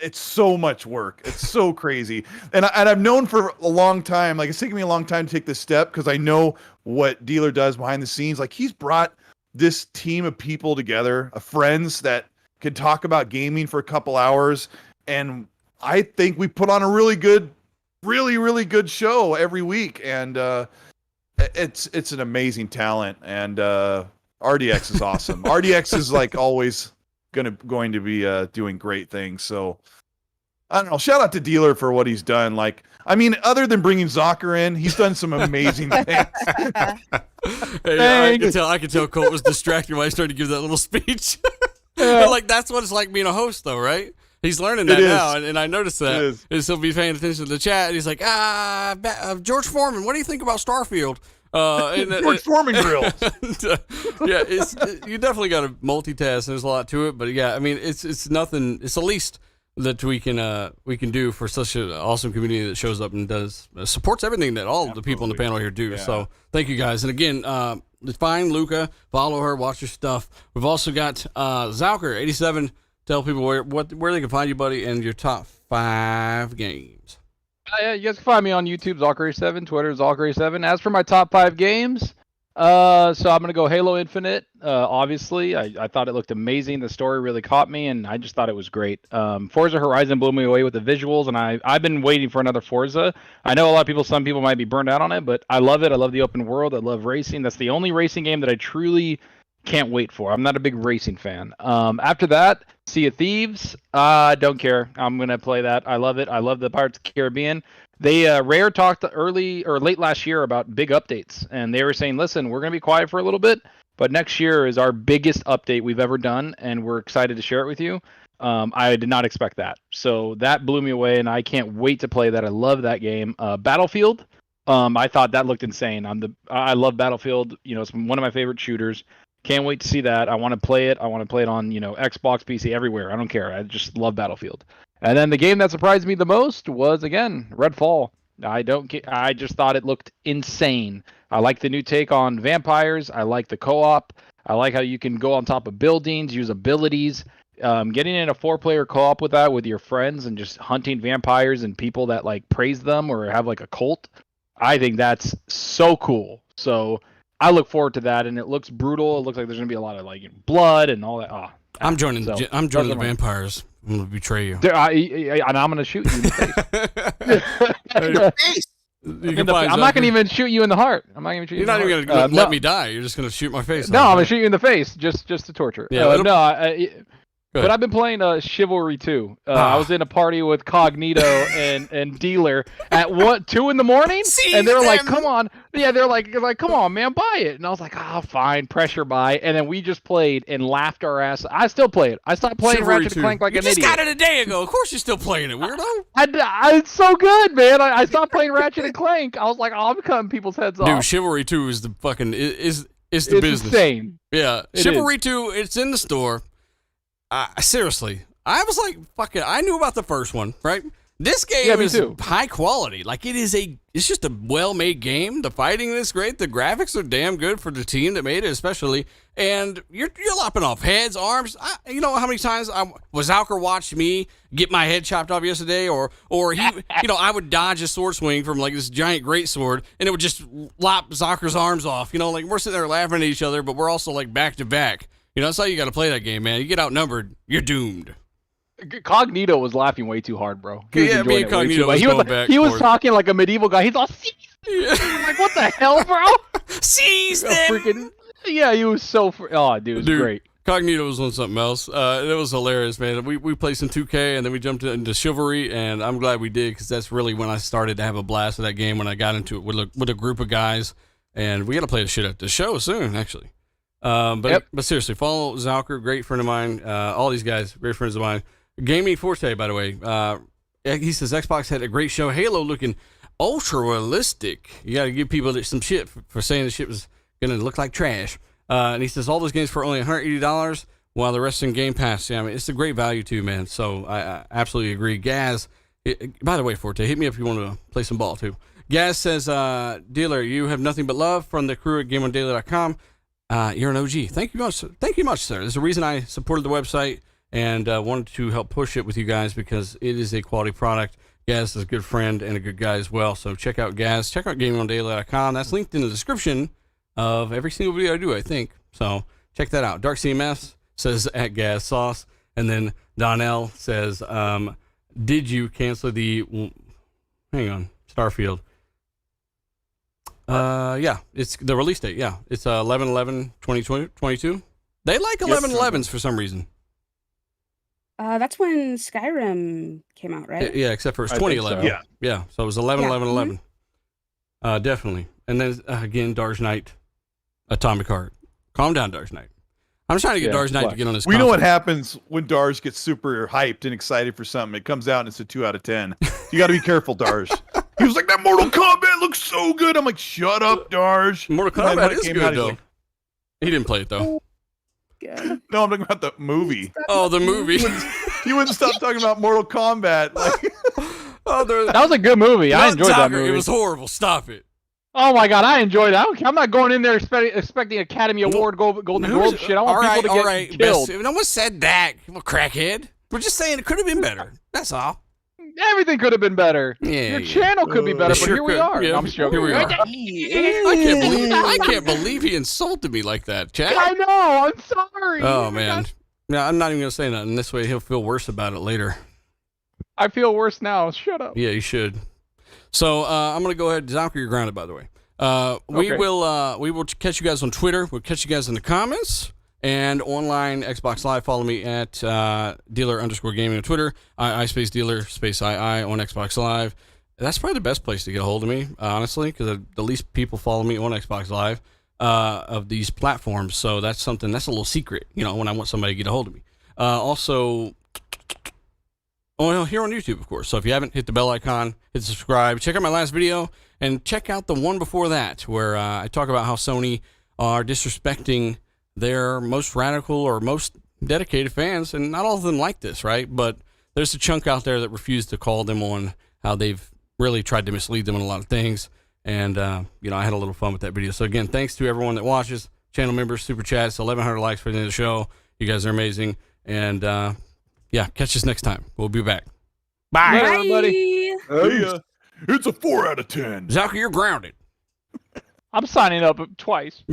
it's so much work. It's so crazy. And I've known for a long time, like it's taken me a long time to take this step because I know what Dealer does behind the scenes. Like he's brought this team of people together, of friends that can talk about gaming for a couple hours. And I think we put on a really good show every week. And it's an amazing talent. And RDX is awesome. RDX is like always going to be doing great things. So I don't know. Shout out to Dealer for what he's done. Like, I mean, other than bringing Zocker in, he's done some amazing things. Hey, I could tell Colt was distracted when I started to give that little speech. But like that's what it's like being a host, though, right? He's learning that now, and I noticed that. Is he'll be paying attention to the chat, and he's like, George Foreman, what do you think about Starfield? George Foreman grills. You definitely got to multitask. There's a lot to it, but yeah, I mean, it's nothing. It's the least that we can do for such an awesome community that shows up and does supports everything that all the people on the panel here do. Yeah. So thank you guys, and again, find Luca, follow her, watch her stuff. We've also got Zalker87. Tell people where they can find you, buddy, and your top 5 games. Yeah, you guys can find me on YouTube, Zalker87, Twitter, Zalker87. As for my top 5 games, so I'm going to go Halo Infinite. Obviously, I thought it looked amazing. The story really caught me, and I just thought it was great. Forza Horizon blew me away with the visuals, and I've been waiting for another Forza. I know some people might be burned out on it, but I love it. I love the open world. I love racing. That's the only racing game that I truly can't wait for. I'm not a big racing fan. After that, Sea of Thieves. Don't care. I'm gonna play that. I love it. I love the Pirates of the Caribbean. They Rare talked late last year about big updates, and they were saying, "Listen, we're gonna be quiet for a little bit, but next year is our biggest update we've ever done, and we're excited to share it with you." I did not expect that, so that blew me away, and I can't wait to play that. I love that game. Battlefield. I thought that looked insane. I love Battlefield. It's one of my favorite shooters. Can't wait to see that. I want to play it. I want to play it on, Xbox, PC, everywhere. I don't care. I just love Battlefield. And then the game that surprised me the most was, again, Redfall. I just thought it looked insane. I like the new take on vampires. I like the co-op. I like how you can go on top of buildings, use abilities. Getting in a 4-player co-op with that with your friends and just hunting vampires and people that like praise them or have like a cult. I think that's so cool. So I look forward to that, and it looks brutal. It looks like there's gonna be a lot of like blood and all that. I'm joining the vampires. I'm gonna betray you. And I'm gonna shoot you in the face. I'm not gonna even shoot you in the heart. I'm not gonna shoot you. You're not even gonna let me die. You're just gonna shoot my face. No, I'm gonna shoot you in the face just to torture. Yeah. But I've been playing Chivalry 2. I was in a party with Cognito and Dealer at 2 in the morning, and they were like, "Come on!" Yeah, they're like, "Come on, man, buy it." And I was like, "Oh, fine, pressure buy." And then we just played and laughed our ass. I still play it. I stopped playing Chivalry Ratchet & Clank like an idiot. You just got it a day ago. Of course, you're still playing it, weirdo. It's so good, man. I stopped playing Ratchet & Clank. I was like, "Oh, I'm cutting people's heads off." Dude, Chivalry 2 is the fucking is the it's business. Insane. Yeah, Chivalry 2. It's in the store. Seriously, I was like, fuck it. I knew about the first one, right? This game is high quality. Like it's just a well-made game. The fighting is great. The graphics are damn good for the team that made it, especially. And you're lopping off heads, arms. You know how many times Zalker watched me get my head chopped off yesterday, or he, I would dodge a sword swing from like this giant greatsword, and it would just lop Zalker's arms off. Like we're sitting there laughing at each other, but we're also like back to back. That's how you got to play that game, man. You get outnumbered, you're doomed. Cognito was laughing way too hard, bro. Me and Cognito he was talking like a medieval guy. He's all, I'm like, what the hell, bro? Seize them! Yeah, he was so... dude, it was great. Cognito was on something else. It was hilarious, man. We played some 2K, and then we jumped into Chivalry, and I'm glad we did, because that's really when I started to have a blast with that game, when I got into it with a group of guys, and we got to play the shit at the show soon, actually. But seriously, follow Zalker, great friend of mine. All these guys, great friends of mine. Gaming Forte, by the way. He says Xbox had a great show. Halo looking ultra realistic. You got to give people some shit for saying the shit was gonna look like trash. And he says all those games for only $180, while the rest in Game Pass. Yeah, I mean it's a great value too, man. So I absolutely agree. Gaz, by the way, Forte, hit me up if you want to play some ball too. Gaz says, Dealer, you have nothing but love from the crew at GameOnDaily.com. You're an OG. Thank you much, sir. There's a reason I supported the website and wanted to help push it with you guys because it is a quality product. Gaz is a good friend and a good guy as well. So check out Gaz. Check out GamingOnDaily.com. That's linked in the description of every single video I do, I think. So check that out. Dark CMS says at Gaz Sauce. And then Donnell says, did you cancel the... Hang on. Starfield. Yeah. It's the release date. Yeah. It's 11/11/2022. They like 11/11s for some reason. That's when Skyrim came out, right? Yeah, except for it's 2011. So. Yeah. So it was 11/11/11. Definitely. And then again, Dark Knight, Atomic Heart. Calm down, Dark Knight. I'm trying to get Dark Knight to get on this. We know what happens when Darge gets super hyped and excited for something. It comes out and it's a 2 out of 10. You got to be careful, Darge. He was like, "That Mortal Kombat looks so good." I'm like, "Shut up, Darge." Mortal Kombat is good though. He didn't play it though. No, I'm talking about the movie. Oh, the movie. You wouldn't stop talking about Mortal Kombat. Like, that was a good movie. I enjoyed that movie. It was horrible. Stop it. Oh my god, I enjoyed it. I'm not going in there expecting Academy Award, Golden Globe shit. I want people to get killed. No one said that. You crackhead. We're just saying it could have been better. That's all. Everything could have been better. Yeah, Your channel could be better, but here we are. Yeah, I'm sure. Here we are. I can't believe he insulted me like that, Chad. I know. I'm sorry. Oh man. Yeah, I'm not even gonna say nothing. This way he'll feel worse about it later. I feel worse now. Shut up. Yeah, you should. So I'm gonna go ahead. Zonker, you're grounded, by the way. We will catch you guys on Twitter. We'll catch you guys in the comments and online Xbox Live. Follow me at dealer_gaming on Twitter. I space dealer space II on Xbox Live. That's probably the best place to get a hold of me, honestly, because the least people follow me on Xbox Live of these platforms. So that's a little secret, when I want somebody to get a hold of me. Also, here on YouTube, of course. So if you haven't, hit the bell icon, hit subscribe, check out my last video, and check out the one before that, where I talk about how Sony are disrespecting their most radical or most dedicated fans, and not all of them like this, right? But there's a chunk out there that refuse to call them on how they've really tried to mislead them in a lot of things, and I had a little fun with that video. So again, thanks to everyone that watches, channel members, super chats, 1,100 likes for the end of the show. You guys are amazing, and catch us next time. We'll be back. Bye. Bye, everybody. hey, it's a 4 out of 10. Zucker, you're grounded. I'm signing up twice.